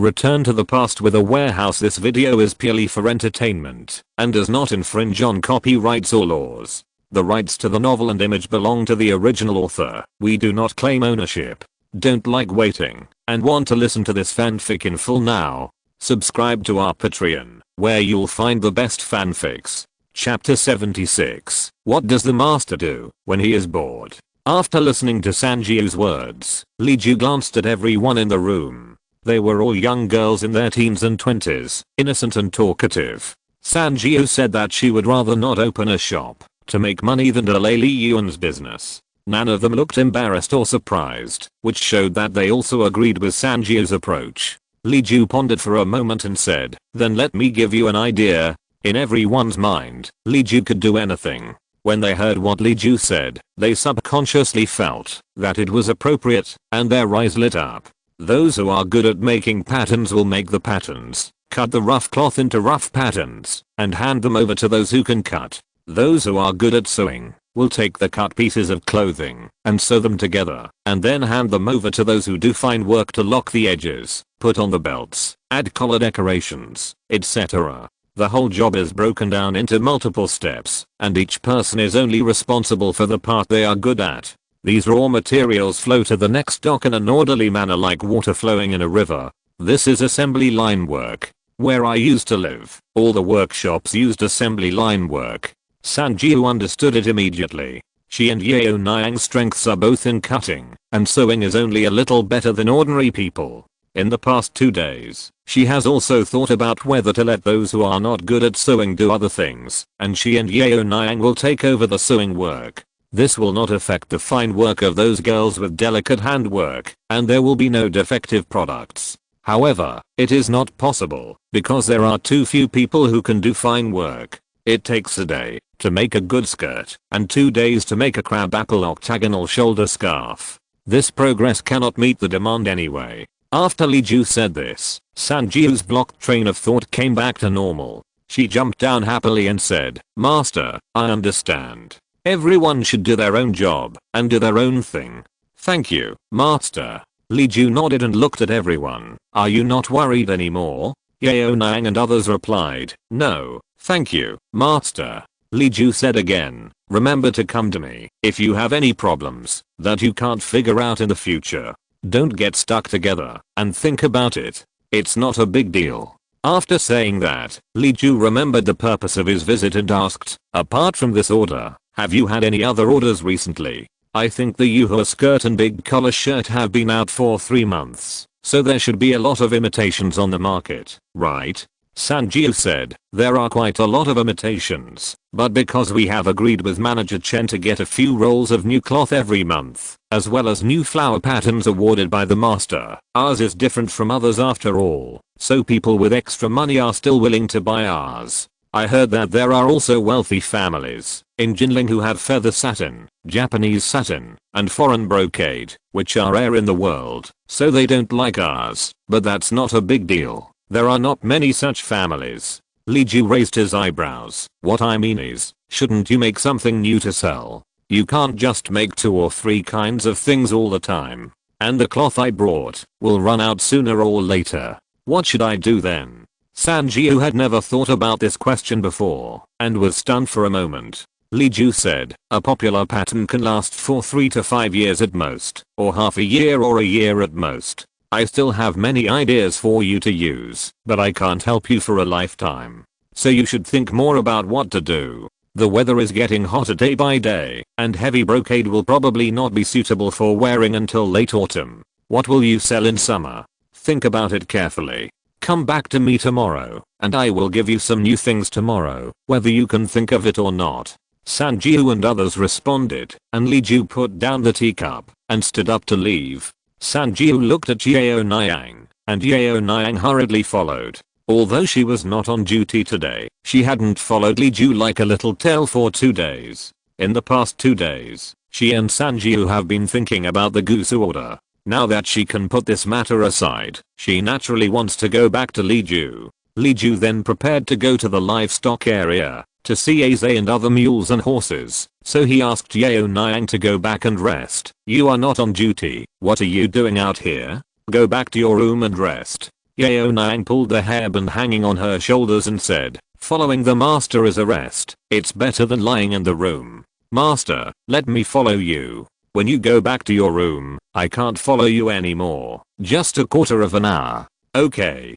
Return to the past with a warehouse. This video is purely for entertainment and does not infringe on copyrights or laws. The rights to the novel and image belong to the original author. We do not claim ownership. Don't like waiting and want to listen to this fanfic in full now? Subscribe to our Patreon, where you'll find the best fanfics. Chapter 76. What does the master do when he is bored? After listening to Sanjiu's words, Li Ju glanced at everyone in the room. They were all young girls in their teens and 20s, innocent and talkative. Sanjiu said that she would rather not open a shop to make money than delay Li Yuan's business. None of them looked embarrassed or surprised, which showed that they also agreed with Sanjiu's approach. Li Ju pondered for a moment and said, "Then let me give you an idea." In everyone's mind, Li Ju could do anything. When they heard what Li Ju said, they subconsciously felt that it was appropriate, and their eyes lit up. Those who are good at making patterns will make the patterns, cut the rough cloth into rough patterns, and hand them over to those who can cut. Those who are good at sewing will take the cut pieces of clothing and sew them together, and then hand them over to those who do fine work to lock the edges, put on the belts, add collar decorations, etc. The whole job is broken down into multiple steps, and each person is only responsible for the part they are good at. These raw materials flow to the next dock in an orderly manner like water flowing in a river. This is assembly line work. Where I used to live, all the workshops used assembly line work. Sanjiu understood it immediately. She and Yu Yaoniang's strengths are both in cutting, and sewing is only a little better than ordinary people. In the past 2 days, she has also thought about whether to let those who are not good at sewing do other things, and she and Yu Yaoniang will take over the sewing work. This will not affect the fine work of those girls with delicate handwork, and there will be no defective products. However, it is not possible, because there are too few people who can do fine work. It takes a day to make a good skirt, and 2 days to make a crabapple octagonal shoulder scarf. This progress cannot meet the demand anyway. After Li Ju said this, Sanjiu's blocked train of thought came back to normal. She jumped down happily and said, "Master, I understand. Everyone should do their own job and do their own thing." "Thank you, Master." Li Ju nodded and looked at everyone. "Are you not worried anymore?" Yu Yaoniang and others replied, "No, thank you, Master." Li Ju said again, "Remember to come to me if you have any problems that you can't figure out in the future. Don't get stuck together and think about it. It's not a big deal." After saying that, Li Ju remembered the purpose of his visit and asked, "Apart from this order, have you had any other orders recently? I think the Yuhua skirt and big collar shirt have been out for 3 months, so there should be a lot of imitations on the market, right?" Sanjiu said, "There are quite a lot of imitations, but because we have agreed with Manager Chen to get a few rolls of new cloth every month, as well as new flower patterns awarded by the master, ours is different from others after all, so people with extra money are still willing to buy ours. I heard that there are also wealthy families in Jinling who have feather satin, Japanese satin, and foreign brocade, which are rare in the world, so they don't like ours, but that's not a big deal. There are not many such families." Li Ju raised his eyebrows. "What I mean is, shouldn't you make something new to sell? You can't just make 2 or 3 kinds of things all the time. And the cloth I brought will run out sooner or later. What should I do then?" Sanjiu had never thought about this question before, and was stunned for a moment. Li Ju said, "A popular pattern can last for 3 to 5 years at most, or half a year or a year at most. I still have many ideas for you to use, but I can't help you for a lifetime. So you should think more about what to do. The weather is getting hotter day by day, and heavy brocade will probably not be suitable for wearing until late autumn. What will you sell in summer? Think about it carefully. Come back to me tomorrow, and I will give you some new things tomorrow, whether you can think of it or not." Sanjiu and others responded, and Li Ju put down the teacup and stood up to leave. Sanjiu looked at Yu Yaoniang, and Yu Yaoniang hurriedly followed. Although she was not on duty today, she hadn't followed Li Ju like a little tail for 2 days. In the past 2 days, she and Sanjiu have been thinking about the Gusu order. Now that she can put this matter aside, she naturally wants to go back to Li Ju. Li Ju then prepared to go to the livestock area to see Aze and other mules and horses, so he asked Yu Yaoniang to go back and rest. "You are not on duty. What are you doing out here? Go back to your room and rest." Yaoniang pulled the hairband hanging on her shoulders and said, "Following the master is a rest. It's better than lying in the room. Master, let me follow you. When you go back to your room, I can't follow you anymore. Just a quarter of an hour." "Okay,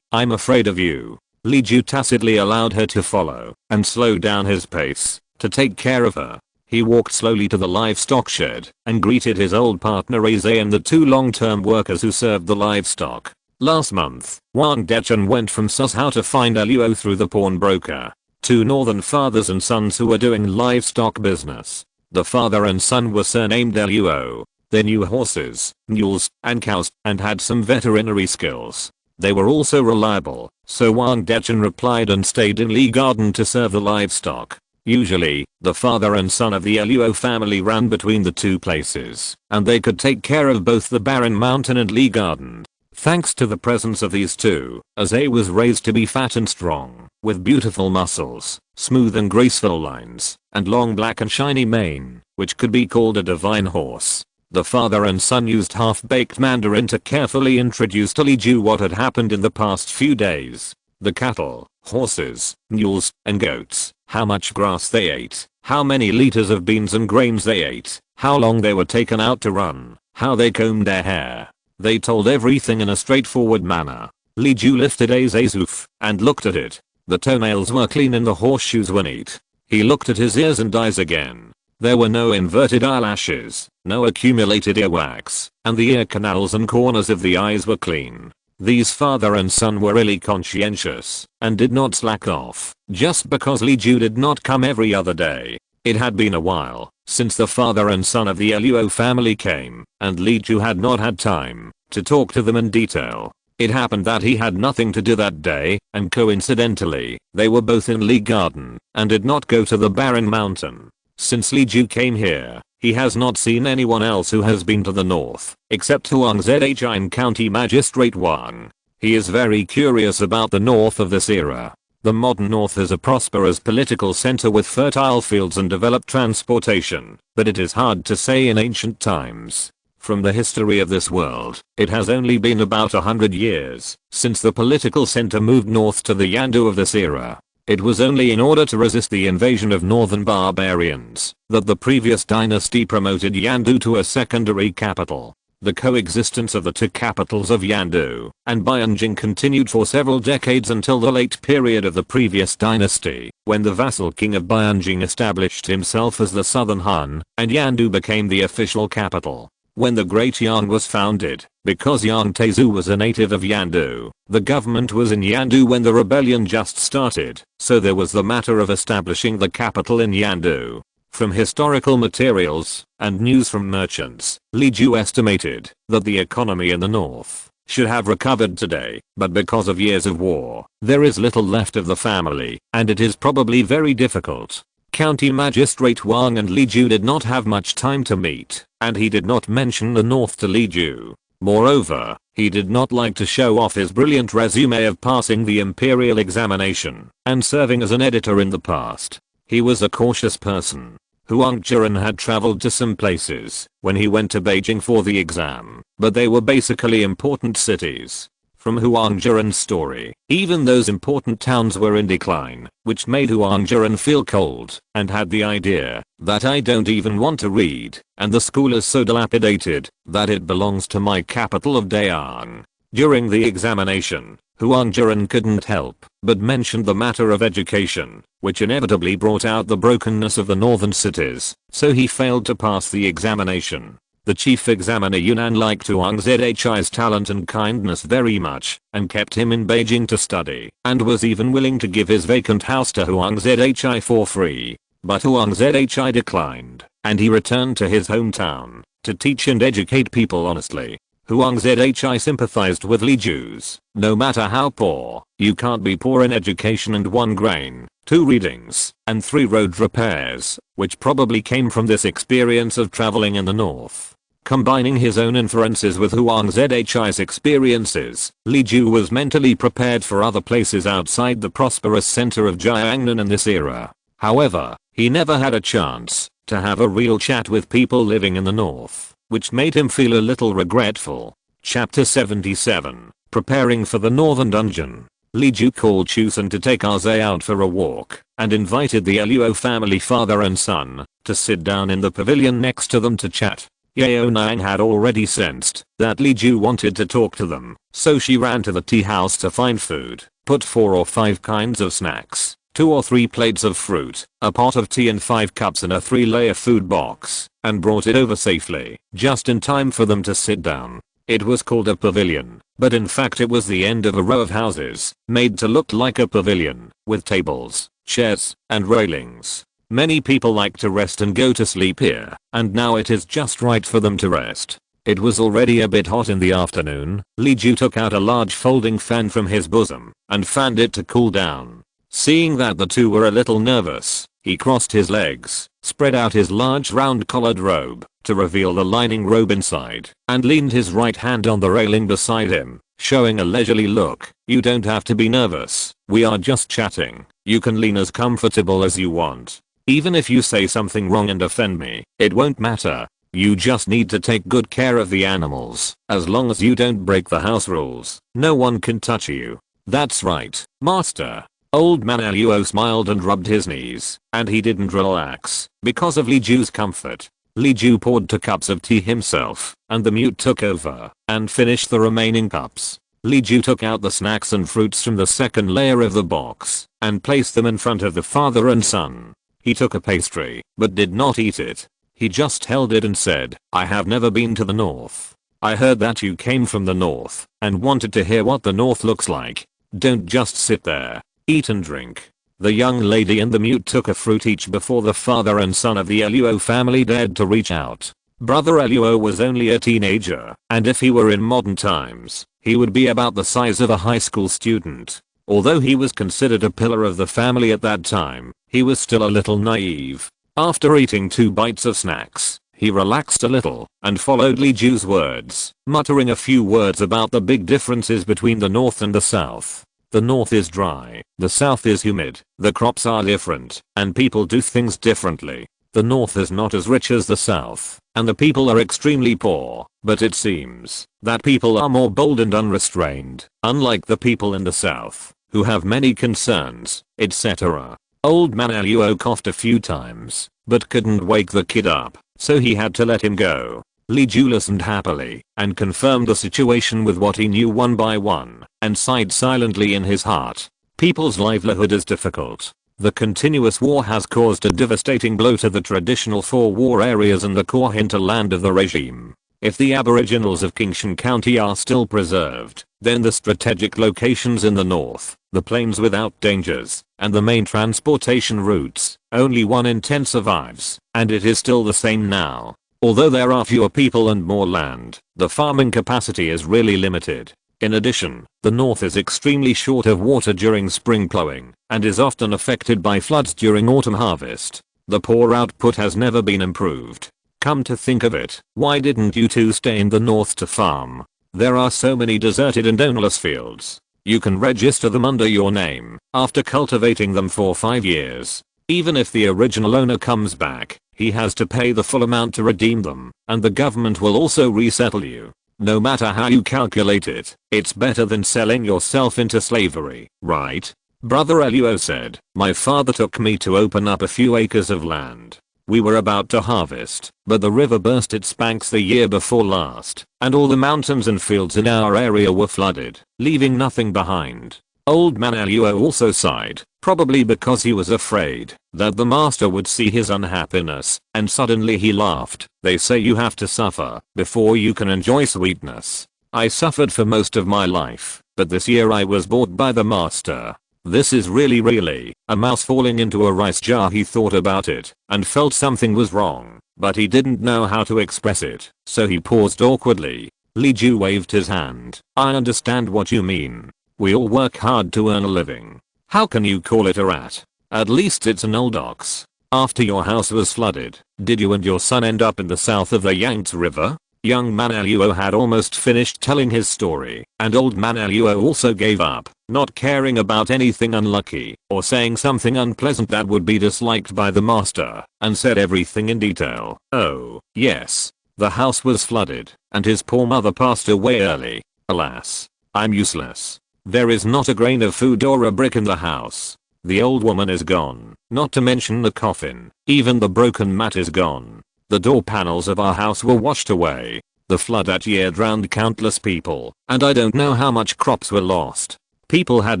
I'm afraid of you." Li Ju tacitly allowed her to follow and slowed down his pace to take care of her. He walked slowly to the livestock shed and greeted his old partner Aze and the two long-term workers who served the livestock. Last month, Wang Dechen went from Sushao to find Luo through the pawnbroker. Two northern fathers and sons who were doing livestock business. The father and son were surnamed Luo. They knew horses, mules, and cows and had some veterinary skills. They were also reliable, so Wang Dechen replied and stayed in Li Garden to serve the livestock. Usually, the father and son of the Luo family ran between the two places, and they could take care of both the Barren Mountain and Li Garden. Thanks to the presence of these two, Aze was raised to be fat and strong, with beautiful muscles, smooth and graceful lines, and long black and shiny mane, which could be called a divine horse. The father and son used half-baked Mandarin to carefully introduce to Li Ju what had happened in the past few days. The cattle, horses, mules, and goats, how much grass they ate, how many liters of beans and grains they ate, how long they were taken out to run, how they combed their hair. They told everything in a straightforward manner. Li Ju lifted Aze's hoof and looked at it. The toenails were clean and the horseshoes were neat. He looked at his ears and eyes again. There were no inverted eyelashes, no accumulated earwax, and the ear canals and corners of the eyes were clean. These father and son were really conscientious and did not slack off just because Li Ju did not come every other day. It had been a while since the father and son of the Luo family came, and Li Ju had not had time to talk to them in detail. It happened that he had nothing to do that day, and coincidentally, they were both in Li Garden and did not go to the Barren Mountain. Since Li Ju came here, he has not seen anyone else who has been to the north, except Huang Zhin County Magistrate Wang. He is very curious about the north of this era. The modern north is a prosperous political center with fertile fields and developed transportation, but it is hard to say in ancient times. From the history of this world, it has only been about 100 years since the political center moved north to the Yandu of this era. It was only in order to resist the invasion of northern barbarians that the previous dynasty promoted Yandu to a secondary capital. The coexistence of the two capitals of Yandu and Baiyunjing continued for several decades until the late period of the previous dynasty, when the vassal king of Baiyunjing established himself as the Southern Han, and Yandu became the official capital. When the Great Yang was founded, because Yang Tezu was a native of Yandu, the government was in Yandu when the rebellion just started, so there was the matter of establishing the capital in Yandu. From historical materials and news from merchants, Li Ju estimated that the economy in the north should have recovered today, but because of years of war, there is little left of the family, and it is probably very difficult. County Magistrate Wang and Li Ju did not have much time to meet, and he did not mention the north to Li Ju. Moreover, he did not like to show off his brilliant resume of passing the imperial examination and serving as an editor in the past. He was a cautious person. Huang Zhiren had traveled to some places when he went to Beijing for the exam, but they were basically important cities. From Huang Zhiren's story, even those important towns were in decline, which made Huang Zhiren feel cold and had the idea that I don't even want to read, and the school is so dilapidated that it belongs to my capital of Dayang. During the examination, Huang Zhiren couldn't help but mentioned the matter of education, which inevitably brought out the brokenness of the northern cities, so he failed to pass the examination. The chief examiner Yunnan liked Huang Zhi's talent and kindness very much, and kept him in Beijing to study, and was even willing to give his vacant house to Huang Zhi for free. But Huang Zhi declined, and he returned to his hometown to teach and educate people honestly. Huang Zhi sympathized with Li Ju's. No matter how poor, you can't be poor in education and 1 grain, 2 readings, and 3 road repairs, which probably came from this experience of traveling in the north. Combining his own inferences with Huang Zhi's experiences, Li Ju was mentally prepared for other places outside the prosperous center of Jiangnan in this era. However, he never had a chance to have a real chat with people living in the north, which made him feel a little regretful. Chapter 77. preparing for the northern dungeon. Li Ju called Chusen to take Aze out for a walk, and invited the Luo family father and son to sit down in the pavilion next to them to chat. Yu Yaoniang had already sensed that Li Ju wanted to talk to them, so she ran to the tea house to find food, put 4 or 5 kinds of snacks, 2 or 3 plates of fruit, a pot of tea and 5 cups in a 3-layer food box, and brought it over safely, just in time for them to sit down. It was called a pavilion, but in fact it was the end of a row of houses, made to look like a pavilion, with tables, chairs, and railings. Many people like to rest and go to sleep here, and now it is just right for them to rest. It was already a bit hot in the afternoon. Li Ju took out a large folding fan from his bosom, and fanned it to cool down. Seeing that the two were a little nervous, he crossed his legs, spread out his large round collared robe to reveal the lining robe inside, and leaned his right hand on the railing beside him, showing a leisurely look. You don't have to be nervous, we are just chatting. You can lean as comfortable as you want. Even if you say something wrong and offend me, it won't matter. You just need to take good care of the animals. As long as you don't break the house rules, no one can touch you. That's right, master. Old man Luo smiled and rubbed his knees, and he didn't relax because of Li Ju's comfort. Li Ju poured 2 cups of tea himself, and the mute took over and finished the remaining cups. Li Ju took out the snacks and fruits from the 2nd layer of the box and placed them in front of the father and son. He took a pastry, but did not eat it. He just held it and said, I have never been to the north. I heard that you came from the north and wanted to hear what the north looks like. Don't just sit there. Eat and drink. The young lady and the mute took a fruit each before the father and son of the Luo family dared to reach out. Brother Luo was only a teenager, and if he were in modern times, he would be about the size of a high school student. Although he was considered a pillar of the family at that time, he was still a little naive. After eating 2 bites of snacks, he relaxed a little and followed Li Ju's words, muttering a few words about the big differences between the north and the south. The north is dry, the south is humid, the crops are different, and people do things differently. The north is not as rich as the south, and the people are extremely poor, but it seems that people are more bold and unrestrained, unlike the people in the south, who have many concerns, etc. Old man Luo coughed a few times, but couldn't wake the kid up, so he had to let him go. Li Ju listened happily and confirmed the situation with what he knew one by one, and sighed silently in his heart. People's livelihood is difficult. The continuous war has caused a devastating blow to the traditional 4 war areas and the core hinterland of the regime. If the aboriginals of Kingshan County are still preserved, then the strategic locations in the north, the plains without dangers, and the main transportation routes, only 1 in 10 survives, and it is still the same now. Although there are fewer people and more land, the farming capacity is really limited. In addition, the north is extremely short of water during spring plowing, and is often affected by floods during autumn harvest. The poor output has never been improved. Come to think of it, why didn't you two stay in the north to farm? There are so many deserted and ownerless fields. You can register them under your name after cultivating them for 5 years. Even if the original owner comes back, he has to pay the full amount to redeem them, and the government will also resettle you. No matter how you calculate it, it's better than selling yourself into slavery, right? Brother Luo said, my father took me to open up a few acres of land. We were about to harvest, but the river burst its banks the year before last, and all the mountains and fields in our area were flooded, leaving nothing behind. Old man Luo also sighed, probably because he was afraid that the master would see his unhappiness, and suddenly he laughed. They say you have to suffer before you can enjoy sweetness. I suffered for most of my life, but this year I was bought by the master. This is really a mouse falling into a rice jar. He thought about it and felt something was wrong, but he didn't know how to express it, so he paused awkwardly. Li Ju waved his hand. I understand what you mean. We all work hard to earn a living. How can you call it a rat? At least it's an old ox. After your house was flooded, did you and your son end up in the south of the Yangtze River? Young man Luo had almost finished telling his story, and old man Luo also gave up, not caring about anything unlucky or saying something unpleasant that would be disliked by the master, and said everything in detail. Oh, yes. The house was flooded, and his poor mother passed away early. Alas. I'm useless. There is not a grain of food or a brick in the house. The old woman is gone, not to mention the coffin. Even the broken mat is gone. The door panels of our house were washed away. The flood that year drowned countless people, and I don't know how much crops were lost. People had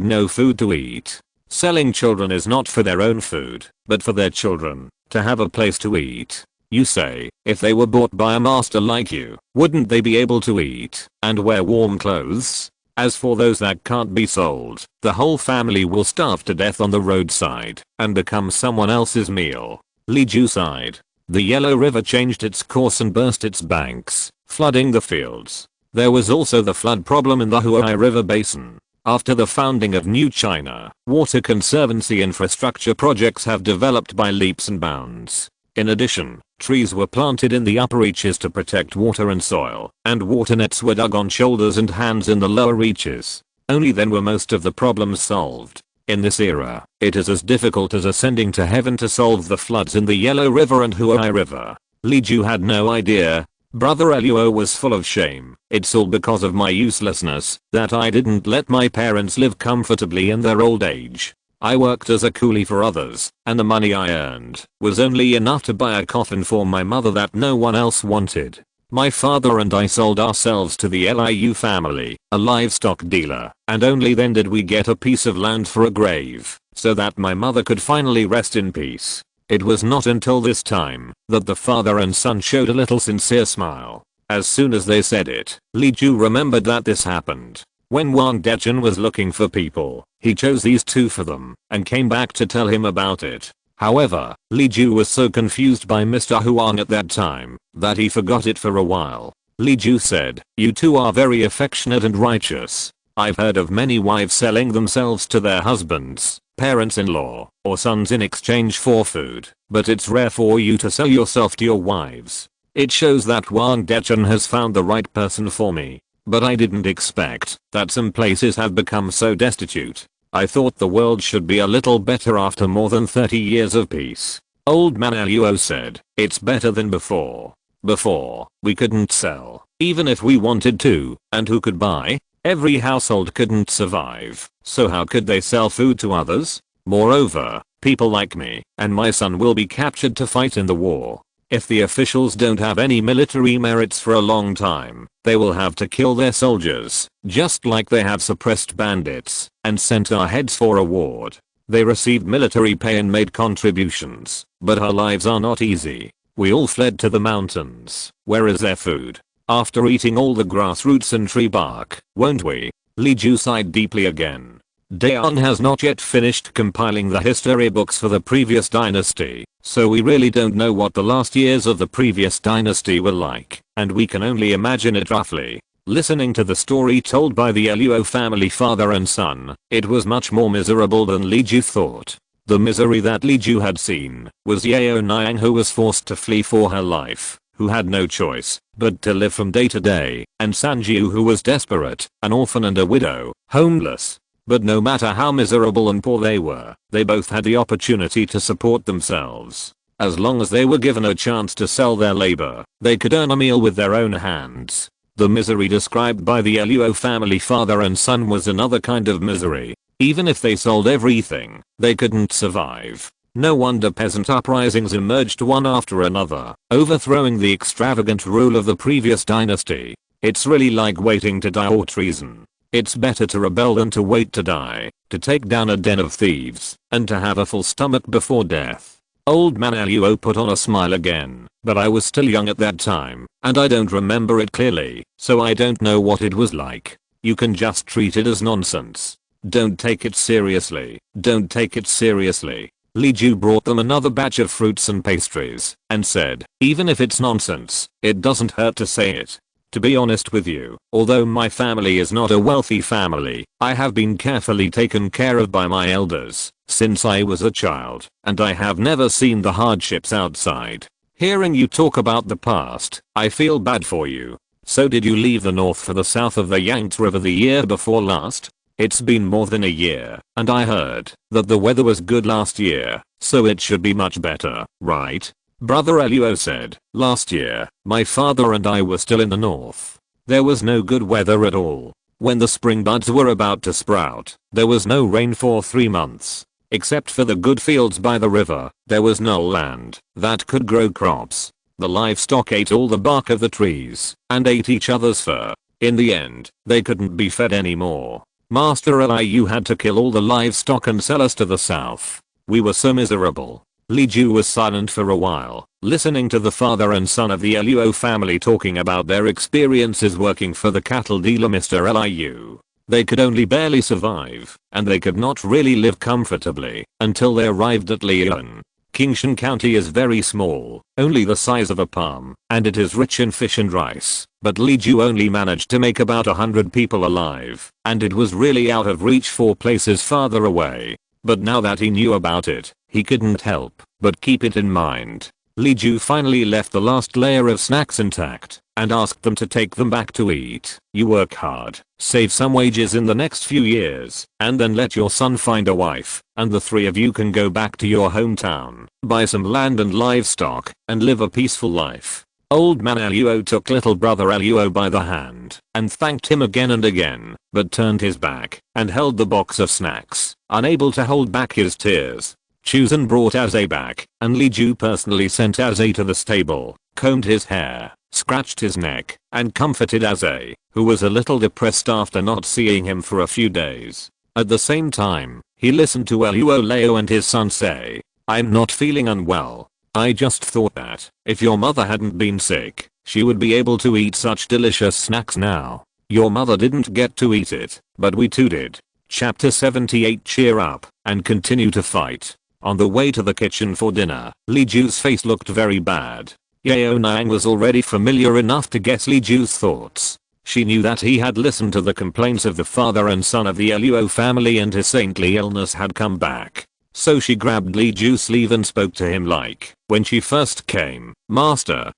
no food to eat. Selling children is not for their own food, but for their children, to have a place to eat. You say, if they were bought by a master like you, wouldn't they be able to eat and wear warm clothes? As for those that can't be sold, the whole family will starve to death on the roadside and become someone else's meal. Li Ju sighed. The Yellow River changed its course and burst its banks, flooding the fields. There was also the flood problem in the Huai River basin. After the founding of New China, water conservancy infrastructure projects have developed by leaps and bounds. In addition, trees were planted in the upper reaches to protect water and soil, and water nets were dug on shoulders and hands in the lower reaches. Only then were most of the problems solved. In this era, it is as difficult as ascending to heaven to solve the floods in the Yellow River and Huai River. Li Ju had no idea. Brother Luo was full of shame. It's all because of my uselessness that I didn't let my parents live comfortably in their old age. I worked as a coolie for others, and the money I earned was only enough to buy a coffin for my mother that no one else wanted. My father and I sold ourselves to the Liu family, a livestock dealer, and only then did we get a piece of land for a grave, so that my mother could finally rest in peace. It was not until this time that the father and son showed a little sincere smile. As soon as they said it, Li Ju remembered that this happened. When Wang Dechen was looking for people, he chose these two for them, and came back to tell him about it. However, Li Ju was so confused by Mr. Huang at that time, that he forgot it for a while. Li Ju said, "You two are very affectionate and righteous. I've heard of many wives selling themselves to their husbands, parents-in-law, or sons in exchange for food, but it's rare for you to sell yourself to your wives. It shows that Wang Dechen has found the right person for me. But I didn't expect that some places have become so destitute. I thought the world should be a little better after more than 30 years of peace." Old man Luo said, "It's better than before. Before, we couldn't sell, even if we wanted to, and who could buy? Every household couldn't survive, so how could they sell food to others? Moreover, people like me and my son will be captured to fight in the war. If the officials don't have any military merits for a long time, they will have to kill their soldiers, just like they have suppressed bandits and sent our heads for reward. They received military pay and made contributions, but our lives are not easy. We all fled to the mountains. Where is their food? After eating all the grass roots and tree bark, won't we?" Li Ju sighed deeply again. Daeon has not yet finished compiling the history books for the previous dynasty, so we really don't know what the last years of the previous dynasty were like, and we can only imagine it roughly. Listening to the story told by the Luo family father and son, it was much more miserable than Li Ju thought. The misery that Li Ju had seen was Yu Yaoniang, who was forced to flee for her life, who had no choice but to live from day to day, and Sanjiu, who was desperate, an orphan and a widow, homeless. But no matter how miserable and poor they were, they both had the opportunity to support themselves. As long as they were given a chance to sell their labor, they could earn a meal with their own hands. The misery described by the Luo family father and son was another kind of misery. Even if they sold everything, they couldn't survive. No wonder peasant uprisings emerged one after another, overthrowing the extravagant rule of the previous dynasty. It's really like waiting to die or treason. It's better to rebel than to wait to die, to take down a den of thieves, and to have a full stomach before death. Old man Luo put on a smile again, but I was still young at that time, and I don't remember it clearly, so I don't know what it was like. You can just treat it as nonsense. Don't take it seriously. Don't take it seriously. Li Ju brought them another batch of fruits and pastries, and said, "Even if it's nonsense, it doesn't hurt to say it. To be honest with you, although my family is not a wealthy family, I have been carefully taken care of by my elders since I was a child, and I have never seen the hardships outside. Hearing you talk about the past, I feel bad for you. So did you leave the north for the south of the Yangtze River the year before last? It's been more than a year, and I heard that the weather was good last year, so it should be much better, right?" Brother Luo said, "Last year, my father and I were still in the north. There was no good weather at all. When the spring buds were about to sprout, there was no rain for 3 months. Except for the good fields by the river, there was no land that could grow crops. The livestock ate all the bark of the trees and ate each other's fur. In the end, they couldn't be fed anymore. Master Liu had to kill all the livestock and sell us to the south. We were so miserable. Li Ju was silent for a while, listening to the father and son of the Luo family talking about their experiences working for the cattle dealer Mr. Liu. They could only barely survive, and they could not really live comfortably until they arrived at Lian. Qingshan County is very small, only the size of a palm, and it is rich in fish and rice, but Li Ju only managed to make about 100 people alive, and it was really out of reach for places farther away. But now that he knew about it, he couldn't help but keep it in mind. Li Ju finally left the last layer of snacks intact and asked them to take them back to eat. You work hard, save some wages in the next few years, and then let your son find a wife, and the 3 of you can go back to your hometown, buy some land and livestock, and live a peaceful life. Old man Luo took little brother Luo by the hand and thanked him again and again, but turned his back and held the box of snacks, unable to hold back his tears. Chuzan brought Aze back, and Li Ju personally sent Aze to the stable, combed his hair, scratched his neck, and comforted Aze, who was a little depressed after not seeing him for a few days. At the same time, he listened to Luo Leo and his son say, "I'm not feeling unwell. I just thought that, if your mother hadn't been sick, she would be able to eat such delicious snacks now. Your mother didn't get to eat it, but we two did." Chapter 78. Cheer up and continue to fight. On the way to the kitchen for dinner, Li Ju's face looked very bad. Yu Yaoniang was already familiar enough to guess Li Ju's thoughts. She knew that he had listened to the complaints of the father and son of the Luo family and his saintly illness had come back. So she grabbed Li Ju's sleeve and spoke to him like when she first came. Master,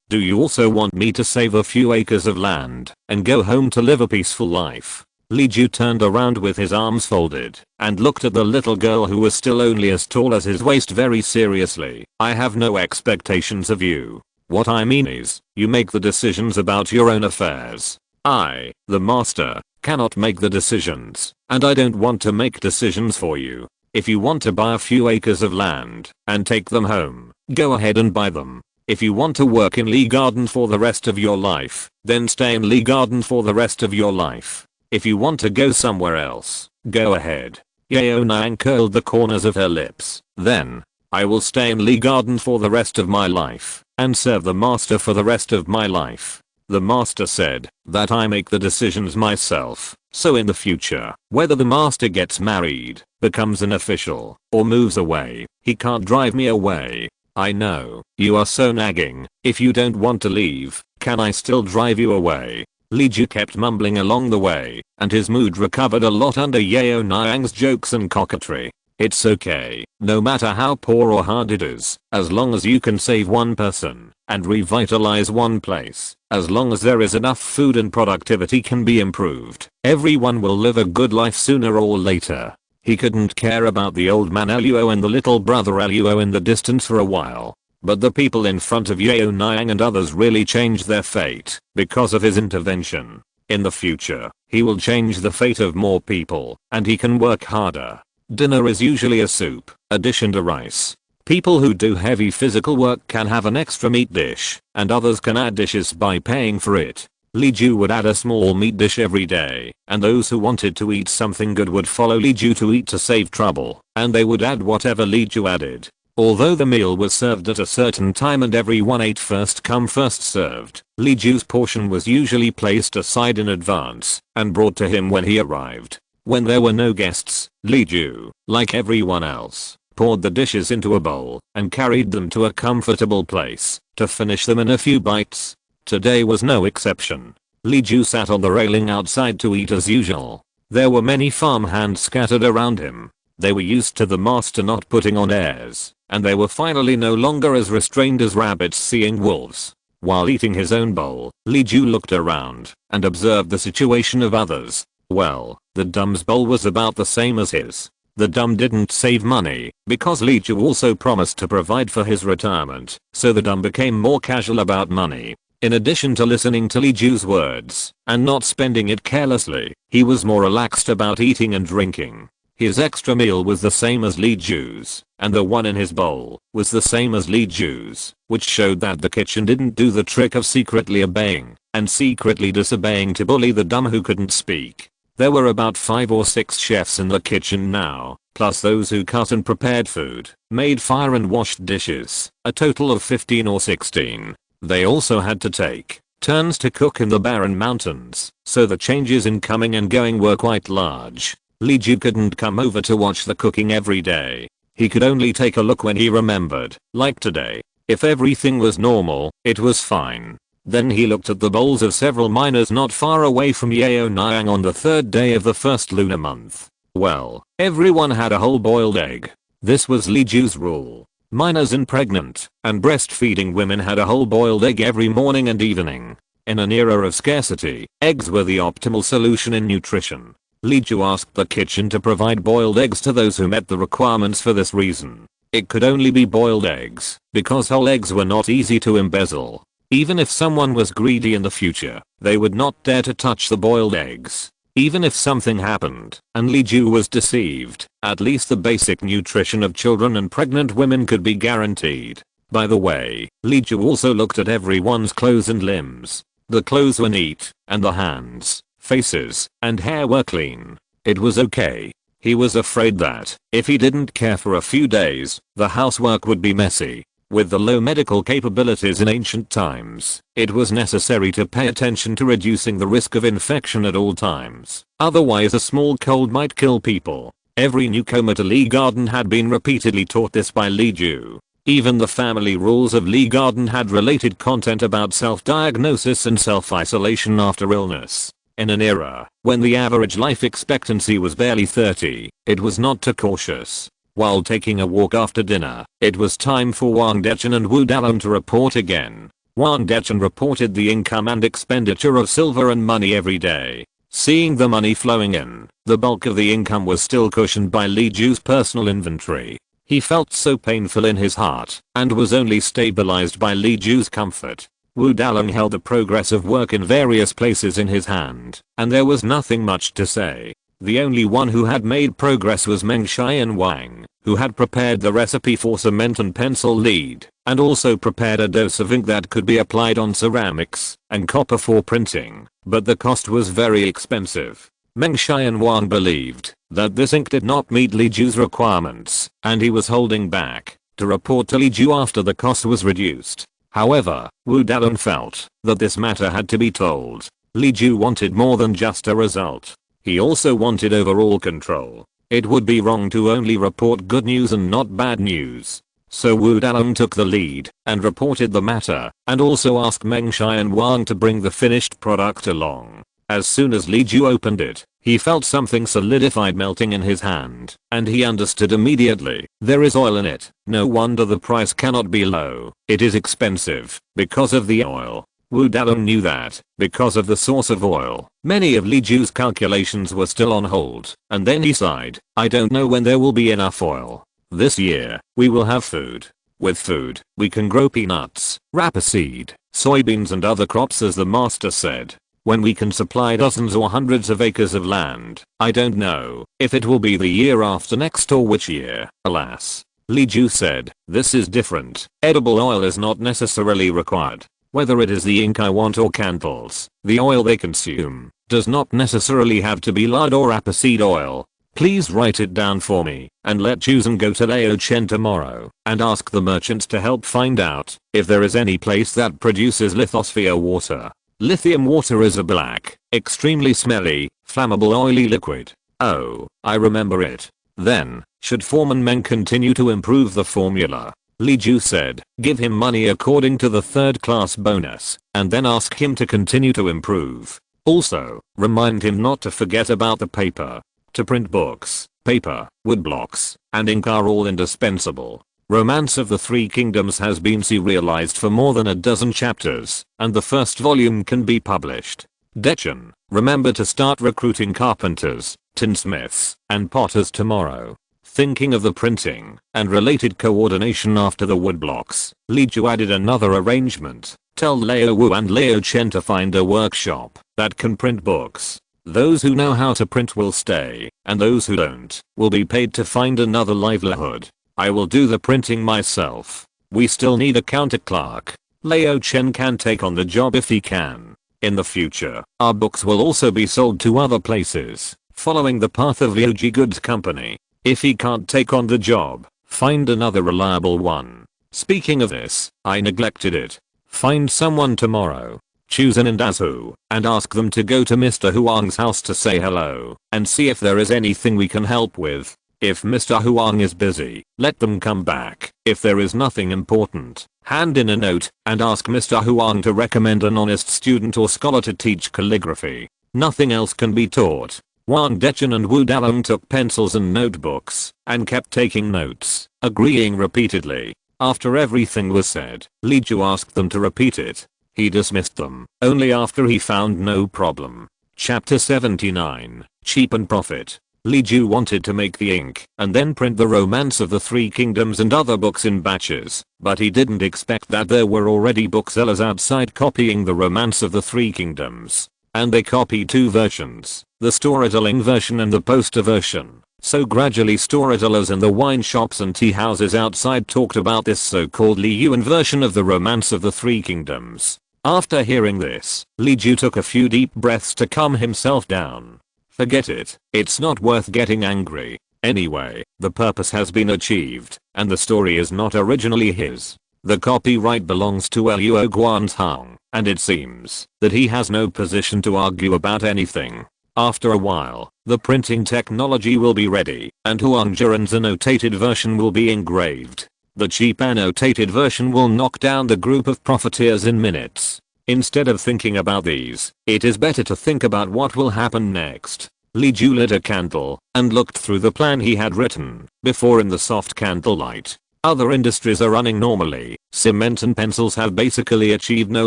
do you also want me to save a few acres of land and go home to live a peaceful life?" Li Ju turned around with his arms folded and looked at the little girl who was still only as tall as his waist very seriously. "I have no expectations of you. What I mean is, you make the decisions about your own affairs. I, the master, cannot make the decisions, and I don't want to make decisions for you. If you want to buy a few acres of land and take them home, go ahead and buy them. If you want to work in Lee Garden for the rest of your life, then stay in Lee Garden for the rest of your life. If you want to go somewhere else, go ahead." Yu Yaoniang curled the corners of her lips. "Then, I will stay in Lee Garden for the rest of my life and serve the master for the rest of my life. The master said that I make the decisions myself, so in the future, whether the master gets married, becomes an official, or moves away, he can't drive me away. I know, you are so nagging. If you don't want to leave, can I still drive you away?" Li Ju kept mumbling along the way, and his mood recovered a lot under Yu Yaoniang's jokes and coquetry. "It's okay, no matter how poor or hard it is, as long as you can save one person and revitalize one place, as long as there is enough food and productivity can be improved, everyone will live a good life sooner or later." He couldn't care about the old man Luo and the little brother Luo in the distance for a while. But the people in front of Yu Yaoniang and others really changed their fate because of his intervention. In the future, he will change the fate of more people, and he can work harder. Dinner is usually a soup, a dish and a rice. People who do heavy physical work can have an extra meat dish, and others can add dishes by paying for it. Li Ju would add a small meat dish every day, and those who wanted to eat something good would follow Li Ju to eat to save trouble, and they would add whatever Li Ju added. Although the meal was served at a certain time and everyone ate first come first served, Li Ju's portion was usually placed aside in advance and brought to him when he arrived. When there were no guests, Li Ju, like everyone else, poured the dishes into a bowl and carried them to a comfortable place to finish them in a few bites. Today was no exception. Li Ju sat on the railing outside to eat as usual. There were many farmhands scattered around him. They were used to the master not putting on airs, and they were finally no longer as restrained as rabbits seeing wolves. While eating his own bowl, Li Ju looked around and observed the situation of others. Well, the dumb's bowl was about the same as his. The dumb didn't save money because Li Ju also promised to provide for his retirement, so the dumb became more casual about money. In addition to listening to Li Ju's words and not spending it carelessly, he was more relaxed about eating and drinking. His extra meal was the same as Li Ju's, and the one in his bowl was the same as Li Ju's, which showed that the kitchen didn't do the trick of secretly obeying and secretly disobeying to bully the dumb who couldn't speak. There were about 5 or 6 chefs in the kitchen now, plus those who cut and prepared food, made fire and washed dishes, a total of 15 or 16. They also had to take turns to cook in the barren mountains, so the changes in coming and going were quite large. Li Ju couldn't come over to watch the cooking every day. He could only take a look when he remembered, like today. If everything was normal, it was fine. Then he looked at the bowls of several miners not far away from Yu Yaoniang on the 3rd day of the 1st lunar month. Well, everyone had a whole boiled egg. This was Li Ju's rule. Miners and pregnant and breastfeeding women had a whole boiled egg every morning and evening. In an era of scarcity, eggs were the optimal solution in nutrition. Li Ju asked the kitchen to provide boiled eggs to those who met the requirements for this reason. It could only be boiled eggs, because whole eggs were not easy to embezzle. Even if someone was greedy in the future, they would not dare to touch the boiled eggs. Even if something happened, and Li Ju was deceived, at least the basic nutrition of children and pregnant women could be guaranteed. By the way, Li Ju also looked at everyone's clothes and limbs. The clothes were neat, and the hands, faces, and hair were clean. It was okay. He was afraid that, if he didn't care for a few days, the housework would be messy. With the low medical capabilities in ancient times, it was necessary to pay attention to reducing the risk of infection at all times. Otherwise a small cold might kill people. Every newcomer to Lee Garden had been repeatedly taught this by Li Ju. Even the family rules of Lee Garden had related content about self-diagnosis and self-isolation after illness. In an era when the average life expectancy was barely 30, it was not too cautious. While taking a walk after dinner, it was time for Wang Dechen and Wu Dalong to report again. Wang Dechen reported the income and expenditure of silver and money every day. Seeing the money flowing in, the bulk of the income was still cushioned by Li Ju's personal inventory. He felt so painful in his heart, and was only stabilized by Li Ju's comfort. Wu Dalong held the progress of work in various places in his hand, and there was nothing much to say. The only one who had made progress was Meng Xian Wang, who had prepared the recipe for cement and pencil lead, and also prepared a dose of ink that could be applied on ceramics and copper for printing, but the cost was very expensive. Meng Xian Wang believed that this ink did not meet Li Ju's requirements, and he was holding back to report to Li Ju after the cost was reduced. However, Wu Dalong felt that this matter had to be told. Li Ju wanted more than just a result. He also wanted overall control. It would be wrong to only report good news and not bad news. So Wu Dalong took the lead and reported the matter, and also asked Meng Xian Wang to bring the finished product along. As soon as Li Ju opened it, he felt something solidified melting in his hand, and he understood immediately. There is oil in it. No wonder the price cannot be low. It is expensive because of the oil. Wu Dalong knew that, because of the source of oil, many of Li Ju's calculations were still on hold, and then he sighed, I don't know when there will be enough oil. This year, we will have food. With food, we can grow peanuts, rapeseed, soybeans and other crops as the master said. When we can supply dozens or hundreds of acres of land, I don't know if it will be the year after next or which year, alas. Li Ju said, this is different. Edible oil is not necessarily required. Whether it is the ink I want or candles, the oil they consume does not necessarily have to be lard or rapeseed oil. Please write it down for me, and let Susan go to Lao Chen tomorrow and ask the merchants to help find out if there is any place that produces lithosphere water. Lithium water is a black, extremely smelly, flammable oily liquid. Oh, I remember it. Then, should Foreman Meng continue to improve the formula? Li Ju said, give him money according to the 3rd class bonus, and then ask him to continue to improve. Also, remind him not to forget about the paper. To print books, paper, wood blocks, and ink are all indispensable. Romance of the Three Kingdoms has been serialized for more than a dozen chapters, and the 1st volume can be published. Dechen, remember to start recruiting carpenters, tinsmiths, and potters tomorrow. Thinking of the printing and related coordination after the woodblocks, Li Ju added another arrangement. Tell Leo Wu and Leo Chen to find a workshop that can print books. Those who know how to print will stay, and those who don't will be paid to find another livelihood. I will do the printing myself. We still need a counter clerk. Leo Chen can take on the job if he can. In the future, our books will also be sold to other places, following the path of Yoji Goods Company. If he can't take on the job, find another reliable one. Speaking of this, I neglected it. Find someone tomorrow. Choose an Indazu and ask them to go to Mr. Huang's house to say hello and see if there is anything we can help with. If Mr. Huang is busy, let them come back. If there is nothing important, hand in a note and ask Mr. Huang to recommend an honest student or scholar to teach calligraphy. Nothing else can be taught. Wang Dechen and Wu Dalong took pencils and notebooks and kept taking notes, agreeing repeatedly. After everything was said, Li Ju asked them to repeat it. He dismissed them only after he found no problem. Chapter 79, Cheap and Profit. Li Ju wanted to make the ink and then print the Romance of the Three Kingdoms and other books in batches, but he didn't expect that there were already booksellers outside copying the Romance of the Three Kingdoms. And they copied two versions, the storytelling version and the poster version. So gradually storytellers in the wine shops and tea houses outside talked about this so-called Li Yuan version of the Romance of the Three Kingdoms. After hearing this, Li Ju took a few deep breaths to calm himself down. Forget it, it's not worth getting angry. Anyway, the purpose has been achieved, and the story is not originally his. The copyright belongs to Luo Guanzhang, and it seems that he has no position to argue about anything. After a while, the printing technology will be ready, and Huang Jiren's annotated version will be engraved. The cheap annotated version will knock down the group of profiteers in minutes. Instead of thinking about these, it is better to think about what will happen next. Li Ju lit a candle and looked through the plan he had written before in the soft candlelight. Other industries are running normally, cement and pencils have basically achieved no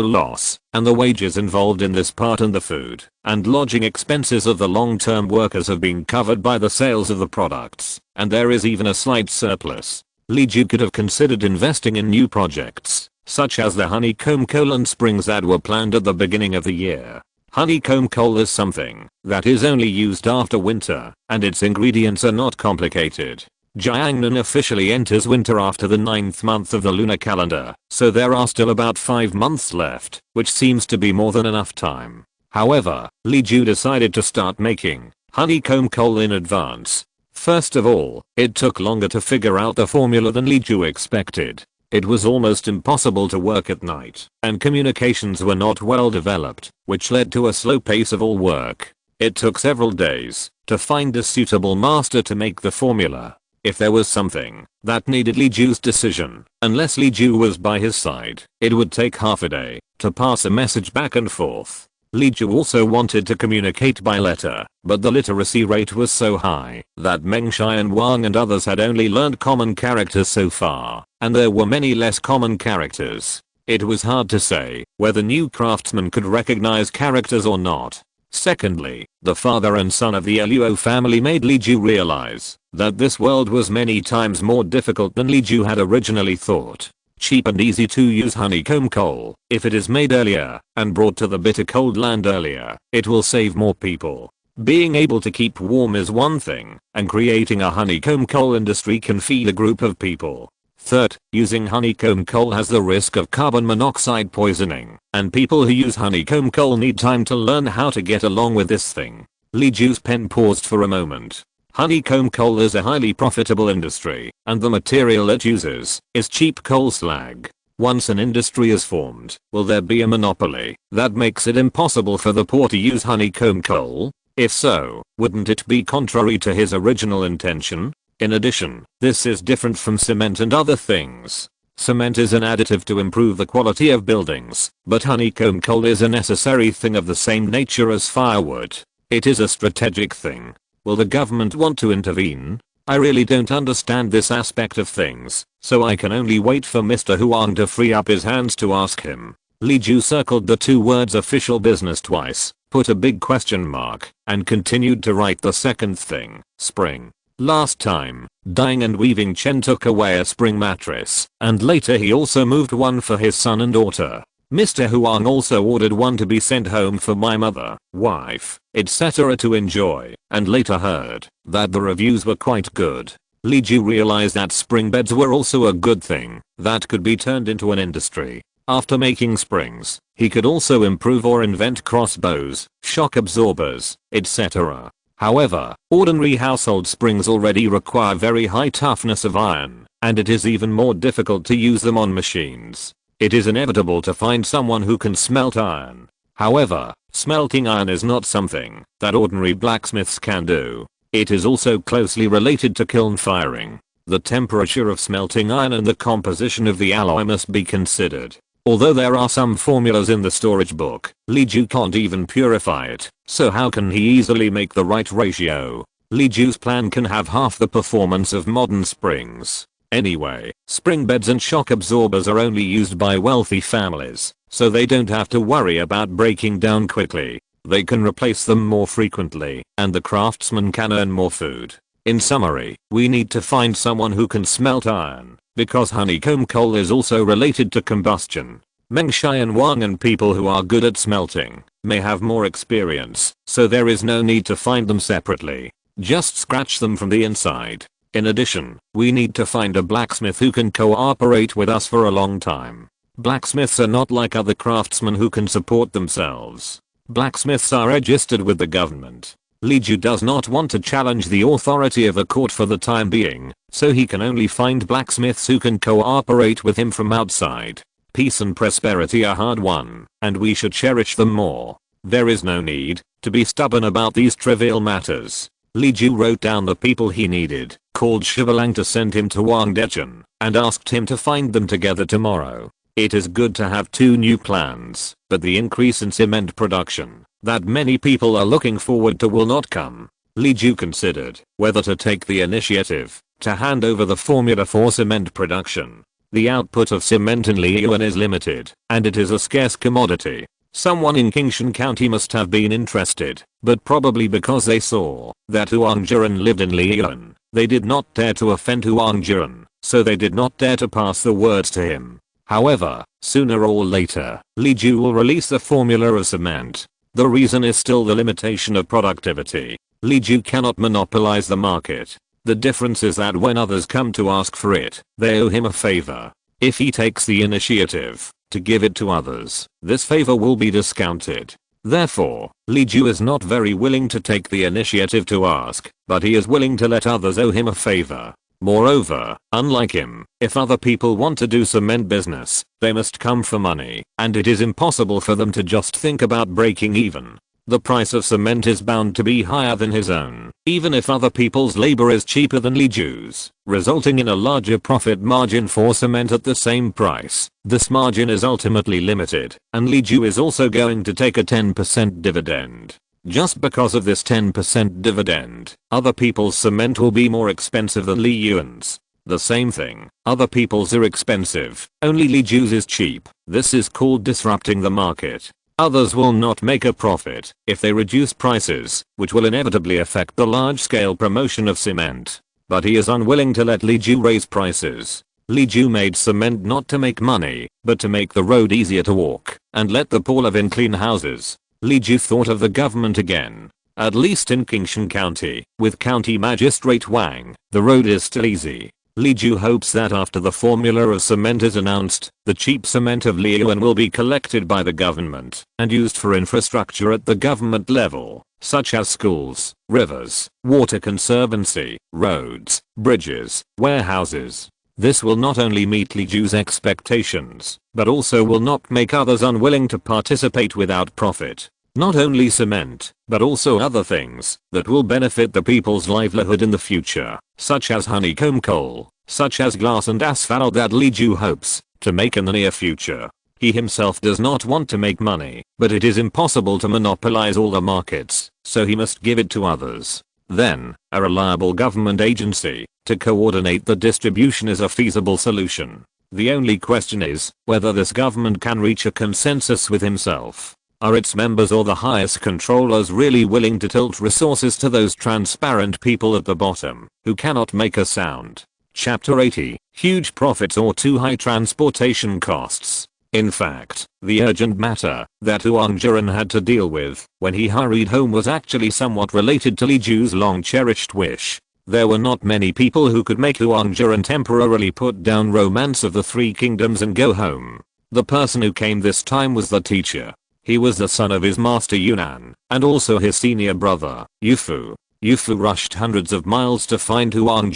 loss, and the wages involved in this part and the food and lodging expenses of the long-term workers have been covered by the sales of the products, and there is even a slight surplus. Li Ju could have considered investing in new projects, such as the honeycomb coal and springs that were planned at the beginning of the year. Honeycomb coal is something that is only used after winter, and its ingredients are not complicated. Jiangnan officially enters winter after the 9th month of the lunar calendar, so there are still about 5 months left, which seems to be more than enough time. However, Li Ju decided to start making honeycomb coal in advance. First of all, it took longer to figure out the formula than Li Ju expected. It was almost impossible to work at night, and communications were not well developed, which led to a slow pace of all work. It took several days to find a suitable master to make the formula. If there was something that needed Li Ju's decision, unless Li Ju was by his side, it would take half a day to pass a message back and forth. Li Ju also wanted to communicate by letter, but the literacy rate was so high that Meng Shai and Wang and others had only learned common characters so far, and there were many less common characters. It was hard to say whether new craftsmen could recognize characters or not. Secondly, the father and son of the Luo family made Li Ju realize that this world was many times more difficult than Li Ju had originally thought. Cheap and easy to use honeycomb coal, if it is made earlier and brought to the bitter cold land earlier, it will save more people. Being able to keep warm is one thing, and creating a honeycomb coal industry can feed a group of people. Third, using honeycomb coal has the risk of carbon monoxide poisoning, and people who use honeycomb coal need time to learn how to get along with this thing. Li Ju's pen paused for a moment. Honeycomb coal is a highly profitable industry, and the material it uses is cheap coal slag. Once an industry is formed, will there be a monopoly that makes it impossible for the poor to use honeycomb coal? If so, wouldn't it be contrary to his original intention? In addition, this is different from cement and other things. Cement is an additive to improve the quality of buildings, but honeycomb coal is a necessary thing of the same nature as firewood. It is a strategic thing. Will the government want to intervene? I really don't understand this aspect of things, so I can only wait for Mr. Huang to free up his hands to ask him. Li Ju circled the two words official business twice, put a big question mark, and continued to write the second thing, spring. Last time, dyeing and weaving Chen took away a spring mattress, and later he also moved one for his son and daughter. Mr. Huang also ordered one to be sent home for my mother, wife, etc. to enjoy, and later heard that the reviews were quite good. Li Ju realized that spring beds were also a good thing that could be turned into an industry. After making springs, he could also improve or invent crossbows, shock absorbers, etc. However, ordinary household springs already require very high toughness of iron, and it is even more difficult to use them on machines. It is inevitable to find someone who can smelt iron. However, smelting iron is not something that ordinary blacksmiths can do. It is also closely related to kiln firing. The temperature of smelting iron and the composition of the alloy must be considered. Although there are some formulas in the storage book, Li Ju can't even purify it, so how can he easily make the right ratio? Li Ju's plan can have half the performance of modern springs. Anyway, spring beds and shock absorbers are only used by wealthy families, so they don't have to worry about breaking down quickly. They can replace them more frequently, and the craftsman can earn more food. In summary, we need to find someone who can smelt iron, because honeycomb coal is also related to combustion. Meng Xian Wang and people who are good at smelting may have more experience, so there is no need to find them separately. Just scratch them from the inside. In addition, we need to find a blacksmith who can cooperate with us for a long time. Blacksmiths are not like other craftsmen who can support themselves. Blacksmiths are registered with the government. Li Ju does not want to challenge the authority of a court for the time being, so he can only find blacksmiths who can cooperate with him from outside. Peace and prosperity are hard won, and we should cherish them more. There is no need to be stubborn about these trivial matters. Li Ju wrote down the people he needed, called Shivalang to send him to Wang Dechen, and asked him to find them together tomorrow. It is good to have two new plans, but the increase in cement production that many people are looking forward to will not come. Li Ju considered whether to take the initiative to hand over the formula for cement production. The output of cement in Liyuan is limited, and it is a scarce commodity. Someone in Qingshan County must have been interested, but probably because they saw that Huang Jiren lived in Liyuan, they did not dare to offend Huang Jiren, so they did not dare to pass the words to him. However, sooner or later, Li Ju will release the formula of cement. The reason is still the limitation of productivity. Li Ju cannot monopolize the market. The difference is that when others come to ask for it, they owe him a favor. If he takes the initiative to give it to others, this favor will be discounted. Therefore, Li Ju is not very willing to take the initiative to ask, but he is willing to let others owe him a favor. Moreover, unlike him, if other people want to do cement business, they must come for money, and it is impossible for them to just think about breaking even. The price of cement is bound to be higher than his own, even if other people's labor is cheaper than Li Ju's, resulting in a larger profit margin for cement at the same price. This margin is ultimately limited, and Li Ju is also going to take a 10% dividend. Just because of this 10% dividend, other people's cement will be more expensive than Li Yuan's. The same thing, other people's are expensive, only Li Ju's is cheap. This is called disrupting the market. Others will not make a profit if they reduce prices, which will inevitably affect the large-scale promotion of cement. But he is unwilling to let Li Ju raise prices. Li Ju made cement not to make money, but to make the road easier to walk, and let the poor live in clean houses. Li Ju thought of the government again. At least in Qingshan County, with County Magistrate Wang, the road is still easy. Li Ju hopes that after the formula of cement is announced, the cheap cement of Liyuan will be collected by the government and used for infrastructure at the government level, such as schools, rivers, water conservancy, roads, bridges, warehouses. This will not only meet Li Ju's expectations, but also will not make others unwilling to participate without profit. Not only cement, but also other things that will benefit the people's livelihood in the future, such as honeycomb coal, such as glass and asphalt that Li Ju hopes to make in the near future. He himself does not want to make money, but it is impossible to monopolize all the markets, so he must give it to others. Then, a reliable government agency to coordinate the distribution is a feasible solution. The only question is whether this government can reach a consensus with himself. Are its members or the highest controllers really willing to tilt resources to those transparent people at the bottom who cannot make a sound? Chapter 80, Huge Profits or Too High Transportation Costs. In fact, the urgent matter that Yuan had to deal with when he hurried home was actually somewhat related to Li Ju's long-cherished wish. There were not many people who could make Yuan temporarily put down Romance of the Three Kingdoms and go home. The person who came this time was the teacher. He was the son of his master Yunnan, and also his senior brother, Yufu. Yufu rushed hundreds of miles to find Yuan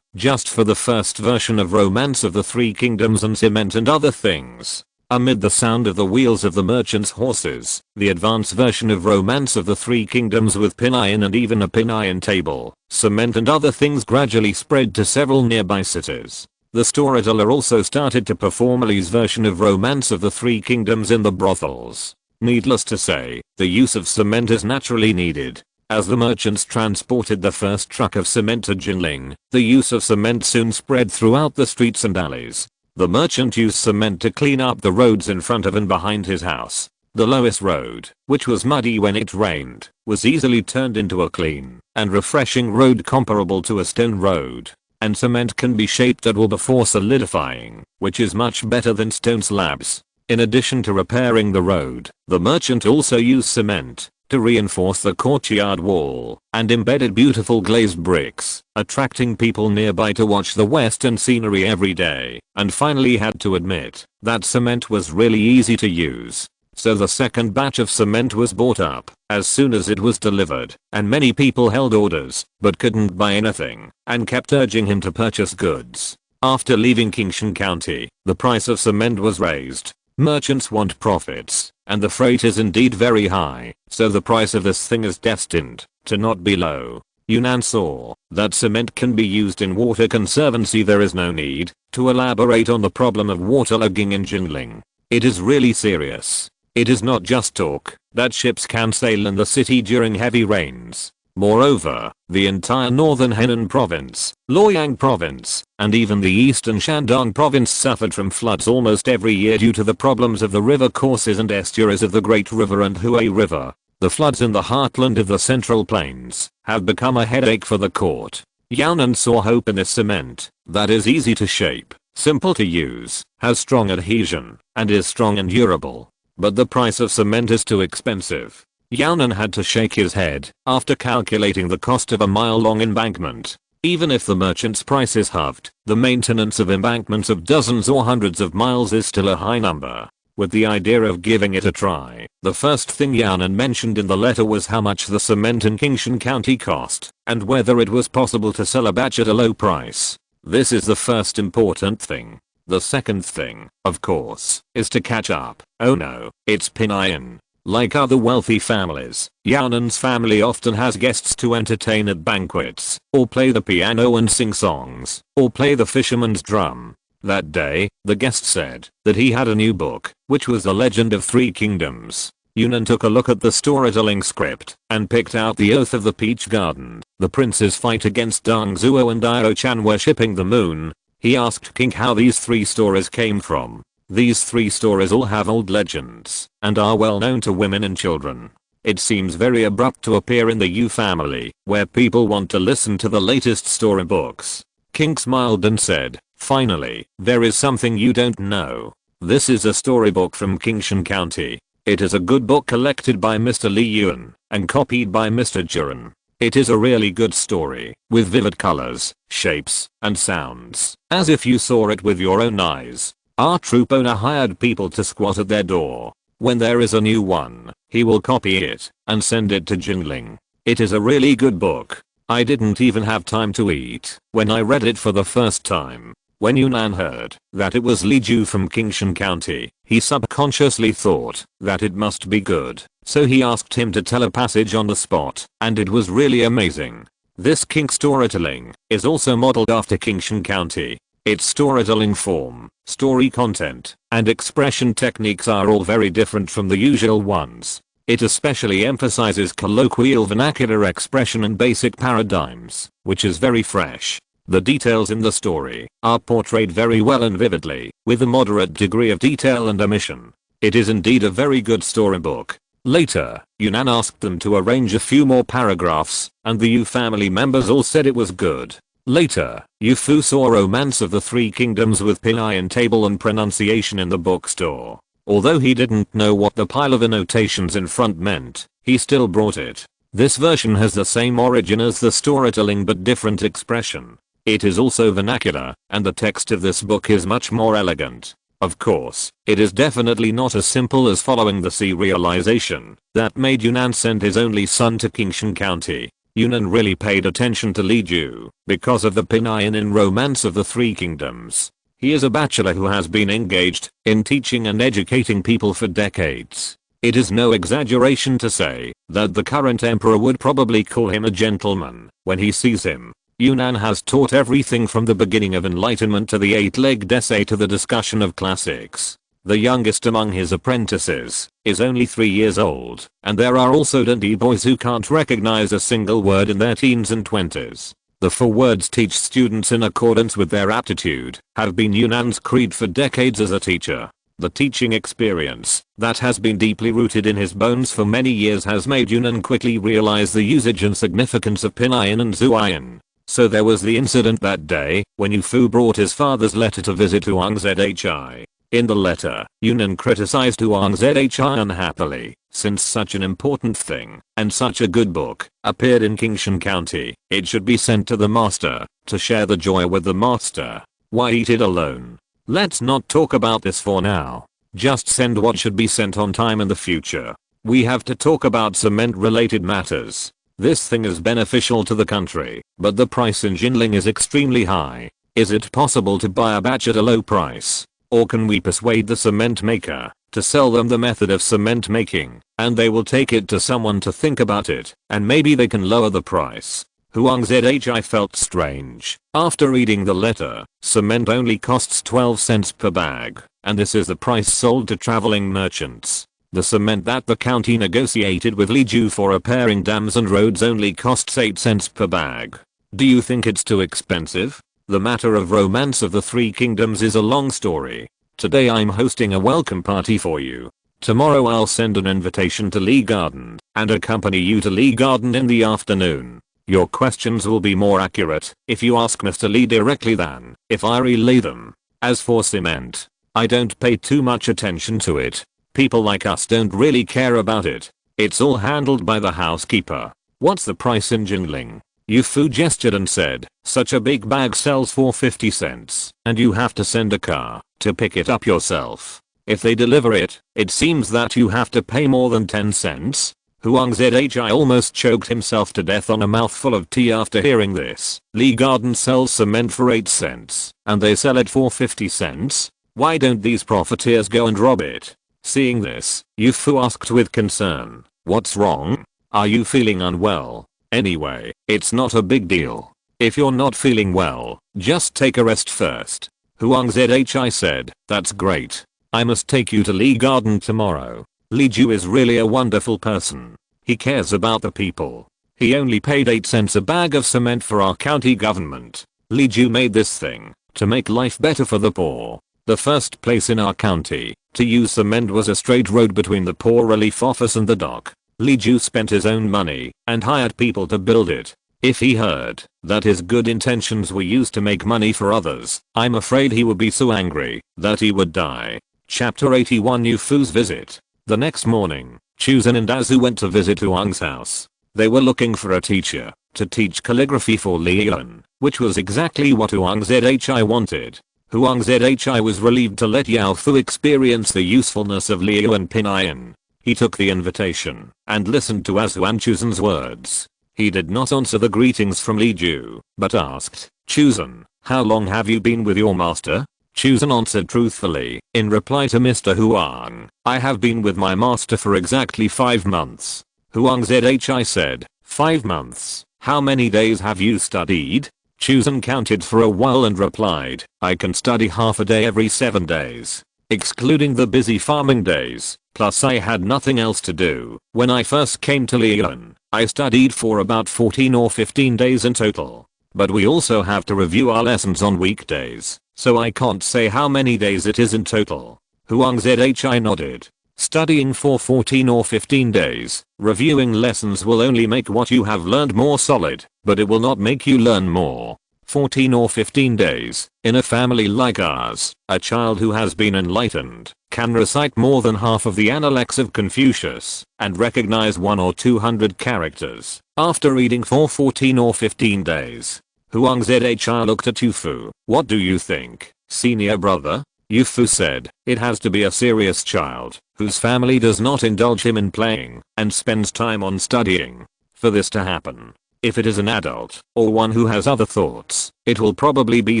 just for the first version of Romance of the Three Kingdoms and cement and other things. Amid the sound of the wheels of the merchant's horses, the advanced version of Romance of the Three Kingdoms with pin iron and even a pin iron table, cement and other things gradually spread to several nearby cities. The storyteller also started to perform Ali's version of Romance of the Three Kingdoms in the brothels. Needless to say, the use of cement is naturally needed. As the merchants transported the first truck of cement to Jinling, the use of cement soon spread throughout the streets and alleys. The merchant used cement to clean up the roads in front of and behind his house. The lowest road, which was muddy when it rained, was easily turned into a clean and refreshing road comparable to a stone road. And cement can be shaped at will before solidifying, which is much better than stone slabs. In addition to repairing the road, the merchant also used cement to reinforce the courtyard wall and embedded beautiful glazed bricks, attracting people nearby to watch the western scenery every day, and finally had to admit that cement was really easy to use. So the second batch of cement was bought up as soon as it was delivered, and many people held orders but couldn't buy anything and kept urging him to purchase goods. After leaving Qingshan County, the price of cement was raised. Merchants want profits, and the freight is indeed very high, so the price of this thing is destined to not be low. Yunnan saw that cement can be used in water conservancy. There is no need to elaborate on the problem of waterlogging in Jinling. It is really serious. It is not just talk that ships can sail in the city during heavy rains. Moreover, the entire northern Henan province, Luoyang province, and even the eastern Shandong province suffered from floods almost every year due to the problems of the river courses and estuaries of the Great River and Hui River. The floods in the heartland of the Central Plains have become a headache for the court. Yaoniang saw hope in this cement that is easy to shape, simple to use, has strong adhesion, and is strong and durable. But the price of cement is too expensive. Yaoniang had to shake his head after calculating the cost of a mile-long embankment. Even if the merchant's price is halved, the maintenance of embankments of dozens or hundreds of miles is still a high number. With the idea of giving it a try, the first thing Yaoniang mentioned in the letter was how much the cement in Qingshan County cost, and whether it was possible to sell a batch at a low price. This is the first important thing. The second thing, of course, is to catch up. Oh no, it's pin iron. Like other wealthy families, Yaoniang's family often has guests to entertain at banquets, or play the piano and sing songs, or play the fisherman's drum. That day, the guest said that he had a new book, which was The Legend of Three Kingdoms. Yaoniang took a look at the storytelling script and picked out The Oath of the Peach Garden, The Prince's Fight Against Dong Zhuo and Io-chan Worshipping the Moon. He asked King how these three stories came from. These three stories all have old legends and are well known to women and children. It seems very abrupt to appear in the Yu family, where people want to listen to the latest storybooks. King smiled and said, "Finally, there is something you don't know. This is a storybook from Qingshan County. It is a good book collected by Mr. Li Yuan and copied by Mr. Jiren. It is a really good story, with vivid colors, shapes, and sounds, as if you saw it with your own eyes." Our troop owner hired people to squat at their door. When there is a new one, he will copy it and send it to Jinling. It is a really good book. I didn't even have time to eat when I read it for the first time. When Yunnan heard that it was Li Ju from Qingshan County, he subconsciously thought that it must be good, so he asked him to tell a passage on the spot, and it was really amazing. This King storytelling is also modeled after Qingshan County. Its storytelling form, story content, and expression techniques are all very different from the usual ones. It especially emphasizes colloquial vernacular expression and basic paradigms, which is very fresh. The details in the story are portrayed very well and vividly, with a moderate degree of detail and omission. It is indeed a very good storybook. Later, Yunnan asked them to arrange a few more paragraphs, and the Yu family members all said it was good. Later, Yu Fu saw Romance of the Three Kingdoms with pinyin table and pronunciation in the bookstore. Although he didn't know what the pile of annotations in front meant, he still brought it. This version has the same origin as the storytelling but different expression. It is also vernacular, and the text of this book is much more elegant. Of course, it is definitely not as simple as following the serialization that made Yunnan send his only son to Qingshan County. Yunnan really paid attention to Li Ju because of the pinyin in Romance of the Three Kingdoms. He is a bachelor who has been engaged in teaching and educating people for decades. It is no exaggeration to say that the current emperor would probably call him a gentleman when he sees him. Yunnan has taught everything from the beginning of enlightenment to the eight-legged essay to the discussion of classics. The youngest among his apprentices is only 3 years old, and there are also dandy boys who can't recognize a single word in their teens and 20s. The 4 words teach students in accordance with their aptitude have been Yunnan's creed for decades as a teacher. The teaching experience that has been deeply rooted in his bones for many years has made Yunnan quickly realize the usage and significance of pinyin and zuiyin. So there was the incident that day when Yu Fu brought his father's letter to visit Huang Zhi. In the letter, Yunnan criticized Huang Zhi unhappily, since such an important thing, and such a good book, appeared in Qingshan County, it should be sent to the master, to share the joy with the master. Why eat it alone? Let's not talk about this for now. Just send what should be sent on time in the future. We have to talk about cement related matters. This thing is beneficial to the country, but the price in Jinling is extremely high. Is it possible to buy a batch at a low price? Or can we persuade the cement maker to sell them the method of cement making, and they will take it to someone to think about it, and maybe they can lower the price. Huang Zhi felt strange. After reading the letter, cement only costs 12 cents per bag, and this is the price sold to traveling merchants. The cement that the county negotiated with Li Ju for repairing dams and roads only costs 8 cents per bag. Do you think it's too expensive? The matter of Romance of the Three Kingdoms is a long story. Today I'm hosting a welcome party for you. Tomorrow I'll send an invitation to Lee Garden and accompany you to Lee Garden in the afternoon. Your questions will be more accurate if you ask Mr. Lee directly than if I relay them. As for cement, I don't pay too much attention to it. People like us don't really care about it. It's all handled by the housekeeper. What's the price in Jinling? Yu Fu gestured and said, such a big bag sells for 50 cents, and you have to send a car to pick it up yourself. If they deliver it, it seems that you have to pay more than 10 cents. Huang Zhi almost choked himself to death on a mouthful of tea after hearing this. Lee Garden sells cement for 8 cents, and they sell it for 50 cents? Why don't these profiteers go and rob it? Seeing this, Yu Fu asked with concern, what's wrong? Are you feeling unwell? Anyway, it's not a big deal. If you're not feeling well, just take a rest first. Huang Zhi said, that's great. I must take you to Lee Garden tomorrow. Li Ju is really a wonderful person. He cares about the people. He only paid 8 cents a bag of cement for our county government. Li Ju made this thing to make life better for the poor. The first place in our county to use cement was a straight road between the poor relief office and the dock. Li Ju spent his own money and hired people to build it. If he heard that his good intentions were used to make money for others, I'm afraid he would be so angry that he would die. Chapter 81 Yu Fu's visit. The next morning, Chuzan and Azu went to visit Huang's house. They were looking for a teacher to teach calligraphy for Lian, which was exactly what Huang Zhi wanted. Huang Zhi was relieved to let Yao Fu experience the usefulness of Liu and pinyin. He took the invitation and listened to Azu and Chuzan's words. He did not answer the greetings from Li Ju, but asked, Chuzan, how long have you been with your master? Chuzan answered truthfully, in reply to Mr. Huang, I have been with my master for exactly 5 months. Huang Zhi said, 5 months, how many days have you studied? Chuzan counted for a while and replied, I can study half a day every 7 days. Excluding the busy farming days, plus I had nothing else to do. When I first came to Lian, I studied for about 14 or 15 days in total. But we also have to review our lessons on weekdays, so I can't say how many days it is in total. Huang Zhi nodded. Studying for 14 or 15 days, reviewing lessons will only make what you have learned more solid, but it will not make you learn more. 14 or 15 days. In a family like ours, a child who has been enlightened can recite more than half of the Analects of Confucius and recognize 1 or 200 characters after reading for 14 or 15 days. Huang Zhi looked at Yu Fu. What do you think, senior brother? Yu Fu said, it has to be a serious child whose family does not indulge him in playing and spends time on studying for this to happen. If it is an adult or one who has other thoughts, it will probably be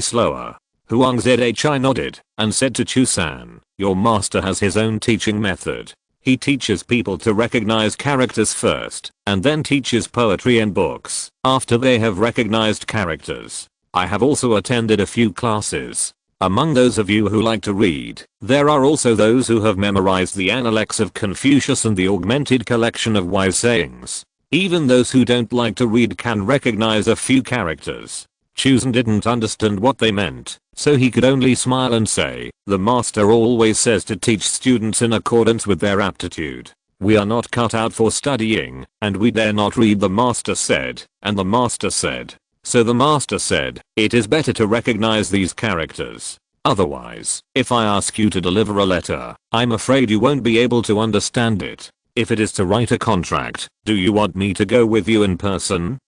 slower. Huang Zhi nodded and said to Chu-san, your master has his own teaching method. He teaches people to recognize characters first and then teaches poetry and books after they have recognized characters. I have also attended a few classes. Among those of you who like to read, there are also those who have memorized the Analects of Confucius and the augmented collection of wise sayings. Even those who don't like to read can recognize a few characters. Chusan didn't understand what they meant, so he could only smile and say, the master always says to teach students in accordance with their aptitude. We are not cut out for studying, and we dare not read, the master said, and the master said. So the master said, it is better to recognize these characters. Otherwise, if I ask you to deliver a letter, I'm afraid you won't be able to understand it. If it is to write a contract, do you want me to go with you in person?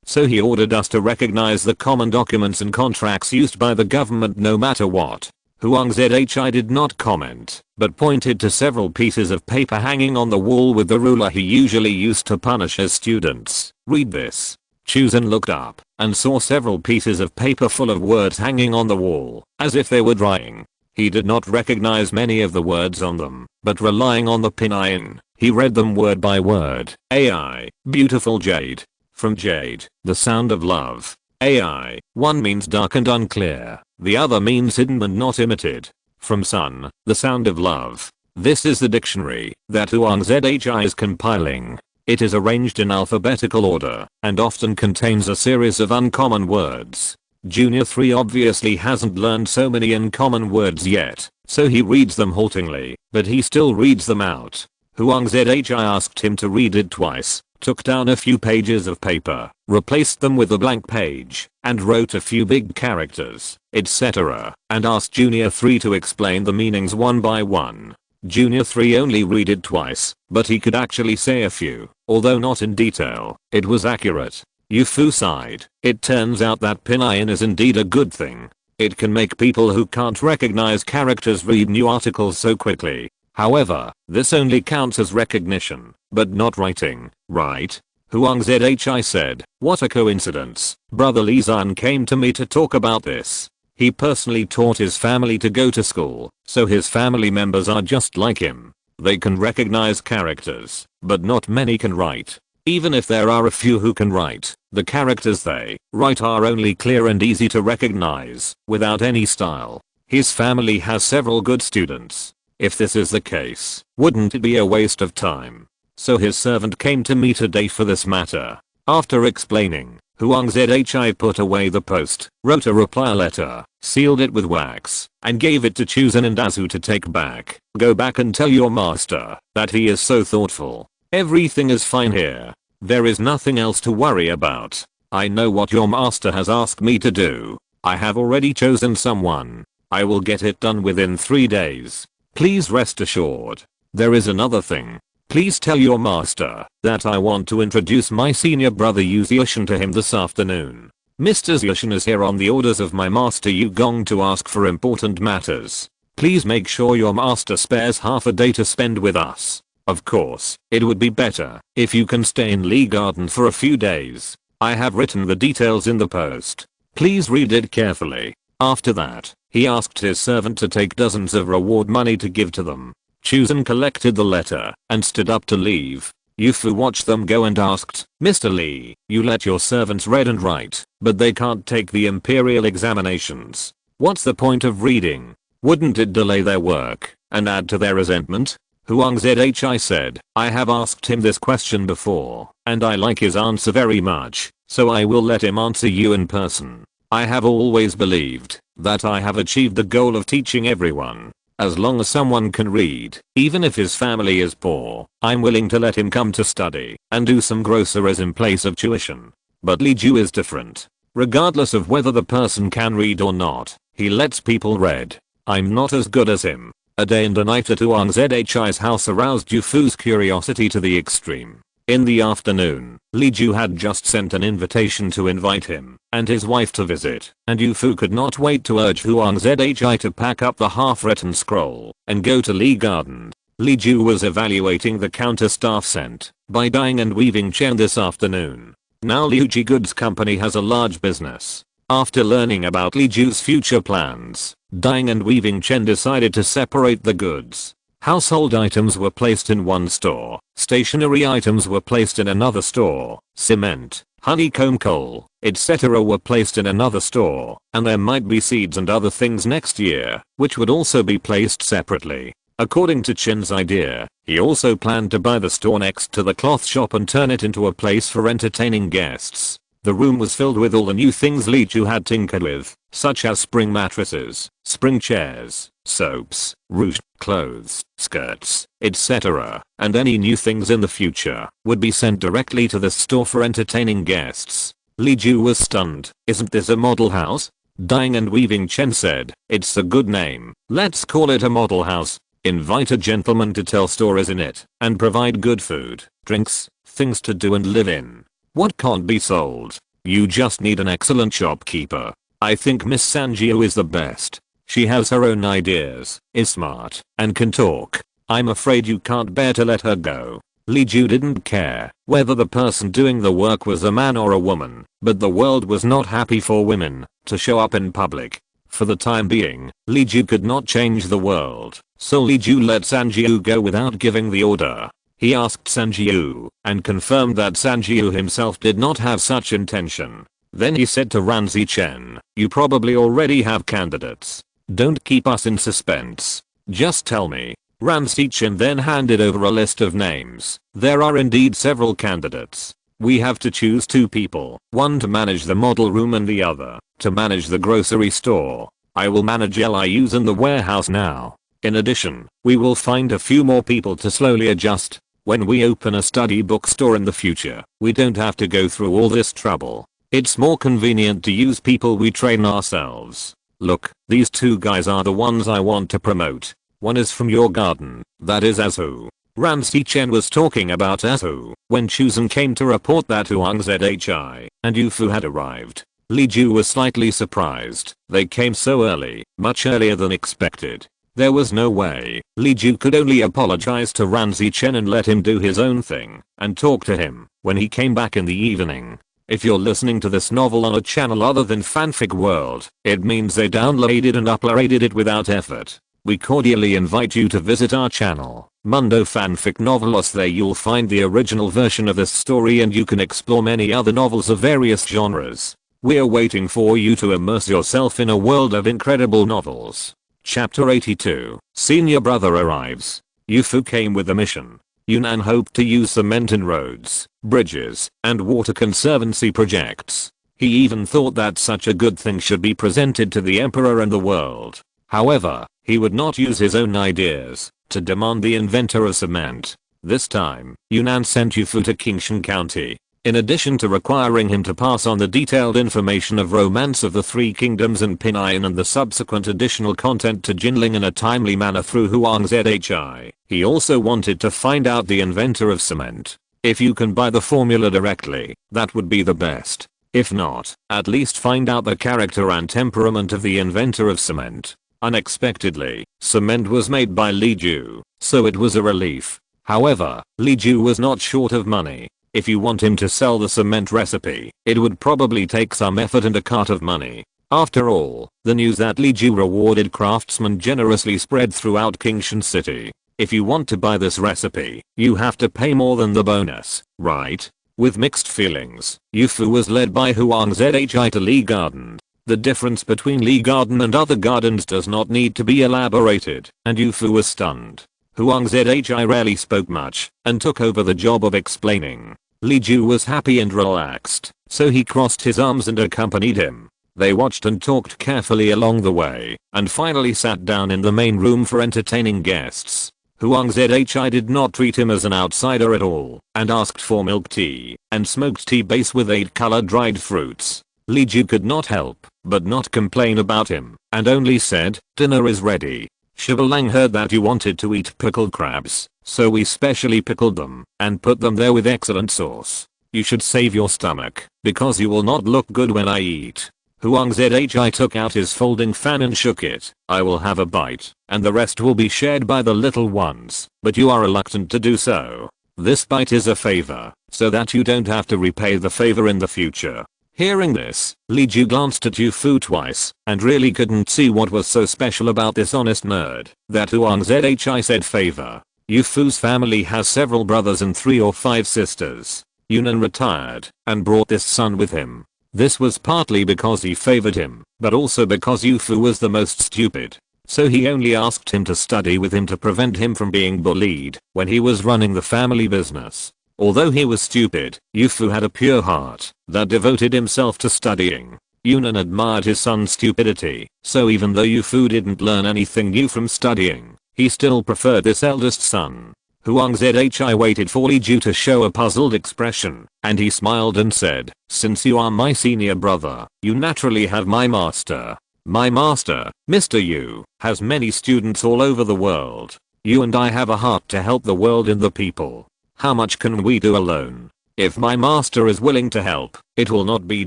So he ordered us to recognize the common documents and contracts used by the government no matter what. Huang Zhi did not comment, but pointed to several pieces of paper hanging on the wall with the ruler he usually used to punish his students. Read this. Chusan looked up and saw several pieces of paper full of words hanging on the wall, as if they were drying. He did not recognize many of the words on them, but relying on the pinyin, he read them word by word. AI, beautiful jade. From jade, the sound of love. AI, one means dark and unclear, the other means hidden and not imitated. From sun, the sound of love. This is the dictionary that Huang Zhi is compiling. It is arranged in alphabetical order and often contains a series of uncommon words. Junior 3 obviously hasn't learned so many uncommon words yet, so he reads them haltingly, but he still reads them out. Huang Zhi asked him to read it twice, took down a few pages of paper, replaced them with a blank page, and wrote a few big characters, etc., and asked Junior 3 to explain the meanings one by one. Junior 3 only read it twice, but he could actually say a few, although not in detail. It was accurate. Yu Fu sighed. It turns out that pinyin is indeed a good thing. It can make people who can't recognize characters read new articles so quickly. However, this only counts as recognition, but not writing, right? Huang Zhi said, what a coincidence. Brother Li Zan came to me to talk about this. He personally taught his family to go to school, so his family members are just like him. They can recognize characters, but not many can write. Even if there are a few who can write, the characters they write are only clear and easy to recognize, without any style. His family has several good students. If this is the case, wouldn't it be a waste of time? So his servant came to me today for this matter. After explaining, Huang Zhi put away the post, wrote a reply letter, sealed it with wax, and gave it to Chusan and Azu to take back. Go back and tell your master that he is so thoughtful. Everything is fine here. There is nothing else to worry about. I know what your master has asked me to do. I have already chosen someone. I will get it done within 3 days. Please rest assured. There is another thing. Please tell your master that I want to introduce my senior brother Yu Yaoniang to him this afternoon. Mr. Yaoniang is here on the orders of my master Yu Gong to ask for important matters. Please make sure your master spares half a day to spend with us. Of course, it would be better if you can stay in Lee Garden for a few days. I have written the details in the post. Please read it carefully. After that, he asked his servant to take dozens of reward money to give to them. Chusan collected the letter and stood up to leave. Yu Fu watched them go and asked, Mr. Lee, you let your servants read and write, but they can't take the imperial examinations. What's the point of reading? Wouldn't it delay their work and add to their resentment? Huang Zhi said, I have asked him this question before, and I like his answer very much, so I will let him answer you in person. I have always believed that I have achieved the goal of teaching everyone. As long as someone can read, even if his family is poor, I'm willing to let him come to study and do some groceries in place of tuition. But Li Ju is different. Regardless of whether the person can read or not, he lets people read. I'm not as good as him. A day and a night at Zhi's house aroused Yu Fu's curiosity to the extreme. In the afternoon, Li Ju had just sent an invitation to invite him and his wife to visit, and Yu Fu could not wait to urge Zhi to pack up the half-written scroll and go to Li Garden. Li Ju was evaluating the counter-staff sent by Dyeing and Weaving Chen this afternoon. Now Liu Ji Goods Company has a large business. After learning about Li Ju's future plans, Dyeing and Weaving Chen decided to separate the goods. Household items were placed in one store, stationery items were placed in another store, cement, honeycomb coal, etc. were placed in another store, and there might be seeds and other things next year, which would also be placed separately. According to Chen's idea, he also planned to buy the store next to the cloth shop and turn it into a place for entertaining guests. The room was filled with all the new things Li Ju had tinkered with, such as spring mattresses, spring chairs, soaps, rouge, clothes, skirts, etc. And any new things in the future would be sent directly to the store for entertaining guests. Li Ju was stunned. Isn't this a model house? Dyeing and Weaving Chen said, it's a good name. Let's call it a model house. Invite a gentleman to tell stories in it and provide good food, drinks, things to do and live in. What can't be sold? You just need an excellent shopkeeper. I think Miss Sanjiu is the best. She has her own ideas, is smart, and can talk. I'm afraid you can't bear to let her go. Li Ju didn't care whether the person doing the work was a man or a woman, but the world was not happy for women to show up in public. For the time being, Li Ju could not change the world, so Li Ju let Sanjiu go without giving the order. He asked Sanjiu and confirmed that Sanjiu himself did not have such intention. Then he said to Ranzi Chen, you probably already have candidates. Don't keep us in suspense. Just tell me. Ranzi Chen then handed over a list of names. There are indeed several candidates. We have to choose two people, one to manage the model room and the other to manage the grocery store. I will manage LIUs in the warehouse now. In addition, we will find a few more people to slowly adjust. When we open a study bookstore in the future, we don't have to go through all this trouble. It's more convenient to use people we train ourselves. Look, these two guys are the ones I want to promote. One is from your garden, that is Azu. Ranzi Chen was talking about Azu when Chuzan came to report that Zhi and Yu Fu had arrived. Li Ju was slightly surprised. They came so early, much earlier than expected. There was no way. Li Ju could only apologize to Ranzi Chen and let him do his own thing and talk to him when he came back in the evening. If you're listening to this novel on a channel other than Fanfic World, it means they downloaded and uploaded it without effort. We cordially invite you to visit our channel, Mundo Fanfic Novelos. There you'll find the original version of this story and you can explore many other novels of various genres. We're waiting for you to immerse yourself in a world of incredible novels. Chapter 82. Senior brother arrives. Yu Fu came with a mission. Yunnan hoped to use cement in roads, bridges, and water conservancy projects. He even thought that such a good thing should be presented to the emperor and the world. However, he would not use his own ideas to demand the inventor of cement. This time, Yunnan sent Yu Fu to Qingshan County. In addition to requiring him to pass on the detailed information of Romance of the Three Kingdoms and Pinayan and the subsequent additional content to Jinling in a timely manner through Zhi, he also wanted to find out the inventor of cement. If you can buy the formula directly, that would be the best. If not, at least find out the character and temperament of the inventor of cement. Unexpectedly, cement was made by Li Ju, so it was a relief. However, Li Ju was not short of money. If you want him to sell the cement recipe, it would probably take some effort and a cart of money. After all, the news that Li Ju rewarded craftsmen generously spread throughout Qingshan City. If you want to buy this recipe, you have to pay more than the bonus, right? With mixed feelings, Yu Fu was led by Zhi to Li Garden. The difference between Li Garden and other gardens does not need to be elaborated, and Yu Fu was stunned. Zhi rarely spoke much and took over the job of explaining. Li Ju was happy and relaxed, so he crossed his arms and accompanied him. They watched and talked carefully along the way and finally sat down in the main room for entertaining guests. Zhi did not treat him as an outsider at all and asked for milk tea and smoked tea base with 8 colored dried fruits. Li Ju could not help but not complain about him and only said, dinner is ready. Shibalang heard that you wanted to eat pickled crabs, so we specially pickled them and put them there with excellent sauce. You should save your stomach, because you will not look good when I eat. Huang Zhi took out his folding fan and shook it. I will have a bite, and the rest will be shared by the little ones, but you are reluctant to do so. This bite is a favor, so that you don't have to repay the favor in the future. Hearing this, Li Ju glanced at Yu Fu twice, and really couldn't see what was so special about this honest nerd, that Huang Zhi said favor. Yu Fu's family has several brothers and 3 or 5 sisters. Yunan retired, and brought this son with him. This was partly because he favored him, but also because Yu Fu was the most stupid. So he only asked him to study with him to prevent him from being bullied when he was running the family business. Although he was stupid, Yu Fu had a pure heart that devoted himself to studying. Yunan admired his son's stupidity, so even though Yu Fu didn't learn anything new from studying, he still preferred this eldest son. Huang Zhi waited for Li Ju to show a puzzled expression, and he smiled and said, since you are my senior brother, you naturally have my master. My master, Mr. Yu, has many students all over the world. You and I have a heart to help the world and the people. How much can we do alone? If my master is willing to help, it will not be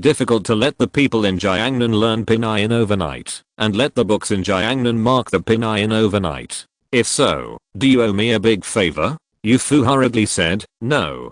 difficult to let the people in Jiangnan learn Pinayan overnight, and let the books in Jiangnan mark the Pinayan overnight. If so, do you owe me a big favor? Yu Fu hurriedly said, no,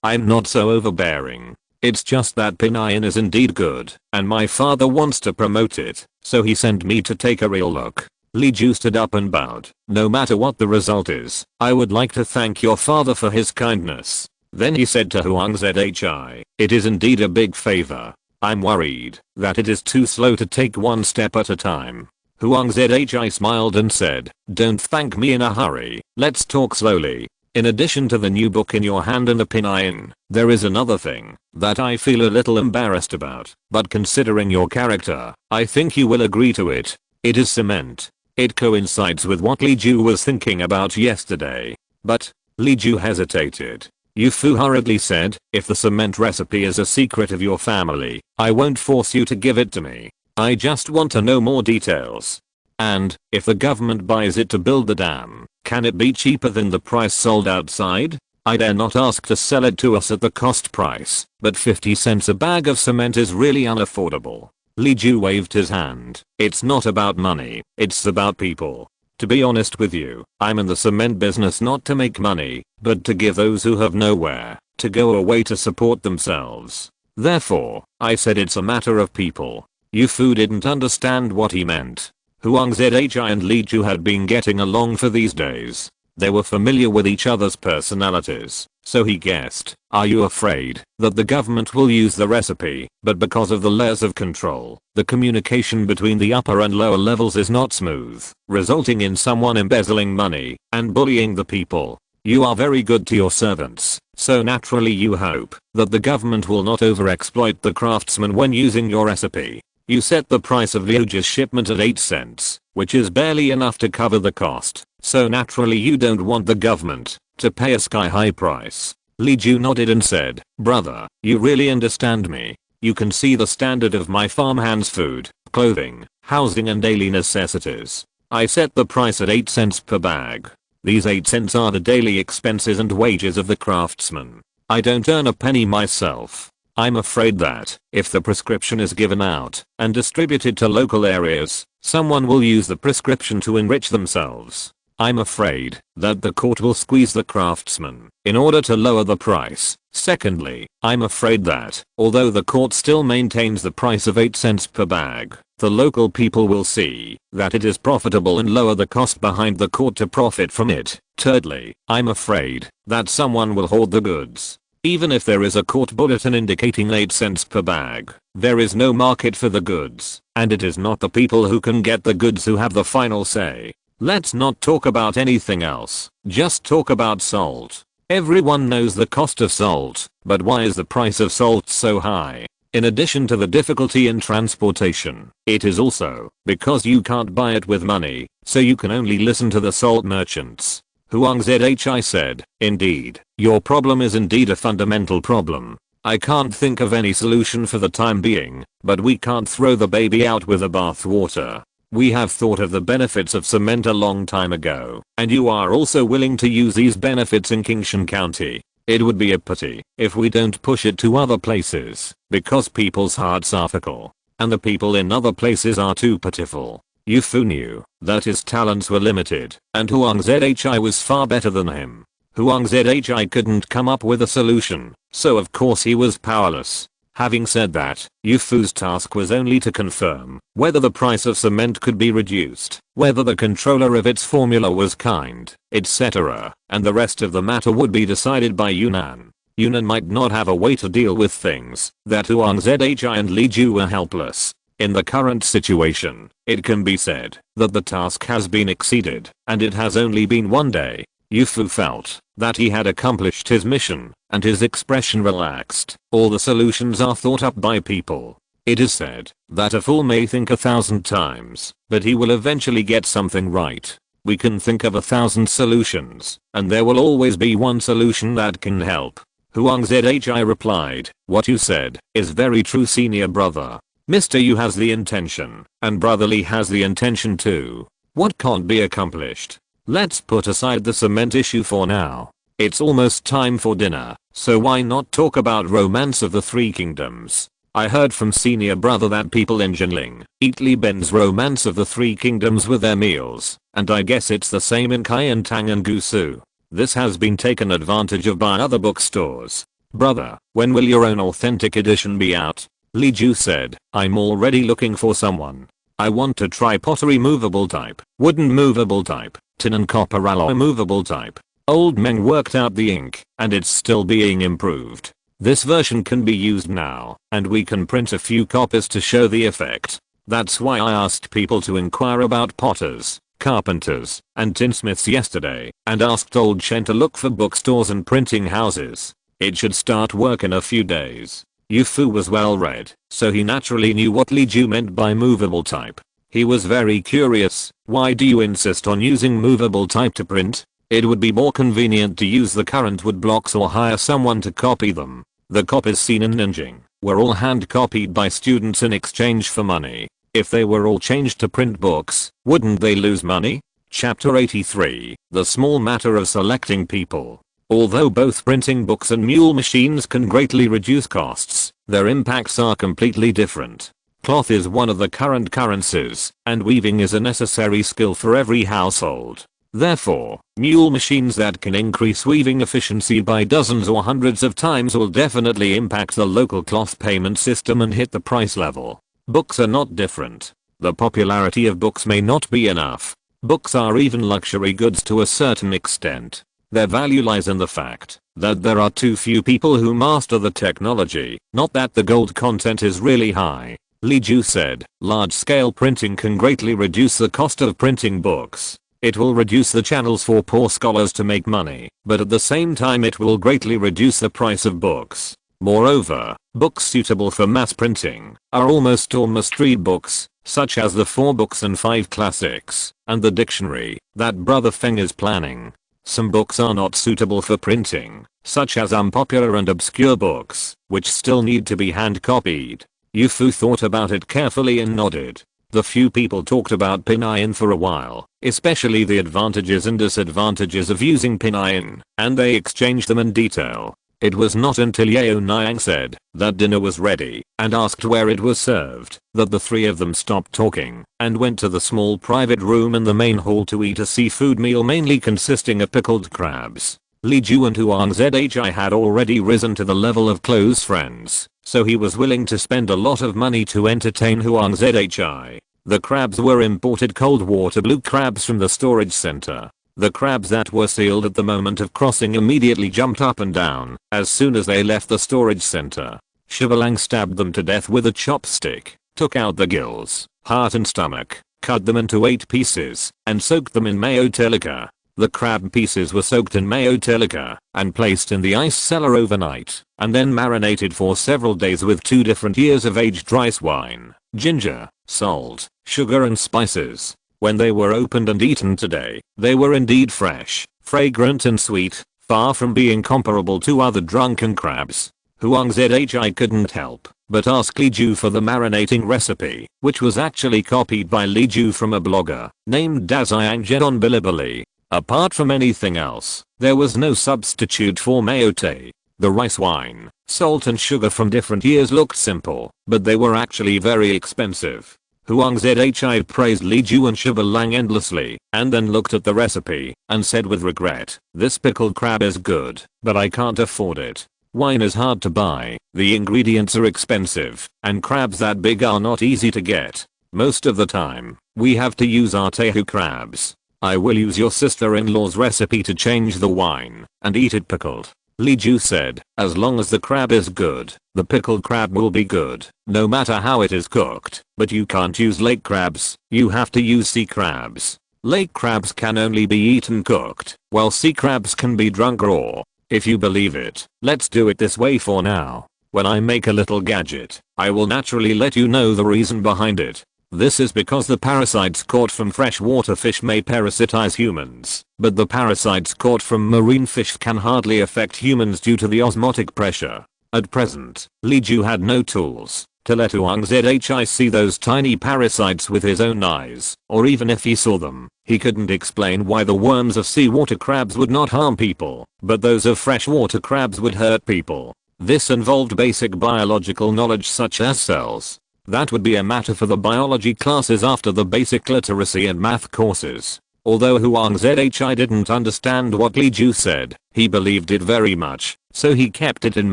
I'm not so overbearing. It's just that Pinayan is indeed good, and my father wants to promote it, so he sent me to take a real look. Li Ju stood up and bowed. No matter what the result is, I would like to thank your father for his kindness. Then he said to Huang Zhi, it is indeed a big favor. I'm worried that it is too slow to take one step at a time. Huang Zhi smiled and said, don't thank me in a hurry, let's talk slowly. In addition to the new book in your hand and a Pinayan, there is another thing that I feel a little embarrassed about, but considering your character, I think you will agree to it. It is cement. It coincides with what Li Ju was thinking about yesterday. But, Li Ju hesitated. Yu Fu hurriedly said, if the cement recipe is a secret of your family, I won't force you to give it to me. I just want to know more details. And, if the government buys it to build the dam, can it be cheaper than the price sold outside? I dare not ask to sell it to us at the cost price, but 50 cents a bag of cement is really unaffordable. Li Ju waved his hand. It's not about money, it's about people. To be honest with you, I'm in the cement business not to make money, but to give those who have nowhere to go away to support themselves. Therefore, I said it's a matter of people. Yu Fu didn't understand what he meant. Huang Zhi and Li Ju had been getting along for these days. They were familiar with each other's personalities, so he guessed, are you afraid that the government will use the recipe, but because of the layers of control, the communication between the upper and lower levels is not smooth, resulting in someone embezzling money and bullying the people? You are very good to your servants, so naturally you hope that the government will not overexploit the craftsman when using your recipe. You set the price of Liuji's shipment at 8 cents, which is barely enough to cover the cost, so naturally you don't want the government to pay a sky-high price. Li Ju nodded and said, brother, you really understand me. You can see the standard of my farmhands' food, clothing, housing and daily necessities. I set the price at 8 cents per bag. These 8 cents are the daily expenses and wages of the craftsman. I don't earn a penny myself. I'm afraid that, if the prescription is given out and distributed to local areas, someone will use the prescription to enrich themselves. I'm afraid that the court will squeeze the craftsman in order to lower the price. Secondly, I'm afraid that, although the court still maintains the price of 8 cents per bag, the local people will see that it is profitable and lower the cost behind the court to profit from it. Thirdly, I'm afraid that someone will hoard the goods. Even if there is a court bulletin indicating 8 cents per bag, there is no market for the goods, and it is not the people who can get the goods who have the final say. Let's not talk about anything else, just talk about salt. Everyone knows the cost of salt, but why is the price of salt so high? In addition to the difficulty in transportation, it is also because you can't buy it with money, so you can only listen to the salt merchants. Huang Zhi said, indeed, your problem is indeed a fundamental problem. I can't think of any solution for the time being, but we can't throw the baby out with the bathwater. We have thought of the benefits of cement a long time ago, and you are also willing to use these benefits in Kingston County. It would be a pity if we don't push it to other places, because people's hearts are fickle, and the people in other places are too pitiful. Yu knew that his talents were limited, and Huang Zhi was far better than him. Huang Zhi couldn't come up with a solution, so of course he was powerless. Having said that, Yufu's task was only to confirm whether the price of cement could be reduced, whether the controller of its formula was kind, etc., and the rest of the matter would be decided by Yunnan. Yunnan might not have a way to deal with things that Huang Zhi and Li Ju were helpless. In the current situation, it can be said that the task has been exceeded, and it has only been one day. Yufu felt that he had accomplished his mission, and his expression relaxed. All the solutions are thought up by people. It is said that a fool may think 1,000 times, but he will eventually get something right. We can think of 1,000 solutions, and there will always be one solution that can help. Huang Zhi replied, "What you said is very true, senior brother. Mr. Yu has the intention, and Brother Lee has the intention too. What can't be accomplished? Let's put aside the cement issue for now. It's almost time for dinner, so why not talk about Romance of the Three Kingdoms? I heard from senior brother that people in Jinling eat Li Ben's Romance of the Three Kingdoms with their meals, and I guess it's the same in Kaiantang and Gusu. This has been taken advantage of by other bookstores. Brother, when will your own authentic edition be out?" Li Ju said, "I'm already looking for someone. I want to try pottery movable type, wooden movable type, tin and copper alloy movable type. Old Meng worked out the ink, and it's still being improved. This version can be used now, and we can print a few copies to show the effect. That's why I asked people to inquire about potters, carpenters, and tinsmiths yesterday, and asked old Chen to look for bookstores and printing houses. It should start work in a few days." Yufu was well read, so he naturally knew what Li Ju meant by movable type. He was very curious. "Why do you insist on using movable type to print? It would be more convenient to use the current wood blocks or hire someone to copy them. The copies seen in Nanjing were all hand copied by students in exchange for money. If they were all changed to print books, wouldn't they lose money?" Chapter 83, The Small Matter of Selecting People. Although both printing books and mule machines can greatly reduce costs, their impacts are completely different. Cloth is one of the current currencies, and weaving is a necessary skill for every household. Therefore, mule machines that can increase weaving efficiency by dozens or hundreds of times will definitely impact the local cloth payment system and hit the price level. Books are not different. The popularity of books may not be enough. Books are even luxury goods to a certain extent. Their value lies in the fact that there are too few people who master the technology, not that the gold content is really high. Li Ju said, "Large-scale printing can greatly reduce the cost of printing books. It will reduce the channels for poor scholars to make money, but at the same time it will greatly reduce the price of books. Moreover, books suitable for mass printing are almost all must-read books, such as the 4 books and 5 classics, and the dictionary that Brother Feng is planning. Some books are not suitable for printing, such as unpopular and obscure books, which still need to be hand-copied." Yufu thought about it carefully and nodded. The few people talked about pinyin for a while, especially the advantages and disadvantages of using pinyin, and they exchanged them in detail. It was not until Yu Yaoniang said that dinner was ready and asked where it was served that the three of them stopped talking and went to the small private room in the main hall to eat a seafood meal mainly consisting of pickled crabs. Li Ju and Huang Zhi had already risen to the level of close friends, so he was willing to spend a lot of money to entertain Huang Zhi. The crabs were imported cold water blue crabs from the storage center. The crabs that were sealed at the moment of crossing immediately jumped up and down as soon as they left the storage center. Shivalang stabbed them to death with a chopstick, took out the gills, heart and stomach, cut them into 8 pieces, and soaked them in mayo telica. The crab pieces were soaked in mayo telica and placed in the ice cellar overnight, and then marinated for several days with 2 different years of aged rice wine, ginger, salt, sugar and spices. When they were opened and eaten today, they were indeed fresh, fragrant and sweet, far from being comparable to other drunken crabs. Huang Zhi couldn't help but ask Li Ju for the marinating recipe, which was actually copied by Li Ju from a blogger named Daziang on Bilibili. Apart from anything else, there was no substitute for mayote. The rice, wine, salt and sugar from different years looked simple, but they were actually very expensive. Huang Zhi praised Li Ju and Shibalang endlessly, and then looked at the recipe and said with regret, "This pickled crab is good, but I can't afford it. Wine is hard to buy, the ingredients are expensive, and crabs that big are not easy to get. Most of the time, we have to use our Tehu crabs. I will use your sister-in-law's recipe to change the wine and eat it pickled." Li Ju said, "As long as the crab is good, the pickled crab will be good, no matter how it is cooked, but you can't use lake crabs, you have to use sea crabs. Lake crabs can only be eaten cooked, while sea crabs can be drunk raw. If you believe it, let's do it this way for now. When I make a little gadget, I will naturally let you know the reason behind it. This is because the parasites caught from freshwater fish may parasitize humans, but the parasites caught from marine fish can hardly affect humans due to the osmotic pressure. At present, Li Ju had no tools to let Huang Zhi see those tiny parasites with his own eyes, or even if he saw them, he couldn't explain why the worms of seawater crabs would not harm people, but those of freshwater crabs would hurt people. This involved basic biological knowledge such as cells. That would be a matter for the biology classes after the basic literacy and math courses. Although Huang Zhi didn't understand what Li Ju said, he believed it very much, so he kept it in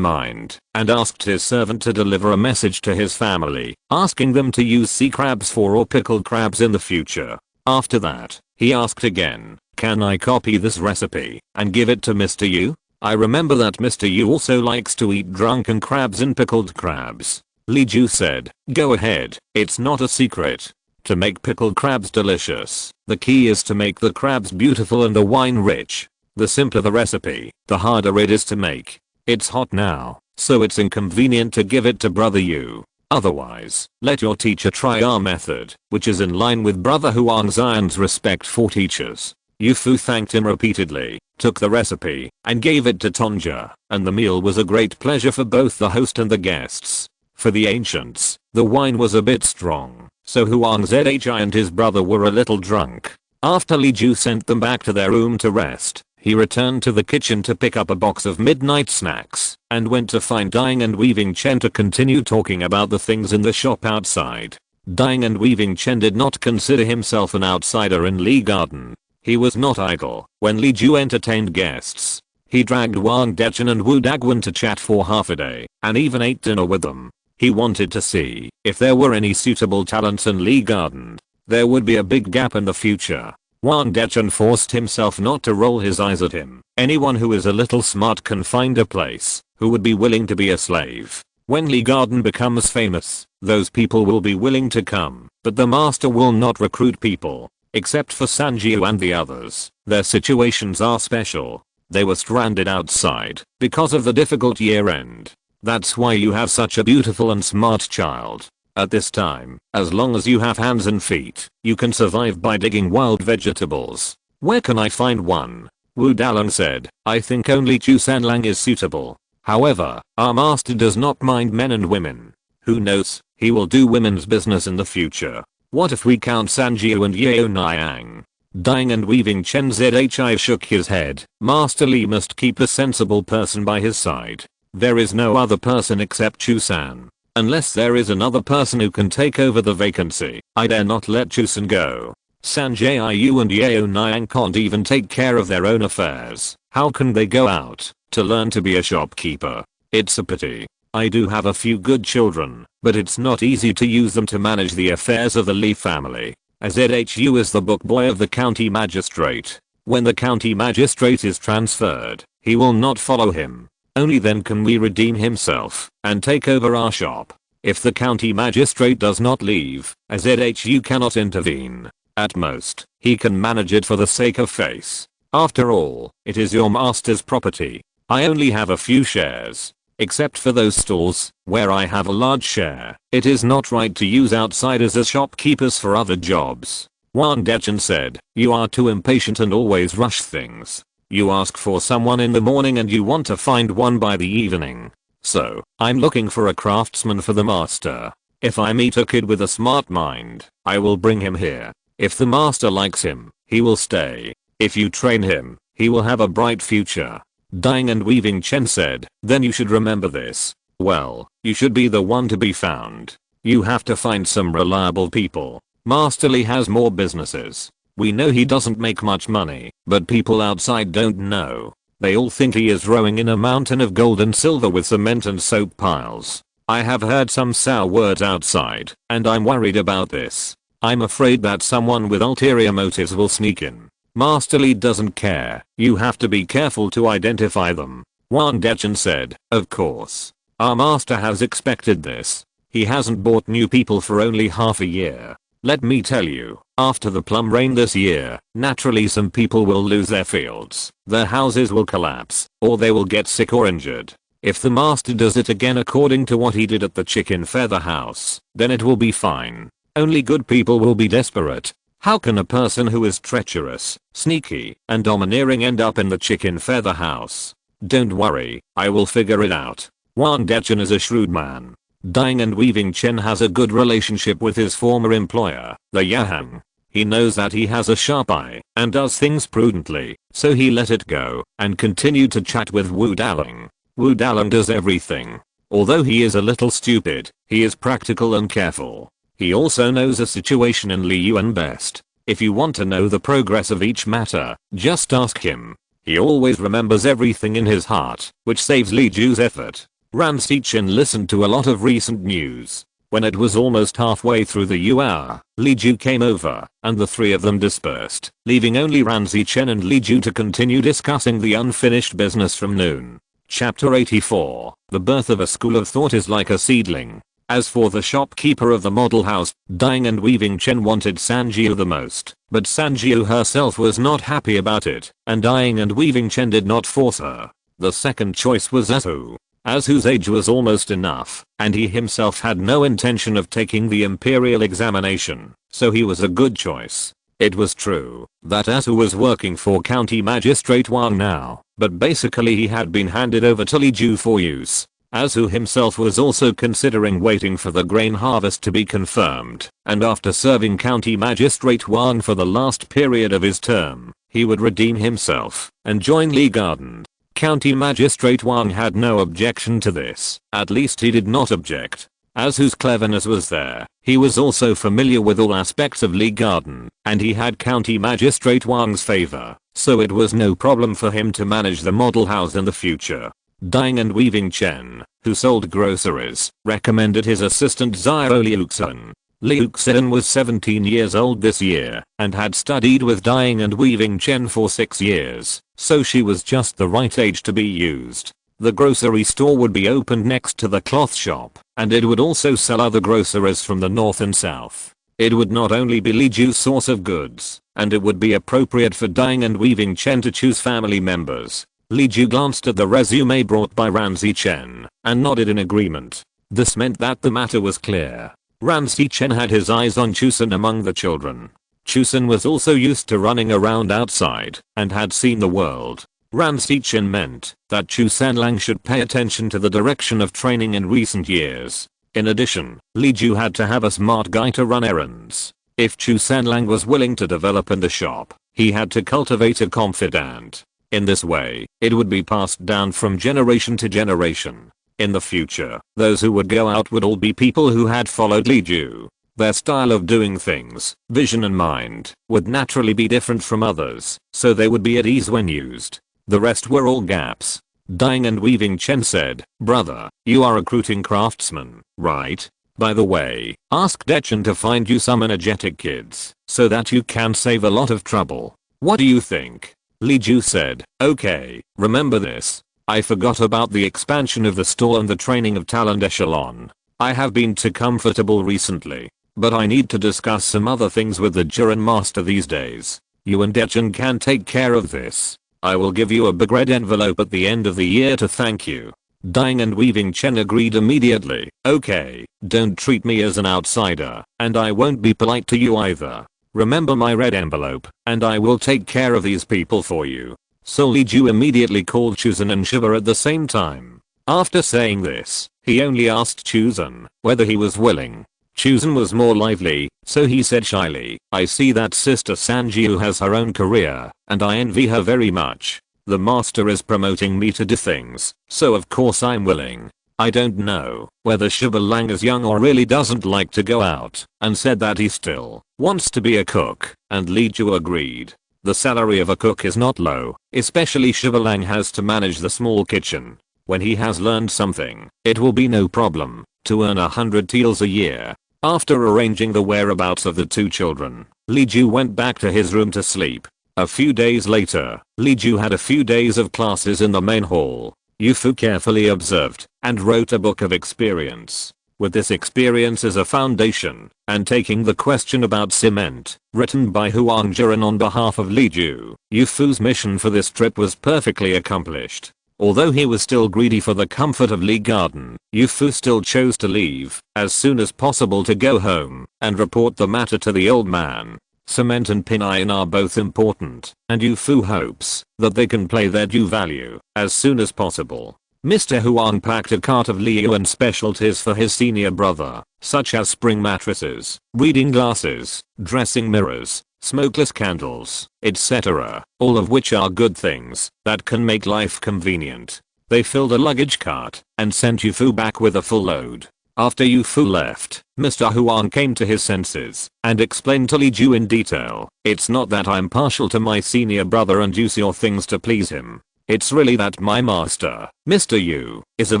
mind and asked his servant to deliver a message to his family, asking them to use sea crabs for raw pickled crabs in the future. After that, he asked again, "Can I copy this recipe and give it to Mr. Yu? I remember that Mr. Yu also likes to eat drunken crabs and pickled crabs." Li Ju said, "Go ahead, it's not a secret. To make pickled crabs delicious, the key is to make the crabs beautiful and the wine rich. The simpler the recipe, the harder it is to make. It's hot now, so it's inconvenient to give it to Brother Yu. Otherwise, let your teacher try our method, which is in line with Brother Huang Xian's respect for teachers." Yu Fu thanked him repeatedly, took the recipe, and gave it to Tonja, and the meal was a great pleasure for both the host and the guests. For the ancients, the wine was a bit strong, so Huang Zhi and his brother were a little drunk. After Li Ju sent them back to their room to rest, he returned to the kitchen to pick up a box of midnight snacks, and went to find Dying and Weaving Chen to continue talking about the things in the shop outside. Dying and Weaving Chen did not consider himself an outsider in Li Garden. He was not idle when Li Ju entertained guests. He dragged Wang Dechen and Wu Dagwan to chat for half a day, and even ate dinner with them. He wanted to see if there were any suitable talents in Li Garden. There would be a big gap in the future. Wang Dechen forced himself not to roll his eyes at him. Anyone who is a little smart can find a place, who would be willing to be a slave. When Li Garden becomes famous, those people will be willing to come, but the master will not recruit people. Except for Sanjiu and the others, their situations are special. They were stranded outside because of the difficult year end. That's why you have such a beautiful and smart child. At this time, as long as you have hands and feet, you can survive by digging wild vegetables. Where can I find one? Wu Dalang said, "I think only Chu Sanlang is suitable. However, our master does not mind men and women. Who knows, he will do women's business in the future. What if we count Sanjiu and Yaoniang?" Dying and Weaving Chen Zhi shook his head. Master Li must keep a sensible person by his side. There is no other person except Chu-san. Unless there is another person who can take over the vacancy, I dare not let Chu-san go. Sanjiu and Yaoniang can't even take care of their own affairs. How can they go out to learn to be a shopkeeper? It's a pity. I do have a few good children, but it's not easy to use them to manage the affairs of the Li family. Zhu is the book boy of the county magistrate. When the county magistrate is transferred, he will not follow him. Only then can we redeem himself and take over our shop. If the county magistrate does not leave, Zhu cannot intervene. At most, he can manage it for the sake of face. After all, it is your master's property. I only have a few shares. Except for those stores, where I have a large share, it is not right to use outsiders as shopkeepers for other jobs. Wang Dechen said, "You are too impatient and always rush things. You ask for someone in the morning and you want to find one by the evening. So, I'm looking for a craftsman for the master. If I meet a kid with a smart mind, I will bring him here. If the master likes him, he will stay. If you train him, he will have a bright future. Dying and weaving Chen said, then you should remember this. Well, you should be the one to be found. You have to find some reliable people. Master Li has more businesses. We know he doesn't make much money, but people outside don't know. They all think he is rowing in a mountain of gold and silver with cement and soap piles. I have heard some sour words outside, and I'm worried about this. I'm afraid that someone with ulterior motives will sneak in. Master Li doesn't care. You have to be careful to identify them. Wang Dechen said, of course. Our master has expected this. He hasn't bought new people for only half a year. Let me tell you, after the plum rain this year, naturally some people will lose their fields, their houses will collapse, or they will get sick or injured. If the master does it again according to what he did at the chicken feather house, then it will be fine. Only good people will be desperate. How can a person who is treacherous, sneaky, and domineering end up in the chicken feather house? Don't worry, I will figure it out. Wang Dechen is a shrewd man. Dying and weaving Chen has a good relationship with his former employer, the Yaoniang. He knows that he has a sharp eye and does things prudently, so he let it go and continued to chat with Wu Dalang. Wu Dalang does everything. Although he is a little stupid, he is practical and careful. He also knows the situation in Li Yuan best. If you want to know the progress of each matter, just ask him. He always remembers everything in his heart, which saves Li Ju's effort. Ran Xichin listened to a lot of recent news. When it was almost halfway through the hour, Li Ju came over, and the three of them dispersed, leaving only Ran Xichin and Li Ju to continue discussing the unfinished business from noon. Chapter 84. The birth of a school of thought is like a seedling. As for the shopkeeper of the model house, Dying and Weaving Chen wanted Sanjiu the most, but Sanjiu herself was not happy about it, and Dying and Weaving Chen did not force her. The second choice was Azu. Azu's age was almost enough, and he himself had no intention of taking the imperial examination, so he was a good choice. It was true that Azu was working for County Magistrate Wang now, but basically he had been handed over to Li Ju for use. Azu himself was also considering waiting for the grain harvest to be confirmed, and after serving County Magistrate Wang for the last period of his term, he would redeem himself and join Li Garden. County Magistrate Wang had no objection to this, at least he did not object. Azu's cleverness was there, he was also familiar with all aspects of Li Garden, and he had County Magistrate Wang's favor, so it was no problem for him to manage the model house in the future. Dying and Weaving Chen, who sold groceries, recommended his assistant Xiao Liuxin. Liuxin was 17 years old this year, and had studied with Dying and Weaving Chen for 6 years, so she was just the right age to be used. The grocery store would be opened next to the cloth shop, and it would also sell other groceries from the north and south. It would not only be Li Ju's source of goods, and it would be appropriate for Dying and Weaving Chen to choose family members. Li Ju glanced at the resume brought by Ran Xichin, and nodded in agreement. This meant that the matter was clear. Ran Xichin had his eyes on Chusen among the children. Chusen was also used to running around outside, and had seen the world. Ran Xichin meant that Chu Sanlang should pay attention to the direction of training in recent years. In addition, Li Ju had to have a smart guy to run errands. If Chu Sanlang was willing to develop in the shop, he had to cultivate a confidant. In this way, it would be passed down from generation to generation. In the future, those who would go out would all be people who had followed Li Ju. Their style of doing things, vision and mind, would naturally be different from others, so they would be at ease when used. The rest were all gaps. Dying and Weaving Chen said, brother, you are recruiting craftsmen, right? By the way, ask Dechen to find you some energetic kids, so that you can save a lot of trouble. What do you think? Li Ju said, okay, remember this. I forgot about the expansion of the store and the training of talent echelon. I have been too comfortable recently, but I need to discuss some other things with the Jiren master these days. You and Dechen can take care of this. I will give you a big red envelope at the end of the year to thank you. Dying and Weaving Chen agreed immediately. Okay, don't treat me as an outsider, and I won't be polite to you either. Remember my red envelope, and I will take care of these people for you. So Li Ju immediately called Chusen and Shiva at the same time. After saying this, he only asked Chuzan whether he was willing. Chuzan was more lively, so he said shyly, I see that Sister Sanjiu has her own career, and I envy her very much. The master is promoting me to do things, so of course I'm willing. I don't know whether Shibalang is young or really doesn't like to go out, and said that he still wants to be a cook, and Li Ju agreed. The salary of a cook is not low, especially Shibalang has to manage the small kitchen. When he has learned something, it will be no problem to earn 100 taels a year. After arranging the whereabouts of the two children, Li Ju went back to his room to sleep. A few days later, Li Ju had a few days of classes in the main hall. Yu Fu carefully observed and wrote a book of experience. With this experience as a foundation, and taking the question about cement, written by Huang Jiren on behalf of Li Ju, Yu Fu's mission for this trip was perfectly accomplished. Although he was still greedy for the comfort of Li Garden, Yu Fu still chose to leave as soon as possible to go home and report the matter to the old man. Cement and pinion are both important, and Yu Fu hopes that they can play their due value as soon as possible. Mr. Huang packed a cart of Liu and specialties for his senior brother, such as spring mattresses, reading glasses, dressing mirrors, smokeless candles, etc., all of which are good things that can make life convenient. They filled a luggage cart and sent Yu Fu back with a full load. After Yu Fu left, Mr. Huang came to his senses and explained to Li Ju in detail, it's not that I'm partial to my senior brother and use your things to please him. It's really that my master, Mr. Yu, is of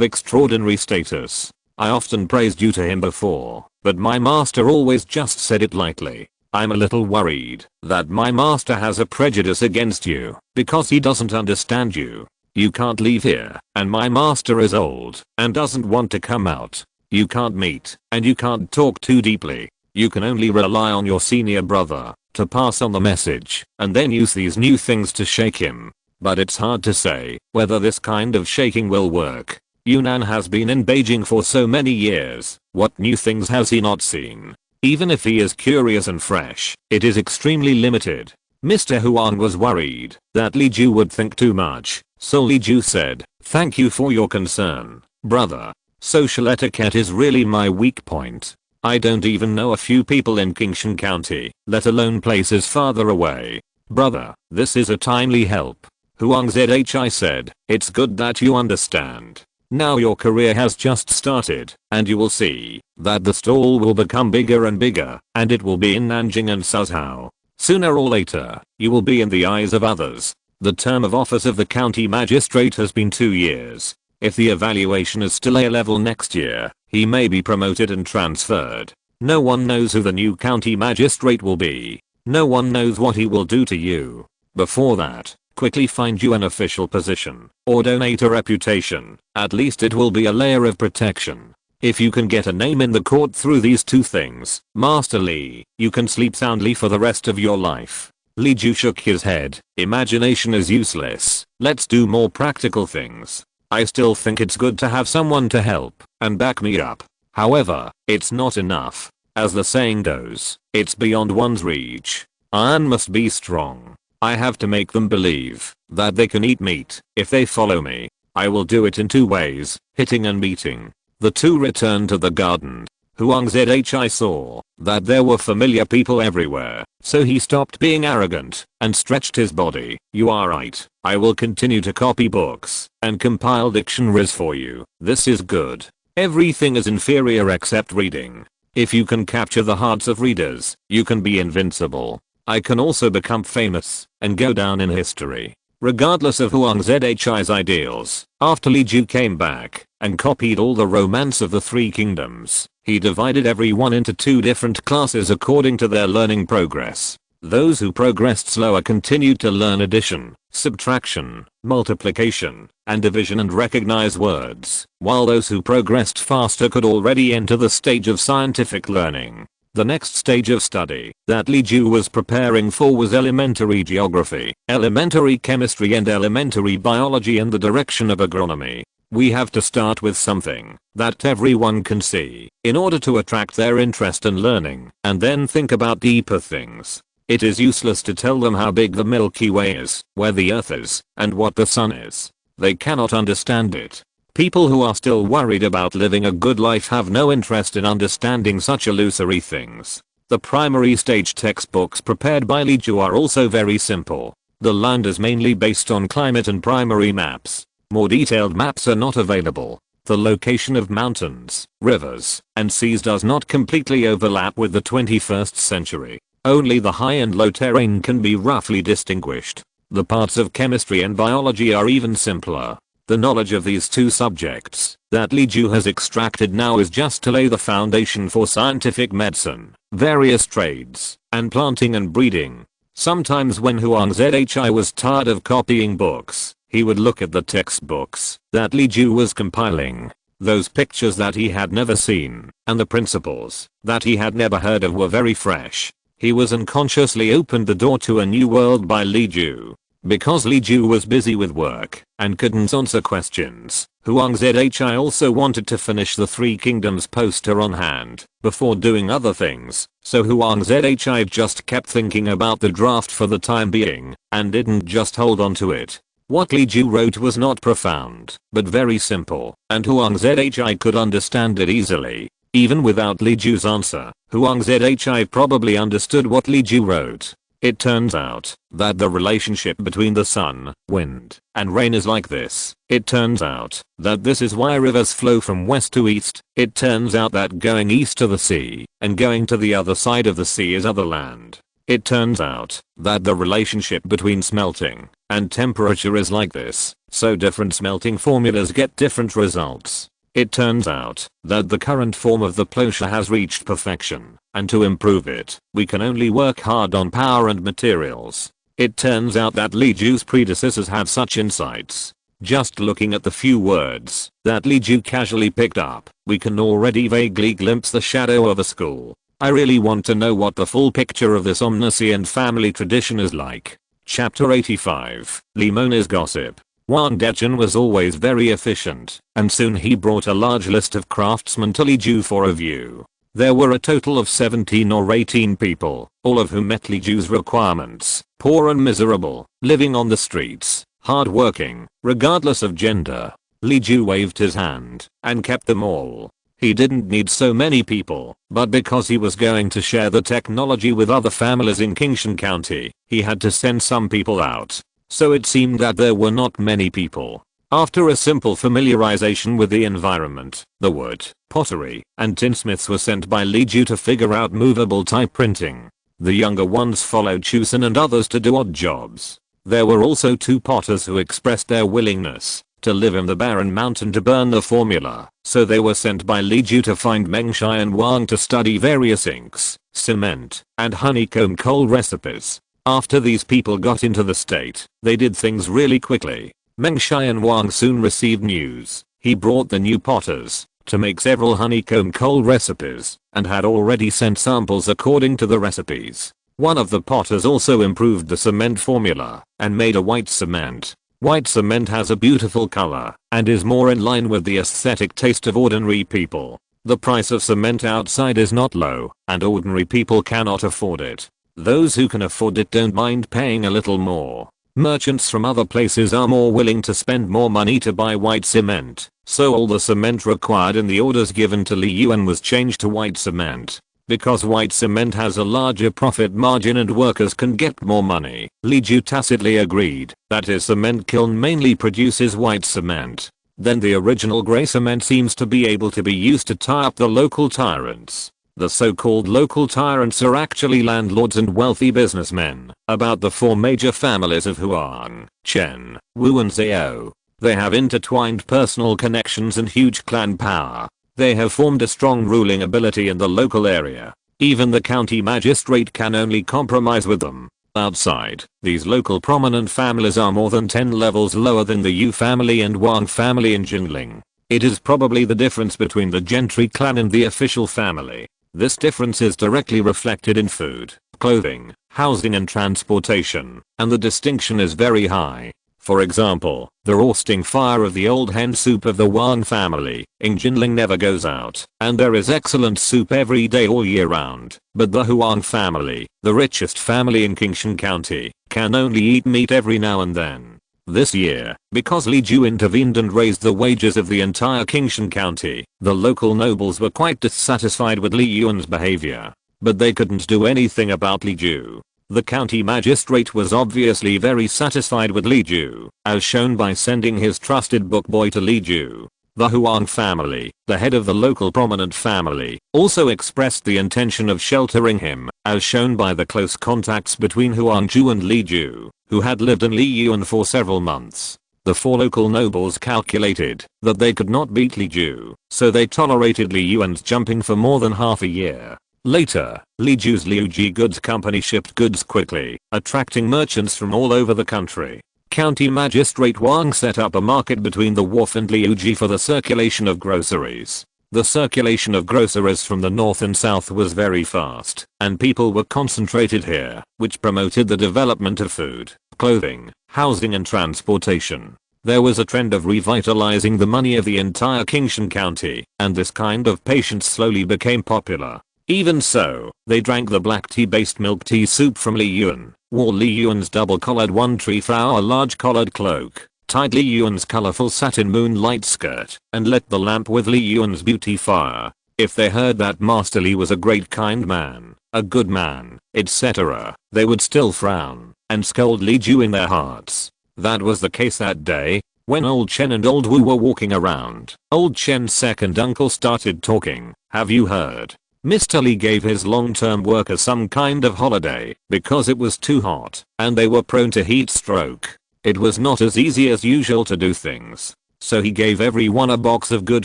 extraordinary status. I often praised you to him before, but my master always just said it lightly. I'm a little worried that my master has a prejudice against you because he doesn't understand you. You can't leave here, and my master is old and doesn't want to come out. You can't meet, and you can't talk too deeply. You can only rely on your senior brother to pass on the message and then use these new things to shake him. But it's hard to say whether this kind of shaking will work. Yunnan has been in Beijing for so many years. What new things has he not seen? Even if he is curious and fresh, it is extremely limited. Mr. Huang was worried that Li Ju would think too much, so Li Ju said, thank you for your concern, brother. Social etiquette is really my weak point. I don't even know a few people in Qingshan County, let alone places farther away. Brother, this is a timely help. Huang Zhi said, it's good that you understand. Now your career has just started, and you will see that the stall will become bigger and bigger, and it will be in Nanjing and Suzhou. Sooner or later, you will be in the eyes of others. The term of office of the county magistrate has been 2 years. If the evaluation is still A level next year, he may be promoted and transferred. No one knows who the new county magistrate will be. No one knows what he will do to you. Before that, quickly find you an official position, or donate a reputation. At least it will be a layer of protection. If you can get a name in the court through these two things, Master Li, you can sleep soundly for the rest of your life. Li Ju shook his head. Imagination is useless. Let's do more practical things. I still think it's good to have someone to help and back me up. However, it's not enough. As the saying goes, it's beyond one's reach. Iron must be strong. I have to make them believe that they can eat meat if they follow me. I will do it in 2 ways, hitting and meeting. The two returned to the garden. Huang Zhi saw that there were familiar people everywhere, so he stopped being arrogant and stretched his body. You are right. I will continue to copy books and compile dictionaries for you. This is good. Everything is inferior except reading. If you can capture the hearts of readers, you can be invincible. I can also become famous and go down in history. Regardless of Huang Zhi's ideals, after Li Ju came back and copied all the romance of the 3 kingdoms, he divided everyone into 2 different classes according to their learning progress. Those who progressed slower continued to learn addition, subtraction, multiplication, and division and recognize words, while those who progressed faster could already enter the stage of scientific learning. The next stage of study that Li Ju was preparing for was elementary geography, elementary chemistry and elementary biology in the direction of agronomy. We have to start with something that everyone can see in order to attract their interest in learning, and then think about deeper things. It is useless to tell them how big the Milky Way is, where the Earth is, and what the Sun is. They cannot understand it. People who are still worried about living a good life have no interest in understanding such illusory things. The primary stage textbooks prepared by Li Ju are also very simple. The land is mainly based on climate and primary maps. More detailed maps are not available. The location of mountains, rivers, and seas does not completely overlap with the 21st century. Only the high and low terrain can be roughly distinguished. The parts of chemistry and biology are even simpler. The knowledge of these two subjects that Li Ju has extracted now is just to lay the foundation for scientific medicine, various trades, and planting and breeding. Sometimes when Huang Zhi was tired of copying books, he would look at the textbooks that Li Ju was compiling. Those pictures that he had never seen, and the principles that he had never heard of were very fresh. He was unconsciously opened the door to a new world by Li Ju. Because Li Ju was busy with work and couldn't answer questions, Huang Zhi also wanted to finish the Three Kingdoms poster on hand before doing other things, so Huang Zhi just kept thinking about the draft for the time being and didn't just hold on to it. What Li Ju wrote was not profound, but very simple, and Huang Zhi could understand it easily. Even without Li Ju's answer, Huang Zhi probably understood what Li Ju wrote. It turns out that the relationship between the sun, wind, and rain is like this. It turns out that this is why rivers flow from west to east. It turns out that going east to the sea and going to the other side of the sea is other land. It turns out that the relationship between smelting and temperature is like this, so different smelting formulas get different results. It turns out that the current form of the plowshare has reached perfection, and to improve it, we can only work hard on power and materials. It turns out that Li Ju's predecessors had such insights. Just looking at the few words that Li Ju casually picked up, we can already vaguely glimpse the shadow of a school. I really want to know what the full picture of this omniscient family tradition is like. Chapter 85, Li Mona's Gossip. Wang Dezhen was always very efficient, and soon he brought a large list of craftsmen to Li Ju for review. There were a total of 17 or 18 people, all of whom met Li Ju's requirements, poor and miserable, living on the streets, hard-working, regardless of gender. Li Ju waved his hand and kept them all. He didn't need so many people, but because he was going to share the technology with other families in Qingshan County, he had to send some people out. So it seemed that there were not many people. After a simple familiarization with the environment, the wood, pottery, and tinsmiths were sent by Li Ju to figure out movable type printing. The younger ones followed Chusen and others to do odd jobs. There were also 2 potters who expressed their willingness to live in the barren mountain to burn the formula, so they were sent by Li Ju to find Mengshai and Wang to study various inks, cement, and honeycomb coal recipes. After these people got into the state, they did things really quickly. Mengshai and Wang soon received news. He brought the new potters to make several honeycomb coal recipes and had already sent samples according to the recipes. One of the potters also improved the cement formula and made a white cement. White cement has a beautiful color and is more in line with the aesthetic taste of ordinary people. The price of cement outside is not low, and ordinary people cannot afford it. Those who can afford it don't mind paying a little more. Merchants from other places are more willing to spend more money to buy white cement, so all the cement required in the orders given to Li Yuan was changed to white cement. Because white cement has a larger profit margin and workers can get more money, Li Ju tacitly agreed that his cement kiln mainly produces white cement. Then the original grey cement seems to be able to be used to tie up the local tyrants. The so-called local tyrants are actually landlords and wealthy businessmen, about the 4 major families of Huang, Chen, Wu and Zhao. They have intertwined personal connections and huge clan power. They have formed a strong ruling ability in the local area. Even the county magistrate can only compromise with them. Outside, these local prominent families are more than 10 levels lower than the Yu family and Wang family in Jinling. It is probably the difference between the gentry clan and the official family. This difference is directly reflected in food, clothing, housing and transportation, and the distinction is very high. For example, the roasting fire of the old hen soup of the Wang family in Jinling never goes out, and there is excellent soup every day all year round. But the Huang family, the richest family in Qingshan County, can only eat meat every now and then. This year, because Li Ju intervened and raised the wages of the entire Qingshan County, the local nobles were quite dissatisfied with Li Yuan's behavior. But they couldn't do anything about Li Ju. The county magistrate was obviously very satisfied with Li Ju, as shown by sending his trusted book boy to Li Ju. The Huang family, the head of the local prominent family, also expressed the intention of sheltering him, as shown by the close contacts between Huang Ju and Li Ju, who had lived in Li Yuan for several months. The 4 local nobles calculated that they could not beat Li Ju, so they tolerated Li Yuan's jumping for more than half a year. Later, Li Ju's Liuji Goods Company shipped goods quickly, attracting merchants from all over the country. County Magistrate Wang set up a market between the wharf and Liuji for the circulation of groceries. The circulation of groceries from the north and south was very fast, and people were concentrated here, which promoted the development of food, clothing, housing and transportation. There was a trend of revitalizing the money of the entire Qingshan County, and this kind of patience slowly became popular. Even so, they drank the black tea-based milk tea soup from Li Yuan, wore Li Yuan's double-collared one-tree flower large collared cloak, tied Li Yuan's colorful satin moonlight skirt, and lit the lamp with Li Yuan's beauty fire. If they heard that Master Li was a great kind man, a good man, etc., they would still frown and scold Li Ju in their hearts. That was the case that day. When Old Chen and Old Wu were walking around, Old Chen's second uncle started talking. Have you heard? Mr. Li gave his long-term workers some kind of holiday because it was too hot and they were prone to heat stroke. It was not as easy as usual to do things. So he gave everyone a box of good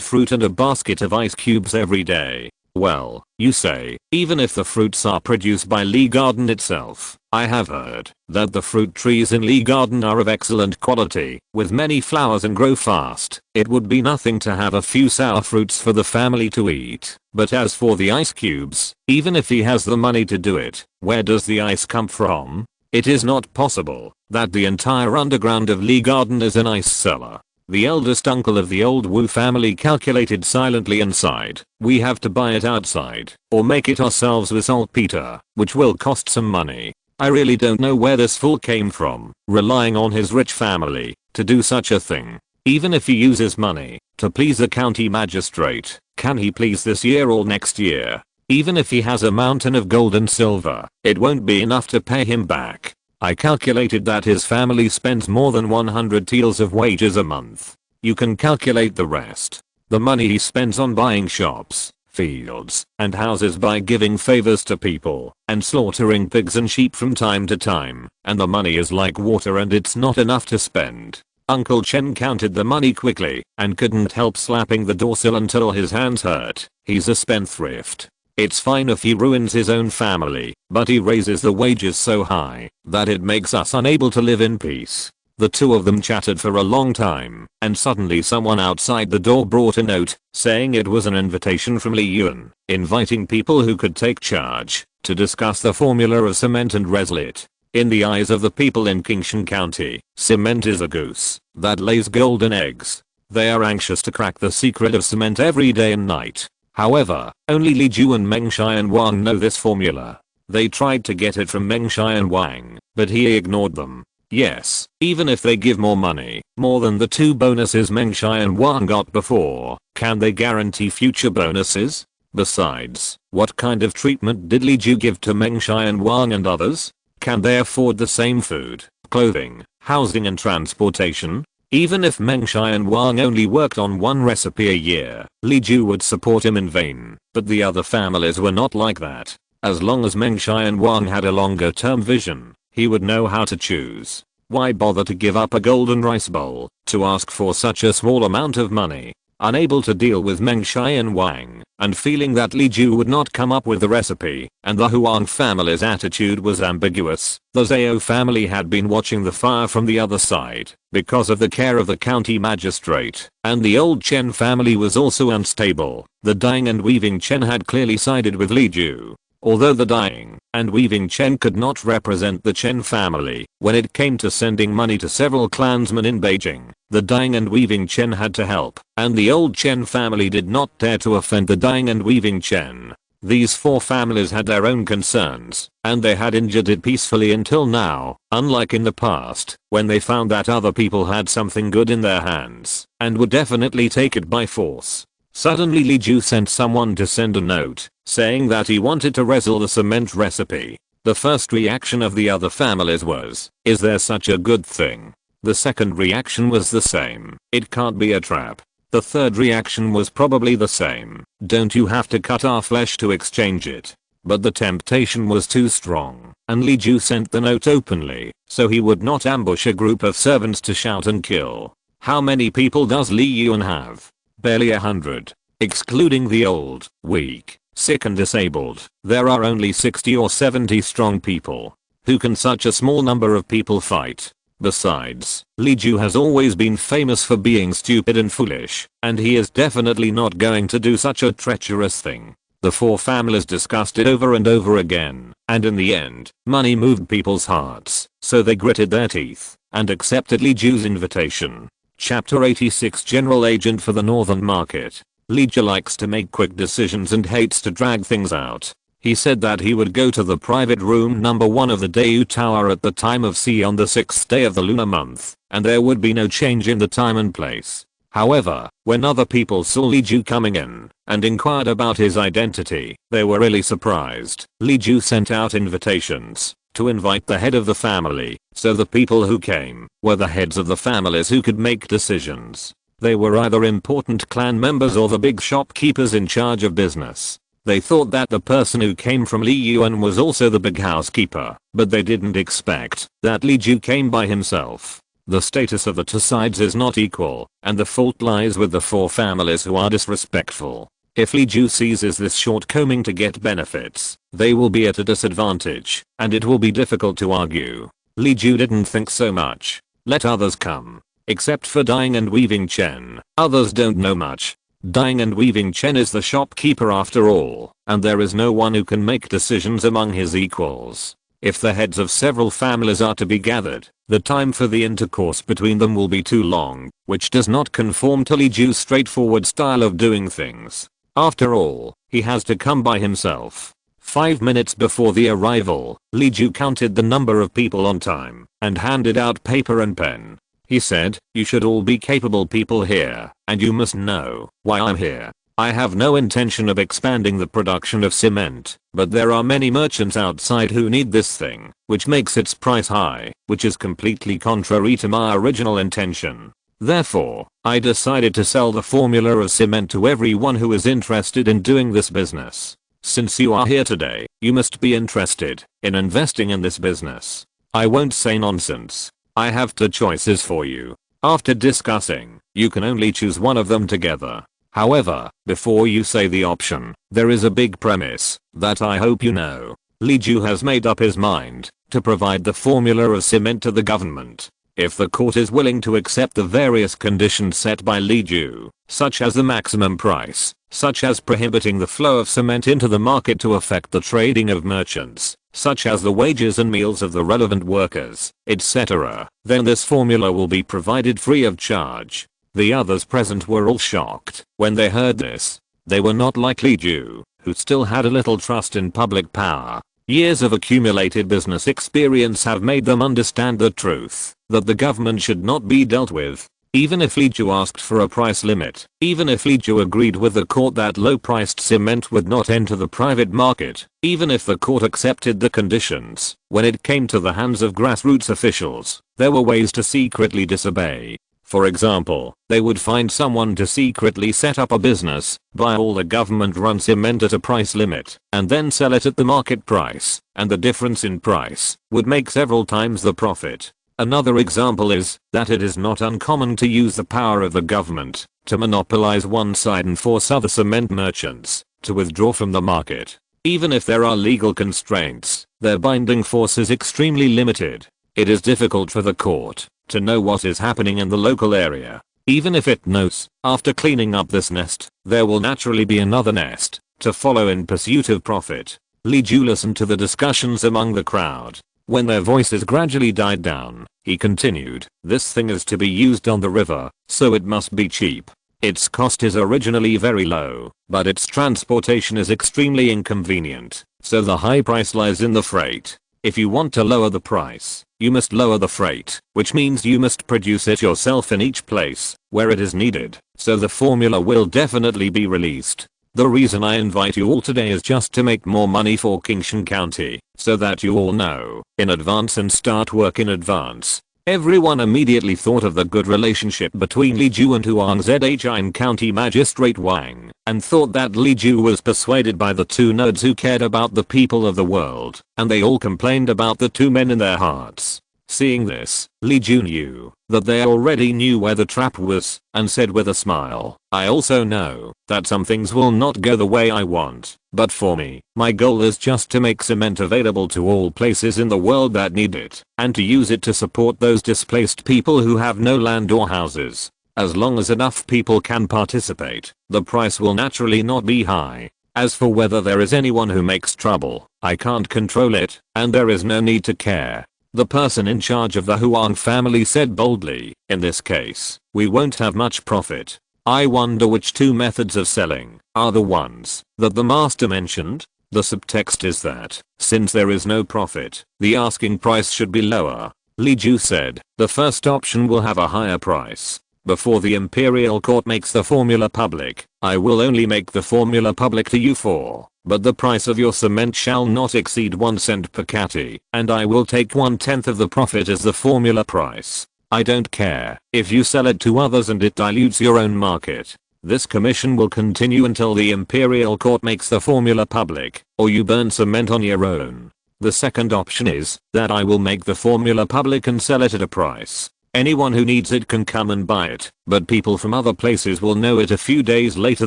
fruit and a basket of ice cubes every day. Well, you say, even if the fruits are produced by Li Garden itself, I have heard that the fruit trees in Li Garden are of excellent quality, with many flowers and grow fast. It would be nothing to have a few sour fruits for the family to eat. But as for the ice cubes, even if he has the money to do it, where does the ice come from? It is not possible that the entire underground of Li Garden is an ice cellar. The eldest uncle of the old Wu family calculated silently and sighed. We have to buy it outside, or make it ourselves with saltpeter, which will cost some money. I really don't know where this fool came from, relying on his rich family to do such a thing. Even if he uses money to please the county magistrate, can he please this year or next year? Even if he has a mountain of gold and silver, it won't be enough to pay him back. I calculated that his family spends more than 100 taels of wages a month. You can calculate the rest. The money he spends on buying shops, fields, and houses by giving favors to people, and slaughtering pigs and sheep from time to time, and the money is like water and it's not enough to spend. Uncle Chen counted the money quickly, and couldn't help slapping the doorsill until his hands hurt. He's a spendthrift. It's fine if he ruins his own family, but he raises the wages so high that it makes us unable to live in peace. The two of them chatted for a long time, and suddenly someone outside the door brought a note, saying it was an invitation from Li Yuan, inviting people who could take charge to discuss the formula of cement and reslit. In the eyes of the people in Qingshan County, cement is a goose that lays golden eggs. They are anxious to crack the secret of cement every day and night. However, only Li Ju and Meng Shai and Wang know this formula. They tried to get it from Meng Shai and Wang, but he ignored them. Yes, even if they give more money, more than the 2 bonuses Meng Shai and Wang got before, can they guarantee future bonuses? Besides, what kind of treatment did Li Ju give to Meng Shai and Wang and others? Can they afford the same food, clothing, housing and transportation? Even if Meng Shai and Wang only worked on one recipe a year, Li Ju would support him in vain, but the other families were not like that. As long as Meng Shai and Wang had a longer term vision, he would know how to choose. Why bother to give up a golden rice bowl to ask for such a small amount of money? Unable to deal with Meng Shai and Wang, and feeling that Li Ju would not come up with the recipe, and the Huang family's attitude was ambiguous, the Zhao family had been watching the fire from the other side, because of the care of the county magistrate, and the old Chen family was also unstable. The dyeing and weaving Chen had clearly sided with Li Ju. Although the dyeing and weaving Chen could not represent the Chen family, when it came to sending money to several clansmen in Beijing, the dyeing and weaving Chen had to help, and the old Chen family did not dare to offend the dyeing and weaving Chen. These 4 families had their own concerns, and they had endured it peacefully until now, unlike in the past, when they found that other people had something good in their hands, and would definitely take it by force. Suddenly Li Ju sent someone to send a note, saying that he wanted to wrestle the cement recipe. The first reaction of the other families was, "Is there such a good thing?" The second reaction was the same, "It can't be a trap." The third reaction was probably the same, "Don't you have to cut our flesh to exchange it?" But the temptation was too strong, and Li Ju sent the note openly, so he would not ambush a group of servants to shout and kill. How many people does Li Yuan have? Barely 100. Excluding the old, weak, sick and disabled, there are only 60 or 70 strong people. Who can such a small number of people fight? Besides, Li Ju has always been famous for being stupid and foolish, and he is definitely not going to do such a treacherous thing. The 4 families discussed it over and over again, and in the end, money moved people's hearts, so they gritted their teeth and accepted Li Ju's invitation. Chapter 86 General Agent for the Northern Market. Li Ju likes to make quick decisions and hates to drag things out. He said that he would go to the private room number 1 of the Dayu Tower at the time of C on the 6th day of the lunar month, and there would be no change in the time and place. However, when other people saw Li Ju coming in and inquired about his identity, they were really surprised. Li Ju sent out invitations to invite the head of the family, so the people who came were the heads of the families who could make decisions. They were either important clan members or the big shopkeepers in charge of business. They thought that the person who came from Li Yuan was also the big housekeeper, but they didn't expect that Li Ju came by himself. The status of the 2 sides is not equal, and the fault lies with the 4 families who are disrespectful. If Li Ju seizes this shortcoming to get benefits, they will be at a disadvantage, and it will be difficult to argue. Li Ju didn't think so much. Let others come. Except for Dyeing and Weaving Chen, others don't know much. Dyeing and Weaving Chen is the shopkeeper after all, and there is no one who can make decisions among his equals. If the heads of several families are to be gathered, the time for the intercourse between them will be too long, which does not conform to Li Ju's straightforward style of doing things. After all, he has to come by himself. 5 minutes before the arrival, Li Ju counted the number of people on time and handed out paper and pen. He said, "You should all be capable people here, and you must know why I'm here. I have no intention of expanding the production of cement, but there are many merchants outside who need this thing, which makes its price high, which is completely contrary to my original intention. Therefore, I decided to sell the formula of cement to everyone who is interested in doing this business. Since you are here today, you must be interested in investing in this business. I won't say nonsense. I have 2 choices for you. After discussing, you can only choose one of them together. However, before you say the option, there is a big premise that I hope you know. Li Ju has made up his mind to provide the formula of cement to the government. If the court is willing to accept the various conditions set by Li Ju, such as the maximum price, such as prohibiting the flow of cement into the market to affect the trading of merchants, such as the wages and meals of the relevant workers, etc., then this formula will be provided free of charge. The others present were all shocked when they heard this. They were not like Li Ju, who still had a little trust in public power. Years of accumulated business experience have made them understand the truth that the government should not be dealt with. Even if Li Ju asked for a price limit, even if Li Ju agreed with the court that low-priced cement would not enter the private market, even if the court accepted the conditions, when it came to the hands of grassroots officials, there were ways to secretly disobey. For example, they would find someone to secretly set up a business, buy all the government-run cement at a price limit, and then sell it at the market price, and the difference in price would make several times the profit. Another example is that it is not uncommon to use the power of the government to monopolize one side and force other cement merchants to withdraw from the market. Even if there are legal constraints, their binding force is extremely limited. It is difficult for the court to know what is happening in the local area. Even if it knows, after cleaning up this nest, there will naturally be another nest to follow in pursuit of profit. Li Ju listened to the discussions among the crowd. When their voices gradually died down, he continued, "This thing is to be used on the river, so it must be cheap. Its cost is originally very low, but its transportation is extremely inconvenient, so the high price lies in the freight. If you want to lower the price, you must lower the freight, which means you must produce it yourself in each place where it is needed, so the formula will definitely be released. The reason I invite you all today is just to make more money for Kingshan County, so that you all know in advance and start work in advance. Everyone immediately thought of the good relationship between Li Ju and Huang Zhin County Magistrate Wang, and thought that Li Ju was persuaded by the two nerds who cared about the people of the world, and they all complained about the two men in their hearts. Seeing this, Li Ju knew that they already knew where the trap was, and said with a smile, I also know that some things will not go the way I want, but for me, my goal is just to make cement available to all places in the world that need it, and to use it to support those displaced people who have no land or houses. As long as enough people can participate, the price will naturally not be high. As for whether there is anyone who makes trouble, I can't control it, and there is no need to care. The person in charge of the Huang family said boldly, in this case, we won't have much profit. I wonder which two methods of selling are the ones that the master mentioned. The subtext is that, since there is no profit, the asking price should be lower. Li Ju said, the first option will have a higher price. Before the imperial court makes the formula public, I will only make the formula public to you for, but the price of your cement shall not exceed 1 cent per catty, and I will take 1/10 of the profit as the formula price. I don't care if you sell it to others and it dilutes your own market. This commission will continue until the imperial court makes the formula public, or you burn cement on your own. The second option is that I will make the formula public and sell it at a price. Anyone who needs it can come and buy it, but people from other places will know it a few days later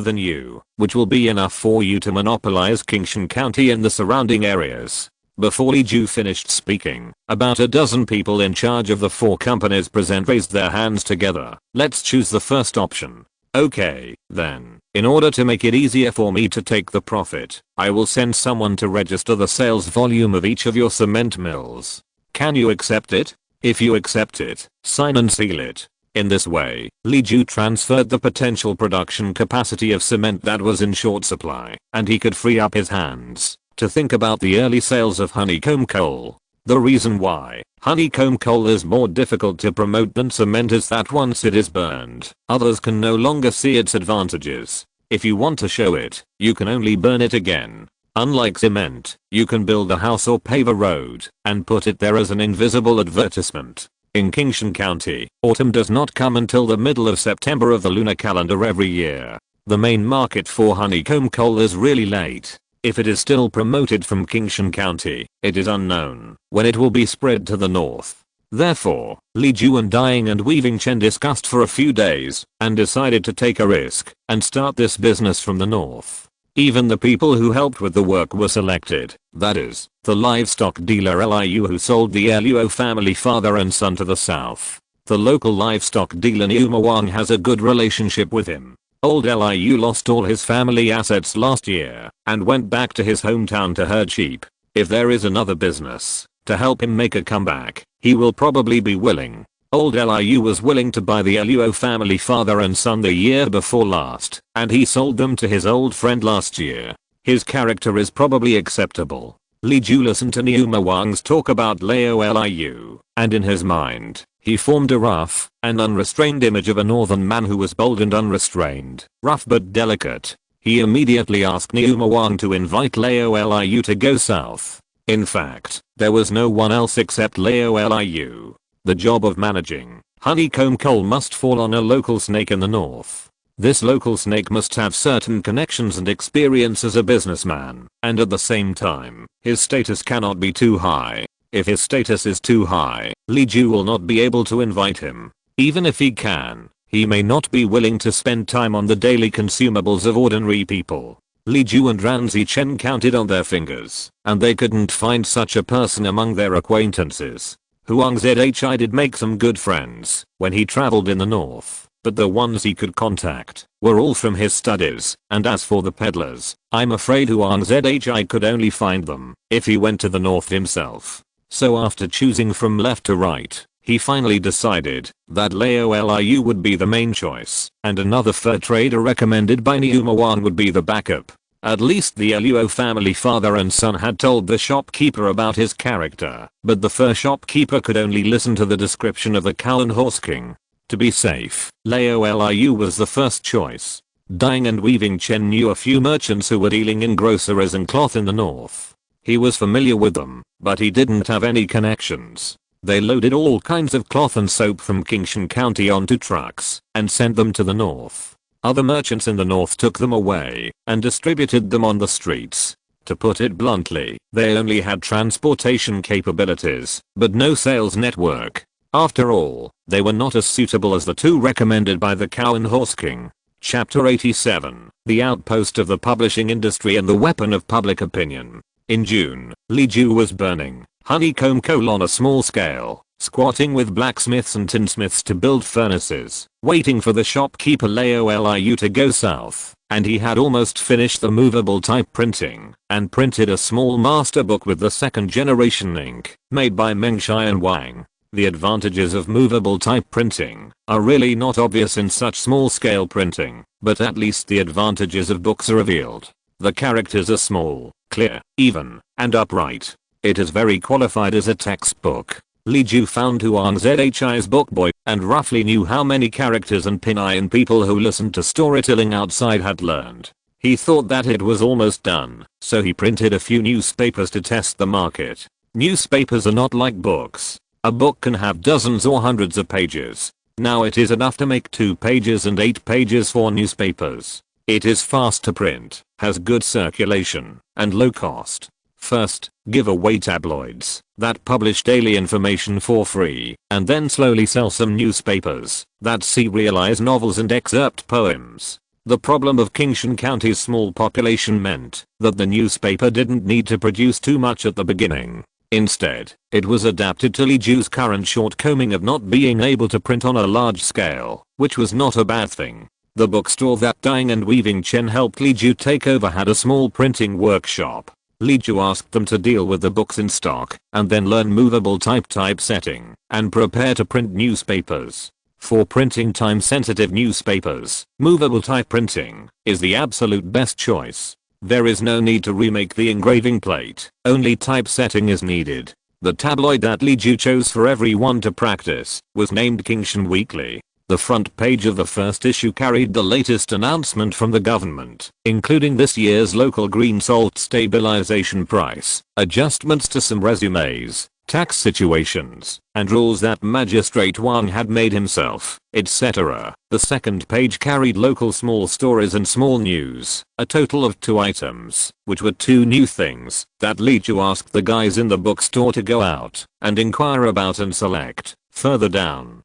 than you, which will be enough for you to monopolize Kingshan County and the surrounding areas. Before Li Ju finished speaking, about a dozen people in charge of the 4 companies present raised their hands together. Let's choose the first option. Okay, then, in order to make it easier for me to take the profit, I will send someone to register the sales volume of each of your cement mills. Can you accept it? If you accept it, sign and seal it. In this way, Li Ju transferred the potential production capacity of cement that was in short supply, and he could free up his hands to think about the early sales of honeycomb coal. The reason why honeycomb coal is more difficult to promote than cement is that once it is burned, others can no longer see its advantages. If you want to show it, you can only burn it again. Unlike cement, you can build a house or pave a road and put it there as an invisible advertisement. In Kingshan County, autumn does not come until the middle of September of the lunar calendar every year. The main market for honeycomb coal is really late. If it is still promoted from Kingshan County, it is unknown when it will be spread to the north. Therefore, Li Ju and Dyeing and Weaving Chen discussed for a few days and decided to take a risk and start this business from the north. Even the people who helped with the work were selected, that is, the livestock dealer Liu who sold the Luo family father and son to the south. The local livestock dealer Yu Yaoniang has a good relationship with him. Old Liu lost all his family assets last year and went back to his hometown to herd sheep. If there is another business to help him make a comeback, he will probably be willing. Old Liu was willing to buy the Luo family father and son the year before last, and he sold them to his old friend last year. His character is probably acceptable. Li Ju listened to Yu Yaoniang's talk about Liu, and in his mind, he formed a rough and unrestrained image of a northern man who was bold and unrestrained, rough but delicate. He immediately asked Yu Yaoniang to invite Liu to go south. In fact, there was no one else except Liu. The job of managing honeycomb coal must fall on a local snake in the north. This local snake must have certain connections and experience as a businessman, and at the same time, his status cannot be too high. If his status is too high, Li Ju will not be able to invite him. Even if he can, he may not be willing to spend time on the daily consumables of ordinary people. Li Ju and Ranzi Chen counted on their fingers, and they couldn't find such a person among their acquaintances. Huang Zhi did make some good friends when he traveled in the north, but the ones he could contact were all from his studies, and as for the peddlers, I'm afraid Huang Zhi could only find them if he went to the north himself. So after choosing from left to right, He finally decided that Laoliu would be the main choice, and another fur trader recommended by Yu Yaoniang would be the backup. At least the Luo family father and son had told the shopkeeper about his character, but the fur shopkeeper could only listen to the description of the cow and horse king. To be safe, Laoliu was the first choice. Dyeing and weaving Chen knew a few merchants who were dealing in groceries and cloth in the north. He was familiar with them, but he didn't have any connections. They loaded all kinds of cloth and soap from Kingshan County onto trucks and sent them to the north. Other merchants in the north took them away and distributed them on the streets. To put it bluntly, they only had transportation capabilities, but no sales network. After all, they were not as suitable as the two recommended by the Cow and Horse King. Chapter 87, The Outpost of the Publishing Industry and the Weapon of Public Opinion. In June, Li Ju was burning honeycomb coal on a small scale, squatting with blacksmiths and tinsmiths to build furnaces, waiting for the shopkeeper Laoliu to go south, and he had almost finished the movable type printing and printed a small master book with the second generation ink made by Mengshai and Wang. The advantages of movable type printing are really not obvious in such small scale printing, but at least the advantages of books are revealed. The characters are small, clear, even, and upright. It is very qualified as a textbook. Li Ju found Huang Zhi's book boy and roughly knew how many characters and pinyin people who listened to storytelling outside had learned. He thought that it was almost done, so he printed a few newspapers to test the market. Newspapers are not like books. A book can have dozens or hundreds of pages. Now it is enough to make 2 pages and 8 pages for newspapers. It is fast to print, has good circulation, and low cost. First, give away tabloids that publish daily information for free, and then slowly sell some newspapers that serialize novels and excerpt poems. The problem of Kingshan County's small population meant that the newspaper didn't need to produce too much at the beginning. Instead, it was adapted to Li Ju's current shortcoming of not being able to print on a large scale, which was not a bad thing. The bookstore that Dyeing and Weaving Chen helped Li Ju take over had a small printing workshop. Li Ju asked them to deal with the books in stock and then learn movable typesetting and prepare to print newspapers. For printing time-sensitive newspapers, movable type printing is the absolute best choice. There is no need to remake the engraving plate, only typesetting is needed. The tabloid that Li Ju chose for everyone to practice was named Kingshan Weekly. The front page of the first issue carried the latest announcement from the government, including this year's local green salt stabilization price, adjustments to some resumes, tax situations, and rules that Magistrate Wang had made himself, etc. The second page carried local small stories and small news, a total of 2 items, which were 2 new things that Li Ju asked the guys in the bookstore to go out and inquire about and select. Further down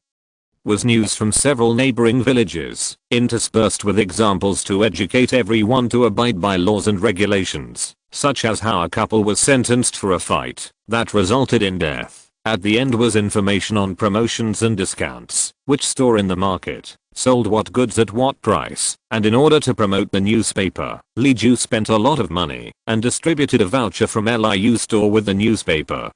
was news from several neighboring villages, interspersed with examples to educate everyone to abide by laws and regulations, such as how a couple was sentenced for a fight that resulted in death. At the end was information on promotions and discounts, which store in the market sold what goods at what price, and in order to promote the newspaper, Li Ju spent a lot of money and distributed a voucher from Liu store with the newspaper,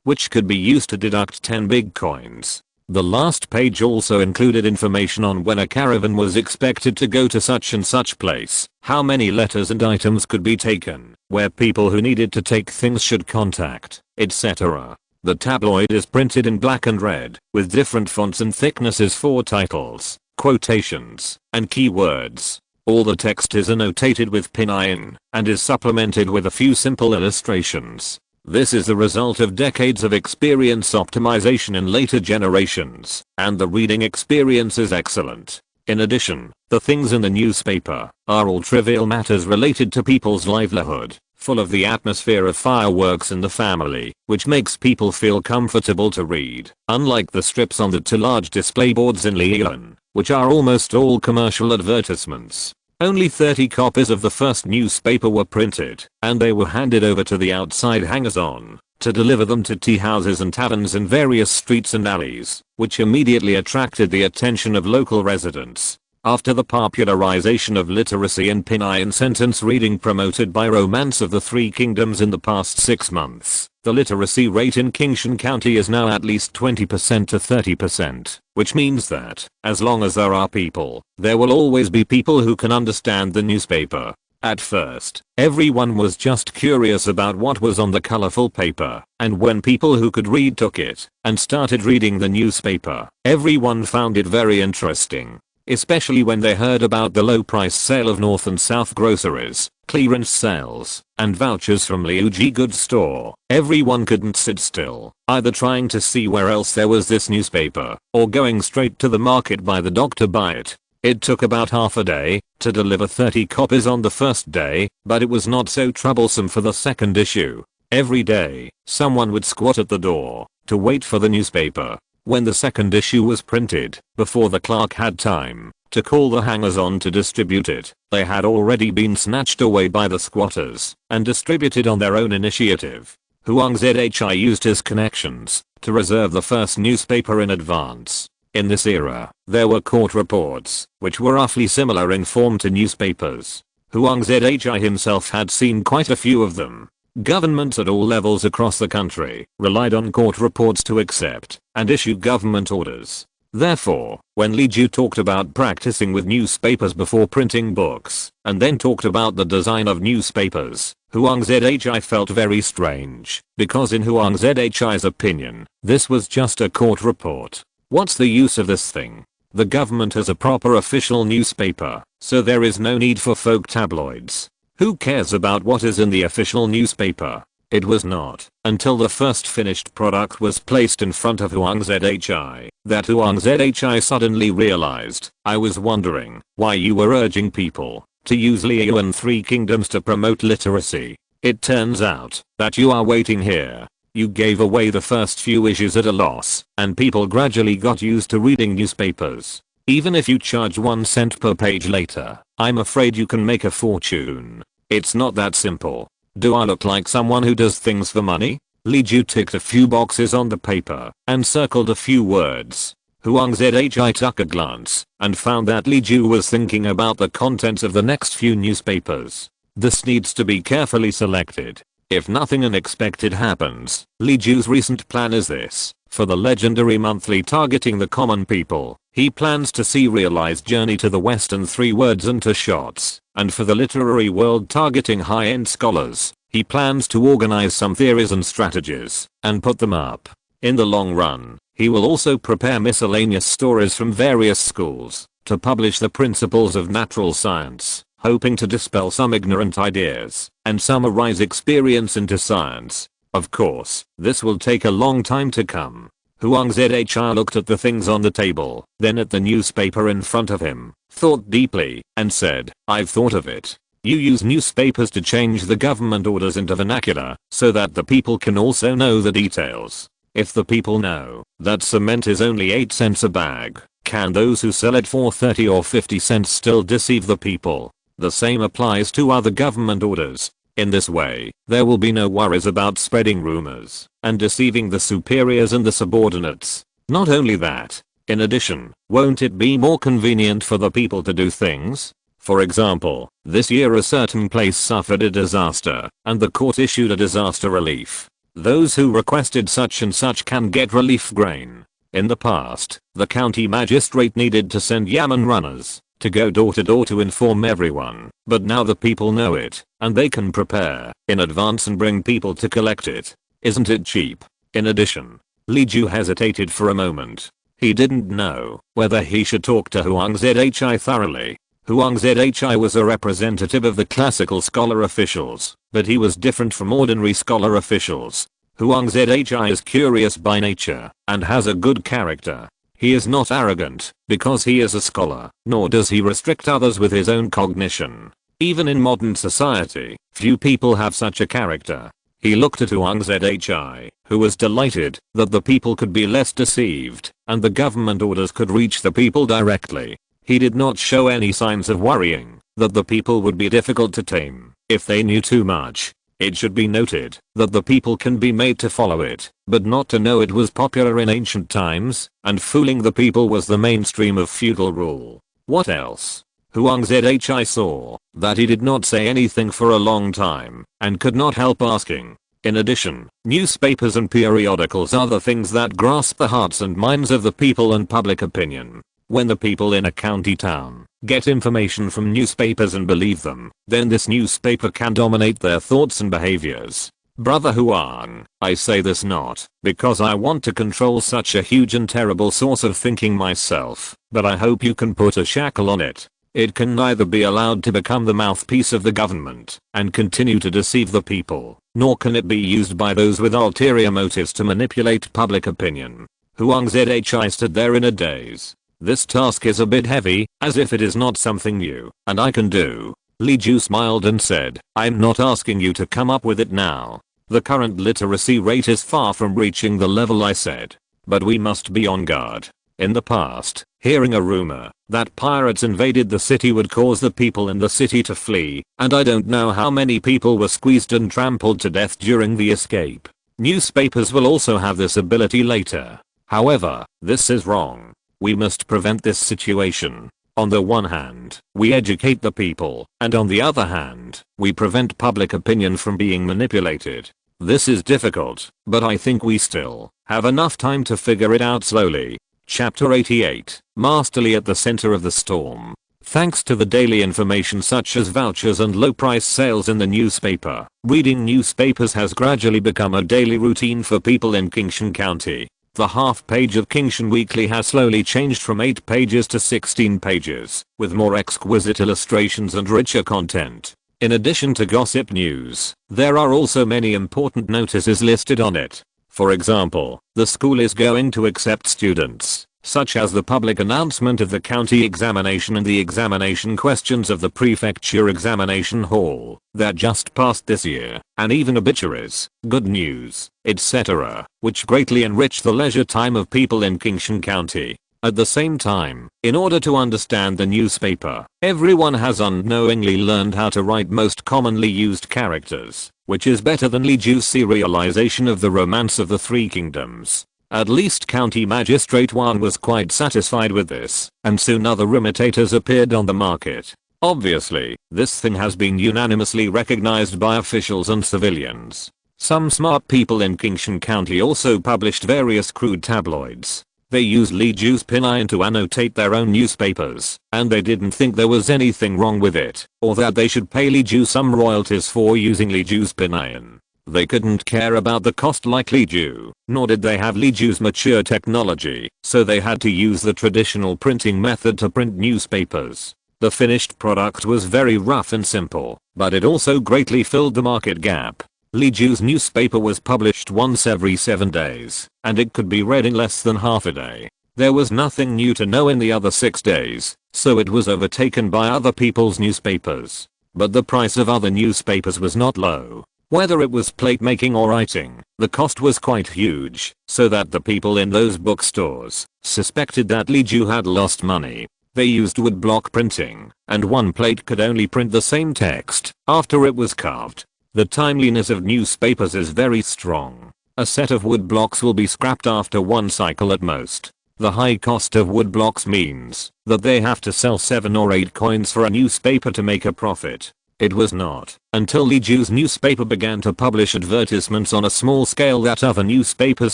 which could be used to deduct 10 big coins. The last page also included information on when a caravan was expected to go to such and such place, how many letters and items could be taken, where people who needed to take things should contact, etc. The tabloid is printed in black and red, with different fonts and thicknesses for titles, quotations, and keywords. All the text is annotated with pinyin, and is supplemented with a few simple illustrations. This is the result of decades of experience optimization in later generations, and the reading experience is excellent. In addition, the things in the newspaper are all trivial matters related to people's livelihood, full of the atmosphere of fireworks in the family, which makes people feel comfortable to read, unlike the strips on the 2 large display boards in Lian, which are almost all commercial advertisements. Only 30 copies of the first newspaper were printed, and they were handed over to the outside hangers-on to deliver them to tea houses and taverns in various streets and alleys, which immediately attracted the attention of local residents. After the popularization of literacy and pinyin and sentence reading promoted by Romance of the Three Kingdoms in the past 6 months, the literacy rate in Kingshan County is now at least 20% to 30%, which means that, as long as there are people, there will always be people who can understand the newspaper. At first, everyone was just curious about what was on the colorful paper, and when people who could read took it and started reading the newspaper, everyone found it very interesting. Especially when they heard about the low price sale of North and South groceries, clearance sales, and vouchers from Liuji goods store. Everyone couldn't sit still, either trying to see where else there was this newspaper, or going straight to the market by the dock to buy it. It took about half a day to deliver 30 copies on the first day, but it was not so troublesome for the second issue. Every day, someone would squat at the door to wait for the newspaper. When the second issue was printed, before the clerk had time to call the hangers on to distribute it, they had already been snatched away by the squatters and distributed on their own initiative. Huang Zhi used his connections to reserve the first newspaper in advance. In this era, there were court reports, which were roughly similar in form to newspapers. Huang Zhi himself had seen quite a few of them. Governments at all levels across the country relied on court reports to accept and issue government orders. Therefore, when Li Ju talked about practicing with newspapers before printing books, and then talked about the design of newspapers, Huang Zhi felt very strange, because in Huang Zhi's opinion, this was just a court report. What's the use of this thing? The government has a proper official newspaper, so there is no need for folk tabloids. Who cares about what is in the official newspaper? It was not until the first finished product was placed in front of Huang Zhi that Huang Zhi suddenly realized, I was wondering why you were urging people to use Liu and Three Kingdoms to promote literacy. It turns out that you are waiting here. You gave away the first few issues at a loss, and people gradually got used to reading newspapers. Even if you charge 1 cent per page later, I'm afraid you can make a fortune. It's not that simple. Do I look like someone who does things for money? Li Ju ticked a few boxes on the paper and circled a few words. Huang Zhi took a glance and found that Li Ju was thinking about the contents of the next few newspapers. This needs to be carefully selected. If nothing unexpected happens, Li Ju's recent plan is this. For the legendary monthly targeting the common people, he plans to serialize Journey to the West and 3 words into shots, and for the literary world targeting high-end scholars, he plans to organize some theories and strategies, and put them up. In the long run, he will also prepare miscellaneous stories from various schools, to publish the principles of natural science, hoping to dispel some ignorant ideas, and summarize experience into science. Of course, this will take a long time to come. Huang Zhi looked at the things on the table, then at the newspaper in front of him, thought deeply, and said, I've thought of it. You use newspapers to change the government orders into vernacular, so that the people can also know the details. If the people know that cement is only 8 cents a bag, can those who sell it for 30 or 50 cents still deceive the people? The same applies to other government orders. In this way, there will be no worries about spreading rumors and deceiving the superiors and the subordinates. Not only that, in addition, won't it be more convenient for the people to do things? For example, this year a certain place suffered a disaster, and the court issued a disaster relief. Those who requested such and such can get relief grain. In the past, the county magistrate needed to send yamen runners to go door to door to inform everyone, but now the people know it, and they can prepare in advance and bring people to collect it. Isn't it cheap? In addition, Li Ju hesitated for a moment. He didn't know whether he should talk to Huang Zhi thoroughly. Huang Zhi was a representative of the classical scholar officials, but he was different from ordinary scholar officials. Huang Zhi is curious by nature and has a good character. He is not arrogant because he is a scholar, nor does he restrict others with his own cognition. Even in modern society, few people have such a character. He looked at Huang Zhi, who was delighted that the people could be less deceived and the government orders could reach the people directly. He did not show any signs of worrying that the people would be difficult to tame if they knew too much. It should be noted that the people can be made to follow it, but not to know it was popular in ancient times, and fooling the people was the mainstream of feudal rule. What else? Huang Zhi saw that he did not say anything for a long time and could not help asking. In addition, newspapers and periodicals are the things that grasp the hearts and minds of the people and public opinion. When the people in a county town get information from newspapers and believe them, then this newspaper can dominate their thoughts and behaviors. Brother Huang, I say this not because I want to control such a huge and terrible source of thinking myself, but I hope you can put a shackle on it. It can neither be allowed to become the mouthpiece of the government and continue to deceive the people, nor can it be used by those with ulterior motives to manipulate public opinion. Huang Zhi stood there in a daze. This task is a bit heavy, as if it is not something new, and I can do. Li Ju smiled and said, I'm not asking you to come up with it now. The current literacy rate is far from reaching the level I said. But we must be on guard. In the past, hearing a rumor that pirates invaded the city would cause the people in the city to flee, and I don't know how many people were squeezed and trampled to death during the escape. Newspapers will also have this ability later. However, this is wrong. We must prevent this situation. On the one hand, we educate the people, and on the other hand, we prevent public opinion from being manipulated. This is difficult, but I think we still have enough time to figure it out slowly. Chapter 88, Masterly at the Center of the Storm. Thanks to the daily information such as vouchers and low price sales in the newspaper, reading newspapers has gradually become a daily routine for people in Kingshan County. The half page of Kingshan Weekly has slowly changed from 8 pages to 16 pages, with more exquisite illustrations and richer content. In addition to gossip news, there are also many important notices listed on it. For example, the school is going to accept students, such as the public announcement of the county examination and the examination questions of the prefecture examination hall that just passed this year, and even obituaries, good news, etc., which greatly enrich the leisure time of people in Kingshan County. At the same time, in order to understand the newspaper, everyone has unknowingly learned how to write most commonly used characters, which is better than Li Ju's serialization of the Romance of the Three Kingdoms. At least County Magistrate Wang was quite satisfied with this, and soon other imitators appeared on the market. Obviously, this thing has been unanimously recognized by officials and civilians. Some smart people in Kingshan County also published various crude tabloids. They used Li Ju's pinyin to annotate their own newspapers, and they didn't think there was anything wrong with it, or that they should pay Li Ju some royalties for using Li Ju's pinyin. They couldn't care about the cost like Li Ju, nor did they have Li Ju's mature technology, so they had to use the traditional printing method to print newspapers. The finished product was very rough and simple, but it also greatly filled the market gap. Li Ju's newspaper was published once every 7 days, and it could be read in less than half a day. There was nothing new to know in the other 6 days, so it was overtaken by other people's newspapers. But the price of other newspapers was not low. Whether it was plate making or writing, the cost was quite huge, so that the people in those bookstores suspected that Li Ju had lost money. They used woodblock printing, and one plate could only print the same text after it was carved. The timeliness of newspapers is very strong. A set of wood blocks will be scrapped after one cycle at most. The high cost of wood blocks means that they have to sell 7 or 8 coins for a newspaper to make a profit. It was not until Li Ju's newspaper began to publish advertisements on a small scale that other newspapers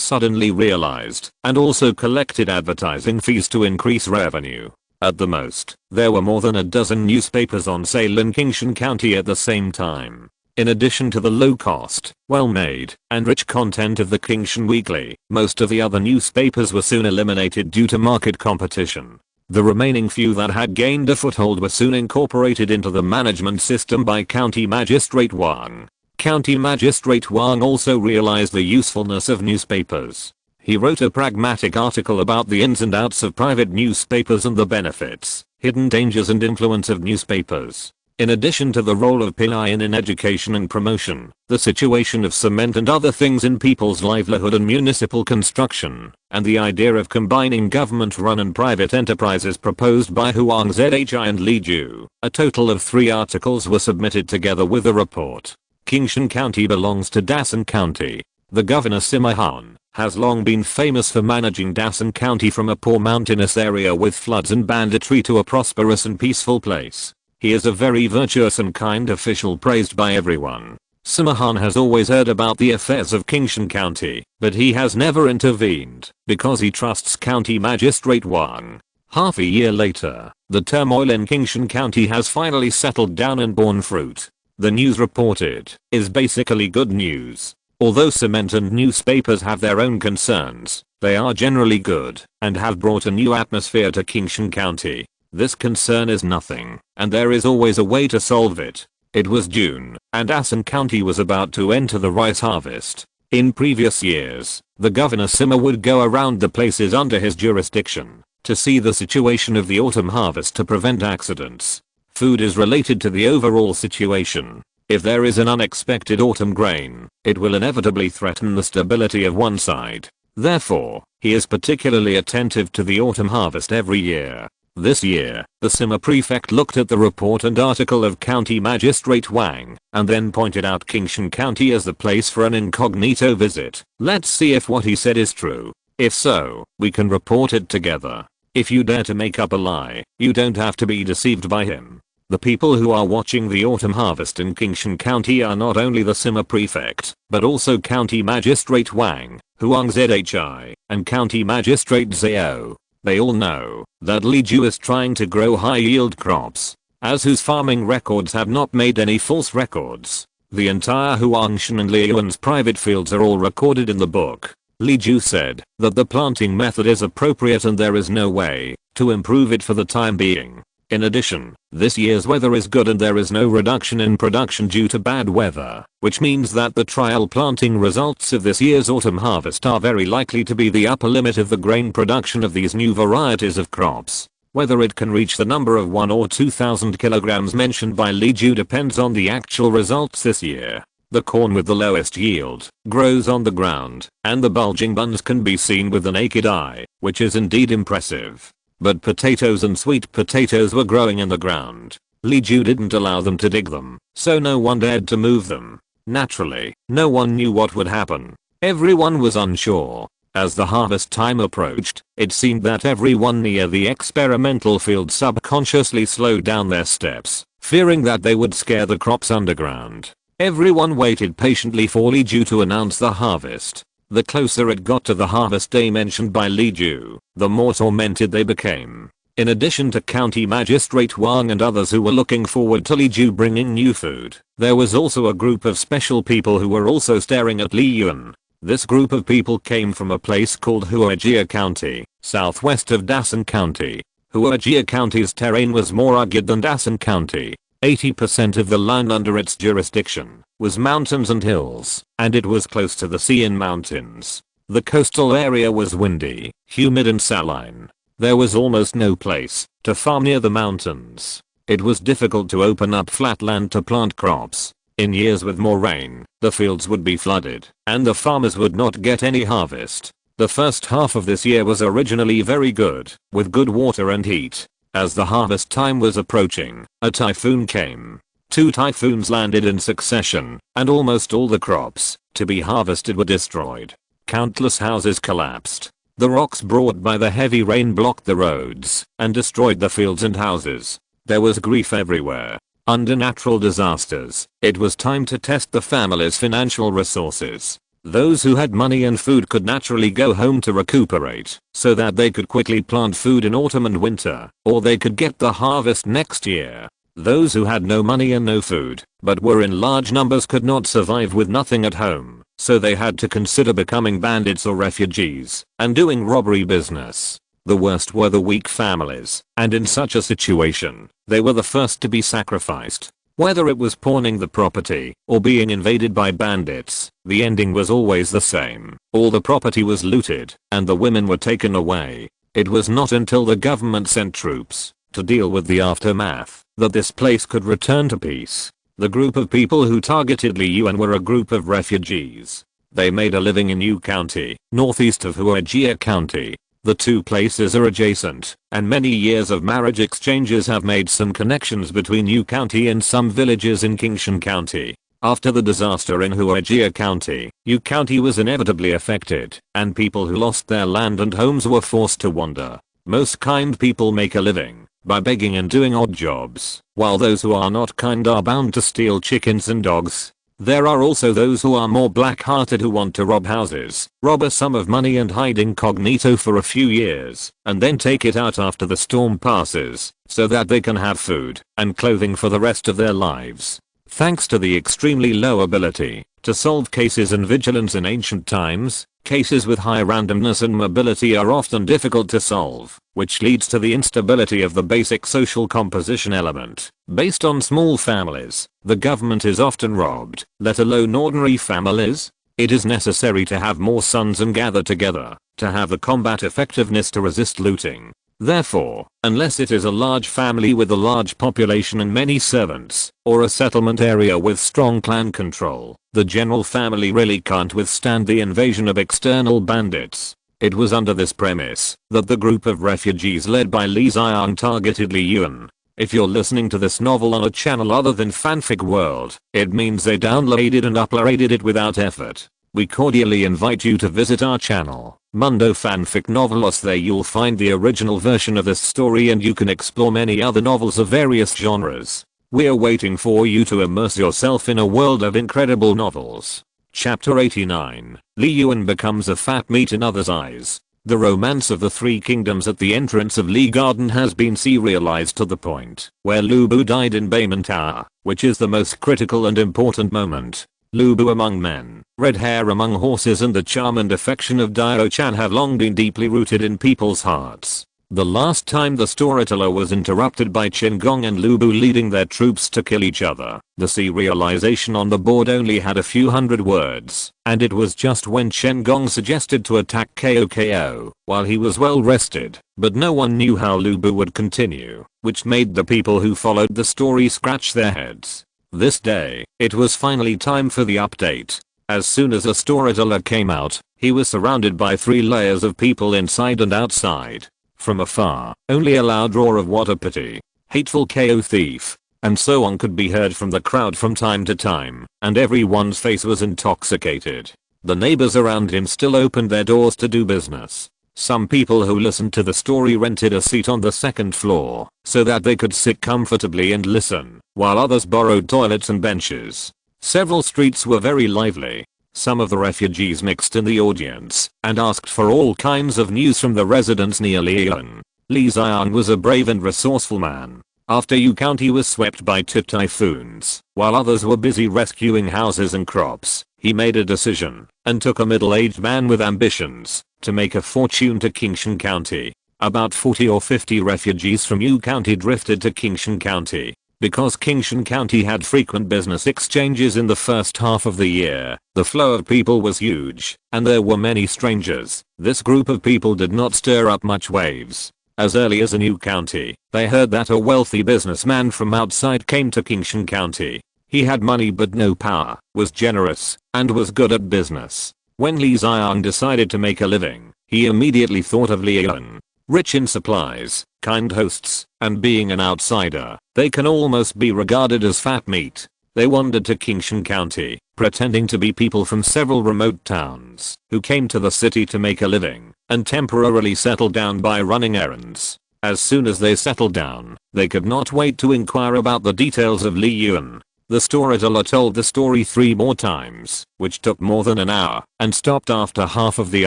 suddenly realized and also collected advertising fees to increase revenue. At the most, there were more than a dozen newspapers on sale in Kingshan County at the same time. In addition to the low cost, well-made, and rich content of the Kingshan Weekly, most of the other newspapers were soon eliminated due to market competition. The remaining few that had gained a foothold were soon incorporated into the management system by County Magistrate Wang. County Magistrate Wang also realized the usefulness of newspapers. He wrote a pragmatic article about the ins and outs of private newspapers and the benefits, hidden dangers and influence of newspapers. In addition to the role of pinyin in education and promotion, the situation of cement and other things in people's livelihood and municipal construction, and the idea of combining government-run and private enterprises proposed by Huang Zhi and Li Ju, a total of 3 articles were submitted together with a report. Kingshan County belongs to Dasan County. The governor Sima Han has long been famous for managing Dawson County from a poor mountainous area with floods and banditry to a prosperous and peaceful place. He is a very virtuous and kind official praised by everyone. Simahan has always heard about the affairs of Kingshan County, but he has never intervened because he trusts County Magistrate Wang. Half a year later, the turmoil in Kingshan County has finally settled down and borne fruit. The news reported is basically good news. Although cement and newspapers have their own concerns, they are generally good and have brought a new atmosphere to Kingshan County. This concern is nothing, and there is always a way to solve it. It was June, and Dawson County was about to enter the rice harvest. In previous years, the Governor Sima would go around the places under his jurisdiction to see the situation of the autumn harvest to prevent accidents. Food is related to the overall situation. If there is an unexpected autumn grain, it will inevitably threaten the stability of one side. Therefore, he is particularly attentive to the autumn harvest every year. This year, the Sima prefect looked at the report and article of County Magistrate Wang, and then pointed out Kingshan County as the place for an incognito visit. Let's see if what he said is true. If so, we can report it together. If you dare to make up a lie, you don't have to be deceived by him. The people who are watching the autumn harvest in Kingshan County are not only the Sima prefect, but also County Magistrate Wang, Huang Zhi, and County Magistrate Zhao. They all know that Li Ju is trying to grow high-yield crops, as whose farming records have not made any false records. The entire Huangshan and Liuan's private fields are all recorded in the book. Li Ju said that the planting method is appropriate and there is no way to improve it for the time being. In addition, this year's weather is good and there is no reduction in production due to bad weather, which means that the trial planting results of this year's autumn harvest are very likely to be the upper limit of the grain production of these new varieties of crops. Whether it can reach the number of 1 or 2,000 kilograms mentioned by Li Ju depends on the actual results this year. The corn with the lowest yield grows on the ground, and the bulging buns can be seen with the naked eye, which is indeed impressive. But potatoes and sweet potatoes were growing in the ground. Li Ju didn't allow them to dig them, so no one dared to move them. Naturally, no one knew what would happen. Everyone was unsure. As the harvest time approached, it seemed that everyone near the experimental field subconsciously slowed down their steps, fearing that they would scare the crops underground. Everyone waited patiently for Li Ju to announce the harvest. The closer it got to the harvest day mentioned by Li Ju, the more tormented they became. In addition to County Magistrate Wang and others who were looking forward to Li Ju bringing new food, there was also a group of special people who were also staring at Li Yuan. This group of people came from a place called Huajia County, southwest of Dawson County. Huajia County's terrain was more rugged than Dawson County. 80% of the land under its jurisdiction was mountains and hills, and it was close to the sea in mountains. The coastal area was windy, humid and saline. There was almost no place to farm near the mountains. It was difficult to open up flat land to plant crops. In years with more rain, the fields would be flooded, and the farmers would not get any harvest. The first half of this year was originally very good, with good water and heat. As the harvest time was approaching, a typhoon came. 2 typhoons landed in succession, and almost all the crops to be harvested were destroyed. Countless houses collapsed. The rocks brought by the heavy rain blocked the roads and destroyed the fields and houses. There was grief everywhere. Under natural disasters, it was time to test the family's financial resources. Those who had money and food could naturally go home to recuperate, so that they could quickly plant food in autumn and winter, or they could get the harvest next year. Those who had no money and no food, but were in large numbers could not survive with nothing at home, so they had to consider becoming bandits or refugees, and doing robbery business. The worst were the weak families, and in such a situation, they were the first to be sacrificed. Whether it was pawning the property or being invaded by bandits, the ending was always the same. All the property was looted and the women were taken away. It was not until the government sent troops to deal with the aftermath that this place could return to peace. The group of people who targeted Li Yuan were a group of refugees. They made a living in Yu County, northeast of Huajia County. The two places are adjacent, and many years of marriage exchanges have made some connections between Yu County and some villages in Kingshan County. After the disaster in Huajia County, Yu County was inevitably affected, and people who lost their land and homes were forced to wander. Most kind people make a living by begging and doing odd jobs, while those who are not kind are bound to steal chickens and dogs. There are also those who are more black-hearted who want to rob houses, rob a sum of money and hide incognito for a few years, and then take it out after the storm passes, so that they can have food and clothing for the rest of their lives. Thanks to the extremely low ability to solve cases and vigilance in ancient times, cases with high randomness and mobility are often difficult to solve, which leads to the instability of the basic social composition element. Based on small families, the government is often robbed, let alone ordinary families. It is necessary to have more sons and gather together to have the combat effectiveness to resist looting. Therefore, unless it is a large family with a large population and many servants, or a settlement area with strong clan control, the general family really can't withstand the invasion of external bandits. It was under this premise that the group of refugees led by Yu Yaoniang targeted Li Yuan. If you're listening to this novel on a channel other than Fanfic World, it means they downloaded and uploaded it without effort. We cordially invite you to visit our channel, Mundo Fanfic Novelos. There you'll find the original version of this story and you can explore many other novels of various genres. We're waiting for you to immerse yourself in a world of incredible novels. Chapter 89. Li Yuan becomes a fat meat in others' eyes. The romance of the three kingdoms at the entrance of Li Garden has been serialized to the point where Lu Bu died in Bayman Tower, which is the most critical and important moment. Lu Bu among men, red hair among horses, and the charm and affection of Dio-chan have long been deeply rooted in people's hearts. The last time the storyteller was interrupted by Chen Gong and Lu Bu leading their troops to kill each other, the serialization on the board only had a few hundred words, and it was just when Chen Gong suggested to attack Ko while he was well rested, but no one knew how Lu Bu would continue, which made the people who followed the story scratch their heads. This day, it was finally time for the update. As soon as the storyteller came out, he was surrounded by 3 layers of people inside and outside. From afar, only a loud roar of "what a pity, hateful KO thief," and so on could be heard from the crowd from time to time, and everyone's face was intoxicated. The neighbors around him still opened their doors to do business. Some people who listened to the story rented a seat on the 2nd floor so that they could sit comfortably and listen, while others borrowed toilets and benches. Several streets were very lively. Some of the refugees mixed in the audience and asked for all kinds of news from the residents near Li Yuan. Li Yaoniang was a brave and resourceful man. After Yu County was swept by 2 typhoons, while others were busy rescuing houses and crops, he made a decision and took a middle-aged man with ambitions to make a fortune to Qingshan County. About 40 or 50 refugees from Yu County drifted to Qingshan County. Because Qingshan County had frequent business exchanges in the first half of the year, the flow of people was huge, and there were many strangers. This group of people did not stir up much waves. As early as in Yu County, they heard that a wealthy businessman from outside came to Qingshan County. He had money but no power, was generous, and was good at business. When Li Yaoniang decided to make a living, he immediately thought of Li Yuan. Rich in supplies, kind hosts, and being an outsider, they can almost be regarded as fat meat. They wandered to Qingshan County, pretending to be people from several remote towns who came to the city to make a living and temporarily settled down by running errands. As soon as they settled down, they could not wait to inquire about the details of Li Yuan. The storyteller told the story 3 more times, which took more than an hour, and stopped after half of the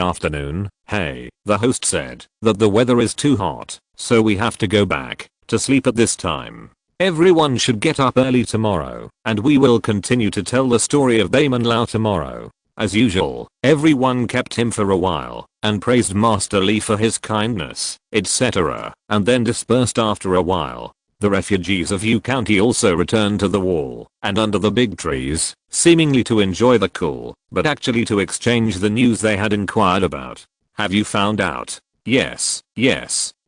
afternoon. "Hey," the host said, "that the weather is too hot, so we have to go back to sleep at this time. Everyone should get up early tomorrow, and we will continue to tell the story of Bayman Lao tomorrow." As usual, everyone kept him for a while, and praised Master Li for his kindness, etc., and then dispersed after a while. The refugees of Yu County also returned to the wall and under the big trees, seemingly to enjoy the cool, but actually to exchange the news they had inquired about. "Have you found out?" Yes.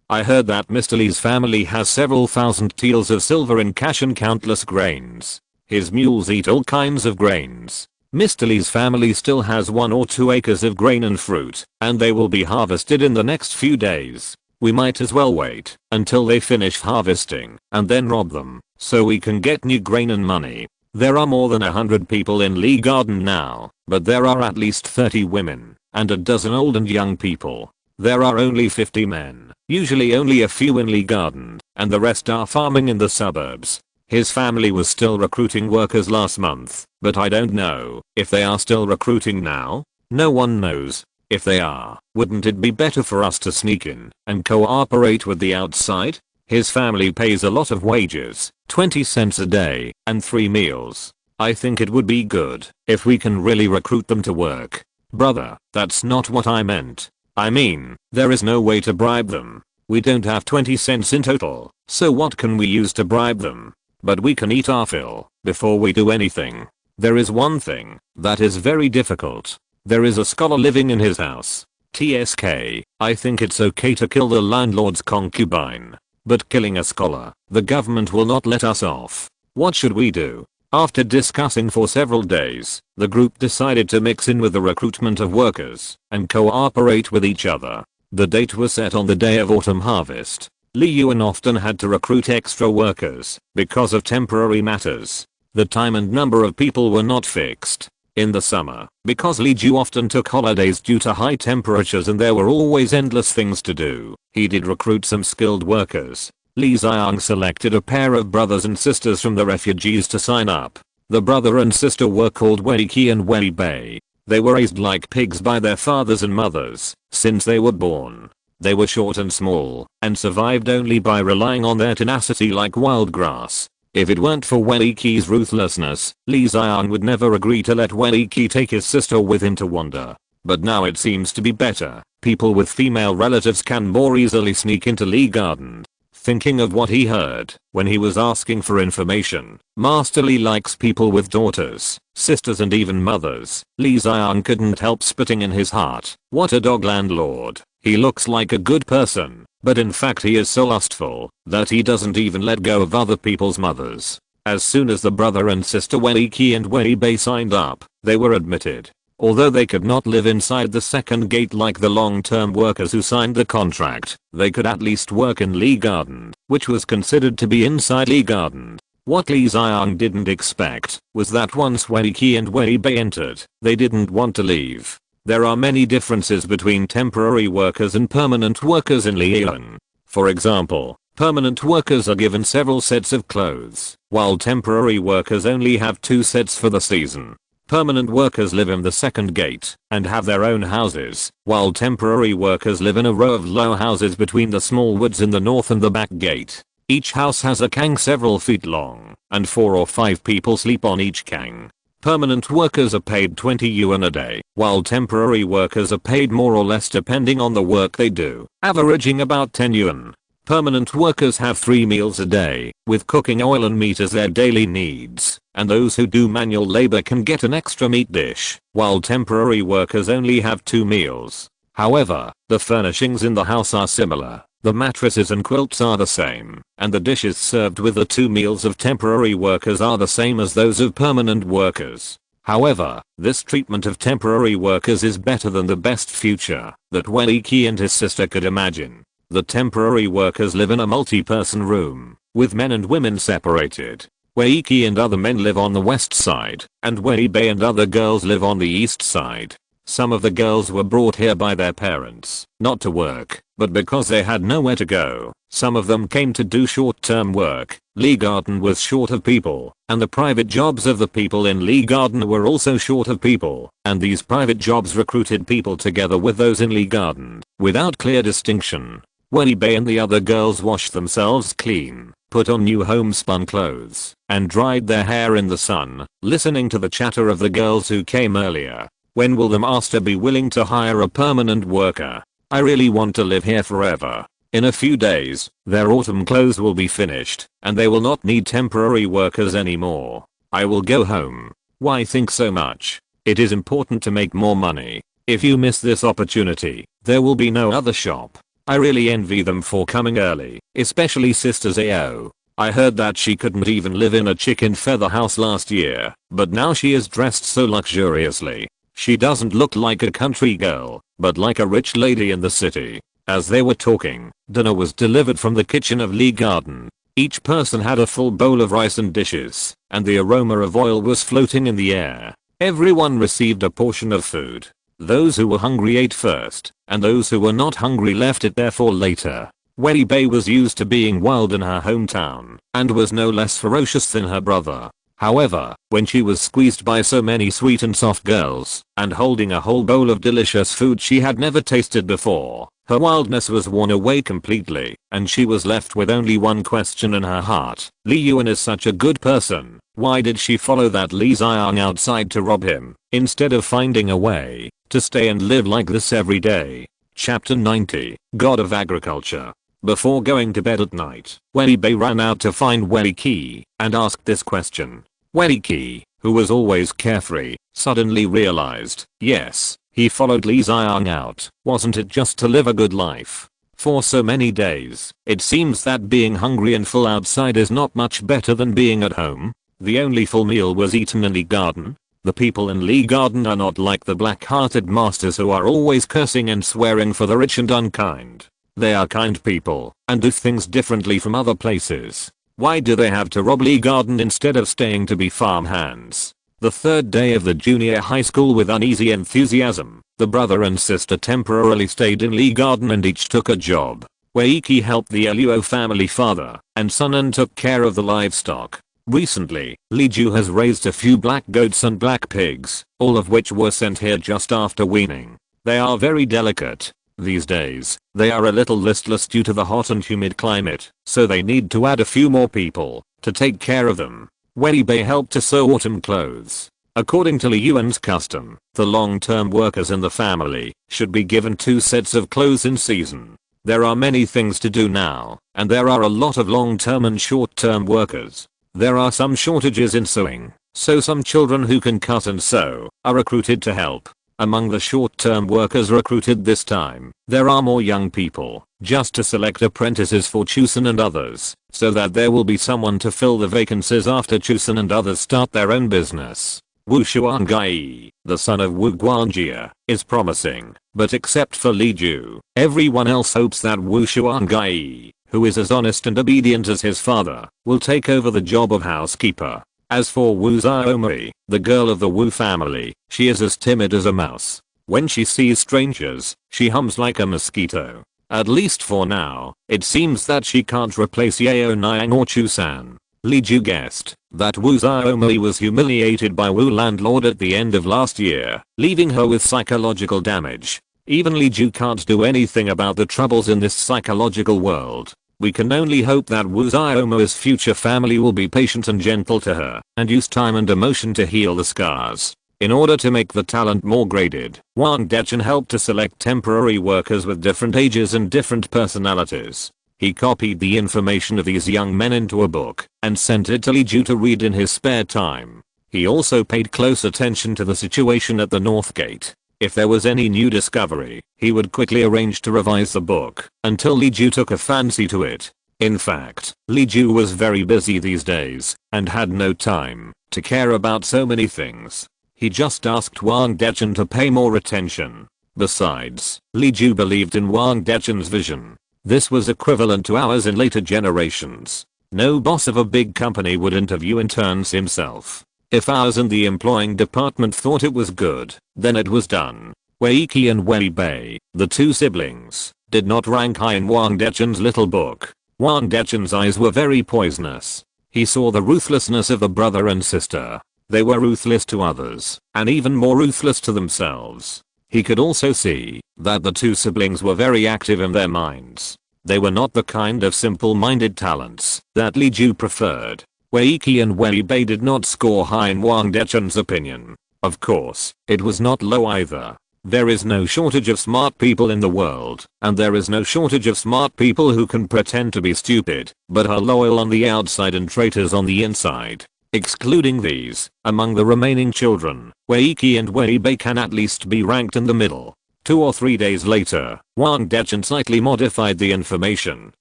I heard that Mr. Li's family has several thousand taels of silver in cash and countless grains. His mules eat all kinds of grains. Mr. Li's family still has 1 or 2 acres of grain and fruit, and they will be harvested in the next few days. We might as well wait until they finish harvesting and then rob them, so we can get new grain and money. There are more than 100 people in Lee Garden now, but there are at least 30 women, and a dozen old and young people. There are only 50 men, usually only a few in Lee Garden, and the rest are farming in the suburbs. His family was still recruiting workers last month, but I don't know if they are still recruiting now. No one knows. If they are, wouldn't it be better for us to sneak in and cooperate with the outside? His family pays a lot of wages, 20 cents a day, and 3 meals. I think it would be good if we can really recruit them to work. Brother, that's not what I meant. I mean, there is no way to bribe them. We don't have 20 cents in total, so what can we use to bribe them? But we can eat our fill before we do anything. There is one thing that is very difficult. There is a scholar living in his house. TSK, I think it's okay to kill the landlord's concubine. But killing a scholar, the government will not let us off. What should we do? After discussing for several days, the group decided to mix in with the recruitment of workers and cooperate with each other. The date was set on the day of autumn harvest. Lee Yaoniang often had to recruit extra workers because of temporary matters. The time and number of people were not fixed. In the summer, because Lee Yaoniang often took holidays due to high temperatures and there were always endless things to do, he did recruit some skilled workers. Lee Yaoniang selected a pair of brothers and sisters from the refugees to sign up. The brother and sister were called Wei and Wei Bei. They were raised like pigs by their fathers and mothers since they were born. They were short and small and survived only by relying on their tenacity like wild grass. If it weren't for Wei's ruthlessness, Lee Yaoniang would never agree to let Wei take his sister with him to wander. But now it seems to be better. People with female relatives can more easily sneak into Lee Garden. Thinking of what he heard when he was asking for information, Master Lee likes people with daughters, sisters and even mothers. Lee Yaoniang couldn't help spitting in his heart. What a dog landlord. He looks like a good person, but in fact he is so lustful that he doesn't even let go of other people's mothers. As soon as the brother and sister Wei and Wei Bei signed up, they were admitted. Although they could not live inside the second gate like the long-term workers who signed the contract, they could at least work in Lee Garden, which was considered to be inside Lee Garden. What Lee Yaoniang didn't expect was that once Wei and Wei Bei entered, they didn't want to leave. There are many differences between temporary workers and permanent workers in Lee Yaoniang. For example, permanent workers are given several sets of clothes, while temporary workers only have 2 sets for the season. Permanent workers live in the second gate and have their own houses, while temporary workers live in a row of low houses between the small woods in the north and the back gate. Each house has a kang several feet long, and 4 or 5 people sleep on each kang. Permanent workers are paid 20 yuan a day, while temporary workers are paid more or less depending on the work they do, averaging about 10 yuan. Permanent workers have 3 meals a day, with cooking oil and meat as their daily needs, and those who do manual labor can get an extra meat dish, while temporary workers only have 2 meals. However, the furnishings in the house are similar. The mattresses and quilts are the same, and the dishes served with the 2 meals of temporary workers are the same as those of permanent workers. However, this treatment of temporary workers is better than the best future that Wei and his sister could imagine. The temporary workers live in a multi-person room, with men and women separated. Wei and other men live on the west side, and Wei Bei and other girls live on the east side. Some of the girls were brought here by their parents, not to work, but because they had nowhere to go. Some of them came to do short-term work. Lee Garden was short of people, and the private jobs of the people in Lee Garden were also short of people, and these private jobs recruited people together with those in Lee Garden, without clear distinction. Wei Bei and the other girls washed themselves clean, put on new homespun clothes, and dried their hair in the sun, listening to the chatter of the girls who came earlier. When will the master be willing to hire a permanent worker? I really want to live here forever. In a few days, their autumn clothes will be finished, and they will not need temporary workers anymore. I will go home. Why think so much? It is important to make more money. If you miss this opportunity, there will be no other shop. I really envy them for coming early, especially Sister Zhao. I heard that she couldn't even live in a chicken feather house last year, but now she is dressed so luxuriously. She doesn't look like a country girl, but like a rich lady in the city. As they were talking, dinner was delivered from the kitchen of Lee Garden. Each person had a full bowl of rice and dishes. and the aroma of oil was floating in the air. Everyone received a portion of food. Those who were hungry ate first, and those who were not hungry left it there for later. Wei Bei was used to being wild in her hometown, and was no less ferocious than her brother. However, when she was squeezed by so many sweet and soft girls, and holding a whole bowl of delicious food she had never tasted before, her wildness was worn away completely, and she was left with only one question in her heart. Li Yuan is such a good person. Why did she follow that Li Xiang outside to rob him, instead of finding a way to stay and live like this every day? Chapter 90, God of Agriculture. Before going to bed at night, Wei Bei ran out to find Wei Qi and asked this question. Wei Qi, who was always carefree, suddenly realized, yes, he followed Li Xiang out. Wasn't it just to live a good life? For so many days, it seems that being hungry and full outside is not much better than being at home. The only full meal was eaten in Li Garden. The people in Li Garden are not like the black-hearted masters who are always cursing and swearing for the rich and unkind. They are kind people, and do things differently from other places. Why do they have to rob Li Garden instead of staying to be farmhands? The third day of the junior high school with uneasy enthusiasm, the brother and sister temporarily stayed in Li Garden and each took a job. Wei Qi helped the Luo family father and son and took care of the livestock. Recently, Li Ju has raised a few black goats and black pigs, all of which were sent here just after weaning. They are very delicate. These days, they are a little listless due to the hot and humid climate, so they need to add a few more people to take care of them. Wei Bei helped to sew autumn clothes. According to Li Yuan's custom, the long-term workers in the family should be given 2 sets of clothes in season. There are many things to do now, and there are a lot of long-term and short-term workers. There are some shortages in sewing, so some children who can cut and sew are recruited to help. Among the short-term workers recruited this time, there are more young people, just to select apprentices for Chusan and others, so that there will be someone to fill the vacancies after Chusan and others start their own business. Wu Shuangai, the son of Wu Guanjia, is promising, but except for Li Ju, everyone else hopes that Wu Shuangai, who is as honest and obedient as his father, will take over the job of housekeeper. As for Wu Xiaomei, the girl of the Wu family, she is as timid as a mouse. When she sees strangers, she hums like a mosquito. At least for now, it seems that she can't replace Yu Yaoniang or Chusan. Li Ju guessed that Wu Xiaomei was humiliated by Wu landlord at the end of last year, leaving her with psychological damage. Even Li Ju can't do anything about the troubles in this psychological world. We can only hope that Wu Xiaomei's future family will be patient and gentle to her, and use time and emotion to heal the scars. In order to make the talent more graded, Wang Dechen helped to select temporary workers with different ages and different personalities. He copied the information of these young men into a book, and sent it to Li Ju to read in his spare time. He also paid close attention to the situation at the North Gate. If there was any new discovery, he would quickly arrange to revise the book, until Li Ju took a fancy to it. In fact, Li Ju was very busy these days, and had no time to care about so many things. He just asked Wang Dechen to pay more attention. Besides, Li Ju believed in Wang Dechen's vision. This was equivalent to ours in later generations. No boss of a big company would interview interns himself. If ours and the employing department thought it was good, then it was done. Wei Qi and Wei Bei, the 2 siblings, did not rank high in Wang Dechen's little book. Wang Dechen's eyes were very poisonous. He saw the ruthlessness of the brother and sister. They were ruthless to others, and even more ruthless to themselves. He could also see that the 2 siblings were very active in their minds. They were not the kind of simple-minded talents that Li Ju preferred. Wei Qi and Wei Bei did not score high in Wang Dechen's opinion. Of course, it was not low either. There is no shortage of smart people in the world, and there is no shortage of smart people who can pretend to be stupid, but are loyal on the outside and traitors on the inside. Excluding these, among the remaining children, Wei Qi and Wei Bei can at least be ranked in the middle. 2 or 3 days later, Wang Dechen slightly modified the information,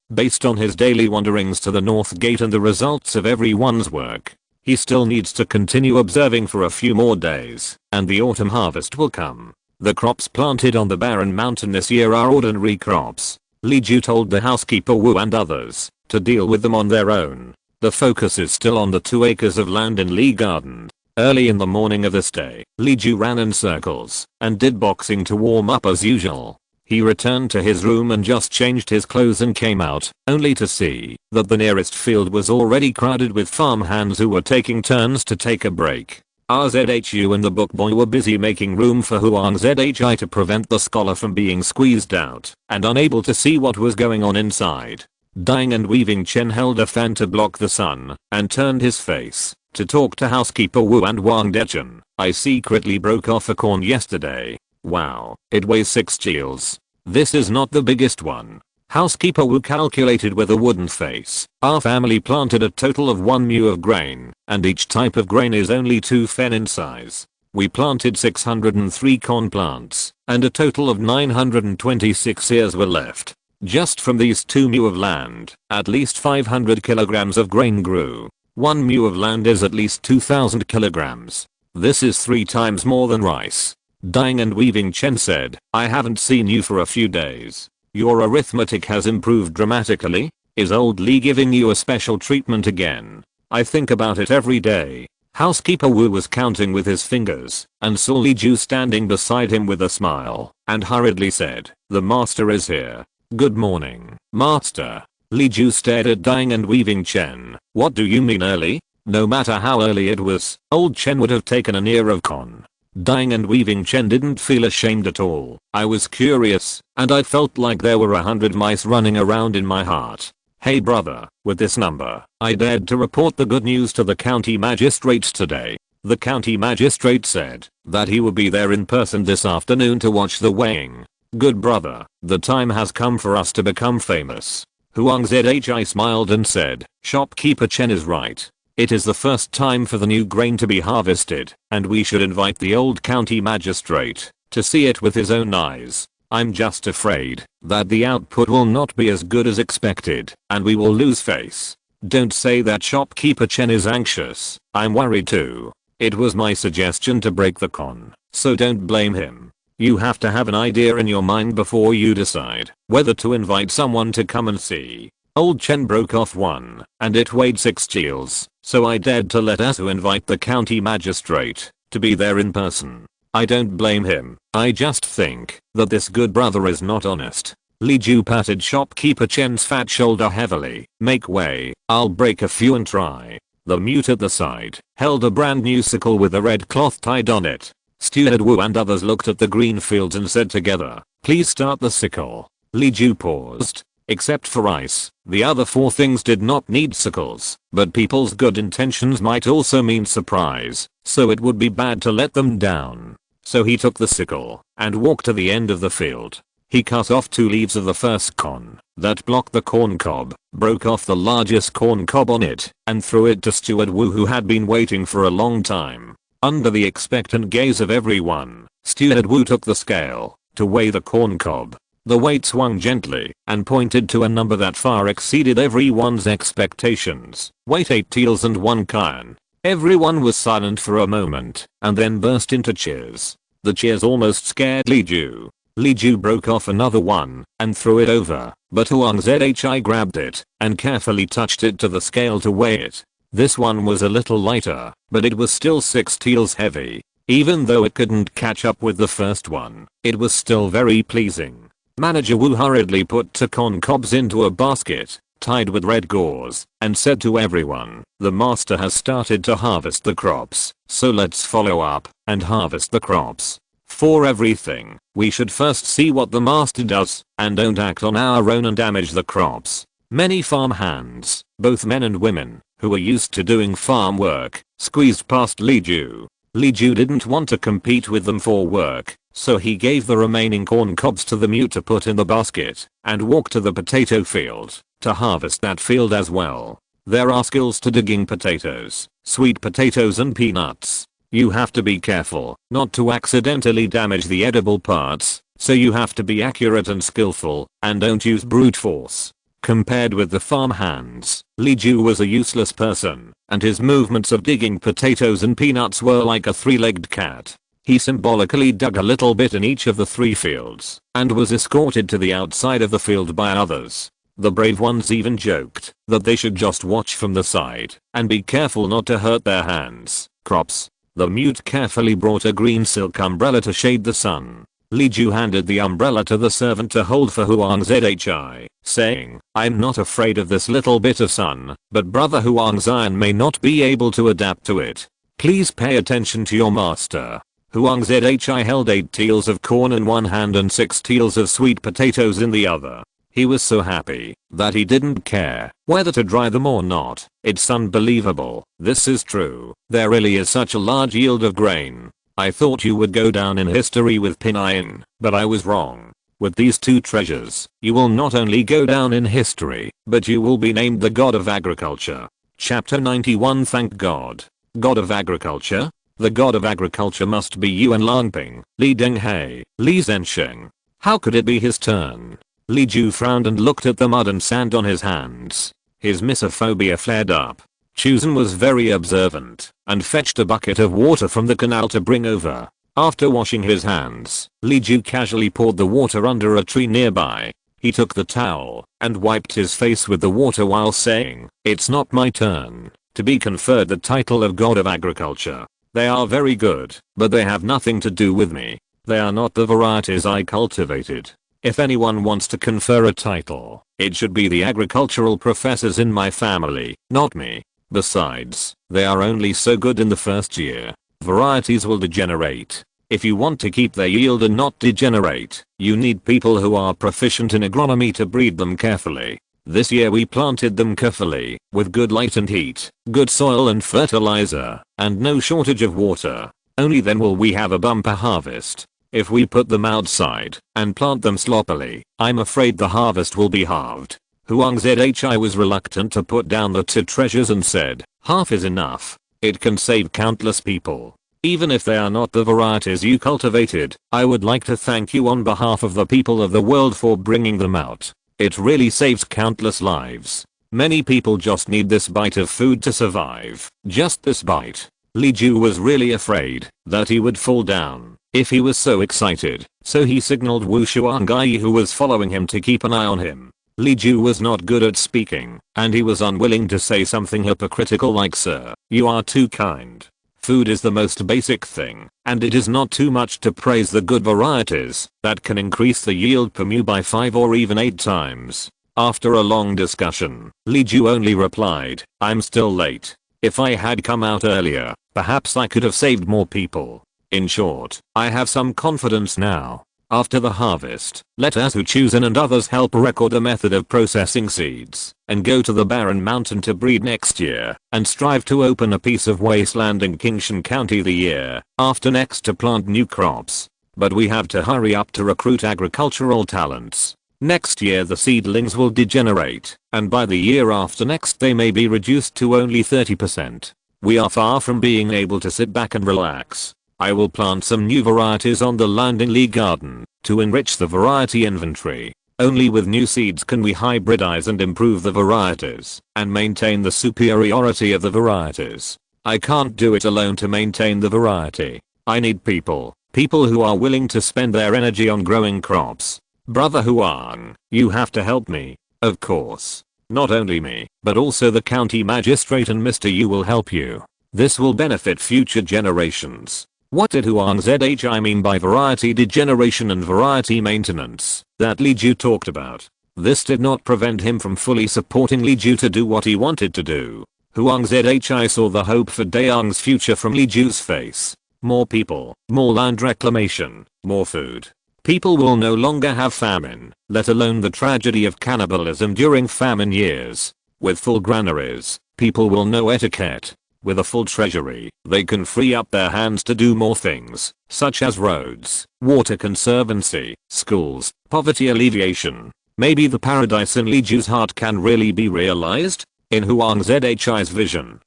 based on his daily wanderings to the North Gate and the results of everyone's work. He still needs to continue observing for a few more days, and the autumn harvest will come. The crops planted on the barren mountain this year are ordinary crops. Li Ju told the housekeeper Wu and others to deal with them on their own. The focus is still on the 2 acres of land in Lee Garden. Early in the morning of this day, Li Ju ran in circles and did boxing to warm up as usual. He returned to his room and just changed his clothes and came out, only to see that the nearest field was already crowded with farm hands who were taking turns to take a break. RZHU and the book boy were busy making room for Huang Zhi to prevent the scholar from being squeezed out and unable to see what was going on inside. Dying and weaving Chen held a fan to block the sun and turned his face to talk to housekeeper Wu and Wang Dechen. I secretly broke off a corn yesterday. Wow, it weighs 6 kgs. This is not the biggest one. Housekeeper Wu calculated with a wooden face. Our family planted a total of 1 mu of grain, and each type of grain is only 2 fen in size. We planted 603 corn plants, and a total of 926 ears were left. Just from these 2 mu of land, at least 500 kilograms of grain grew. 1 mu of land is at least 2000 kilograms. This is 3 times more than rice. Dying and weaving Chen said, I haven't seen you for a few days. Your arithmetic has improved dramatically? Is old Lee giving you a special treatment again? I think about it every day. Housekeeper Wu was counting with his fingers and saw Li Ju standing beside him with a smile and hurriedly said, the master is here. Good morning, master. Li Ju stared at Dying and weaving Chen. What do you mean early? No matter how early it was, old Chen would have taken an ear of corn. Dying and weaving Chen didn't feel ashamed at all. I was curious, and I felt like there were 100 mice running around in my heart. Hey brother, with this number, I dared to report the good news to the county magistrate today. The county magistrate said that he would be there in person this afternoon to watch the weighing. Good brother, the time has come for us to become famous. Huang Zhi smiled and said, shopkeeper Chen is right. It is the first time for the new grain to be harvested, and we should invite the old county magistrate to see it with his own eyes. I'm just afraid that the output will not be as good as expected, and we will lose face. Don't say that shopkeeper Chen is anxious. I'm worried too. It was my suggestion to break the con, so don't blame him. You have to have an idea in your mind before you decide whether to invite someone to come and see. Old Chen broke off one, and it weighed 6 kgs, so I dared to let Asu invite the county magistrate to be there in person. I don't blame him. I just think that this good brother is not honest. Li Ju patted shopkeeper Chen's fat shoulder heavily. Make way, I'll break a few and try. The mute at the side held a brand new sickle with a red cloth tied on it. Steward Wu and others looked at the green fields and said together, please start the sickle. Li Ju paused. Except for rice, the other 4 things did not need sickles, but people's good intentions might also mean surprise, so it would be bad to let them down. So he took the sickle and walked to the end of the field. He cut off 2 leaves of the first con that blocked the corn cob, broke off the largest corn cob on it, and threw it to Steward Wu, who had been waiting for a long time. Under the expectant gaze of everyone, Steward Wu took the scale to weigh the corn cob. The weight swung gently and pointed to a number that far exceeded everyone's expectations. Weight 8 taels and 1 kyan. Everyone was silent for a moment and then burst into cheers. The cheers almost scared Li Ju. Li Ju broke off another one and threw it over, but Huang Zhi grabbed it and carefully touched it to the scale to weigh it. This one was a little lighter, but it was still 6 taels heavy. Even though it couldn't catch up with the first one, it was still very pleasing. Manager Wu hurriedly put 2 corn cobs into a basket, tied with red gauze, and said to everyone, the master has started to harvest the crops, so let's follow up and harvest the crops. For everything, we should first see what the master does, and don't act on our own and damage the crops. Many farm hands, both men and women, who were used to doing farm work, squeezed past Li Ju. Li Ju didn't want to compete with them for work, so he gave the remaining corn cobs to the mute to put in the basket and walked to the potato field to harvest that field as well. There are skills to digging potatoes, sweet potatoes and peanuts. You have to be careful not to accidentally damage the edible parts, so you have to be accurate and skillful and don't use brute force. Compared with the farm hands, Li Ju was a useless person, and his movements of digging potatoes and peanuts were like a 3-legged cat. He symbolically dug a little bit in each of the 3 fields and was escorted to the outside of the field by others. The brave ones even joked that they should just watch from the side and be careful not to hurt their hands. Crops. The mute carefully brought a green silk umbrella to shade the sun. Li Ju handed the umbrella to the servant to hold for Huang Zhi, saying, I'm not afraid of this little bit of sun, but brother Huang Xian may not be able to adapt to it. Please pay attention to your master. Huang Zhi held 8 taels of corn in one hand and 6 taels of sweet potatoes in the other. He was so happy that he didn't care whether to dry them or not. It's unbelievable. This is true. There really is such a large yield of grain. I thought you would go down in history with Pinayan, but I was wrong. With these 2 treasures, you will not only go down in history, but you will be named the God of Agriculture. Chapter 91. Thank God. God of Agriculture? The God of Agriculture must be Yu Yaoniang, Li Denghei, Li Zhensheng. How could it be his turn? Li Ju frowned and looked at the mud and sand on his hands. His misophobia flared up. Chuzan was very observant and fetched a bucket of water from the canal to bring over. After washing his hands, Li Ju casually poured the water under a tree nearby. He took the towel and wiped his face with the water while saying, it's not my turn to be conferred the title of God of Agriculture. They are very good, but they have nothing to do with me. They are not the varieties I cultivated. If anyone wants to confer a title, it should be the agricultural professors in my family, not me. Besides, they are only so good in the first year. Varieties will degenerate. If you want to keep their yield and not degenerate, you need people who are proficient in agronomy to breed them carefully. This year we planted them carefully, with good light and heat, good soil and fertilizer, and no shortage of water. Only then will we have a bumper harvest. If we put them outside and plant them sloppily, I'm afraid the harvest will be halved. Huang Zhi was reluctant to put down the 2 treasures and said, half is enough. It can save countless people. Even if they are not the varieties you cultivated, I would like to thank you on behalf of the people of the world for bringing them out. It really saves countless lives. Many people just need this bite of food to survive. Just this bite. Li Ju was really afraid that he would fall down if he was so excited, so he signaled Wu Shuangyi who was following him to keep an eye on him. Li Ju was not good at speaking, and he was unwilling to say something hypocritical like, sir, you are too kind. Food is the most basic thing, and it is not too much to praise the good varieties that can increase the yield per mu by 5 or even 8 times. After a long discussion, Li Ju only replied, I'm still late. If I had come out earlier, perhaps I could have saved more people. In short, I have some confidence now. After the harvest, let us who choose and others help record a method of processing seeds and go to the barren mountain to breed next year and strive to open a piece of wasteland in Kingshan County the year after next to plant new crops. But we have to hurry up to recruit agricultural talents. Next year the seedlings will degenerate, and by the year after next they may be reduced to only 30%. We are far from being able to sit back and relax. I will plant some new varieties on the land in Lee Garden to enrich the variety inventory. Only with new seeds can we hybridize and improve the varieties and maintain the superiority of the varieties. I can't do it alone to maintain the variety. I need people who are willing to spend their energy on growing crops. Brother Huang, you have to help me. Of course. Not only me, but also the county magistrate and Mr. Yu will help you. This will benefit future generations. What did Huang Zhi mean by variety degeneration and variety maintenance that Li Ju talked about? This did not prevent him from fully supporting Li Ju to do what he wanted to do. Huang Zhi saw the hope for Dayang's future from Li Ju's face. More people, more land reclamation, more food. People will no longer have famine, let alone the tragedy of cannibalism during famine years. With full granaries, people will know etiquette. With a full treasury, they can free up their hands to do more things, such as roads, water conservancy, schools, poverty alleviation. Maybe the paradise in Li Ju's heart can really be realized? In Huang Zhi's vision,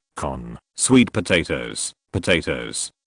sweet potatoes,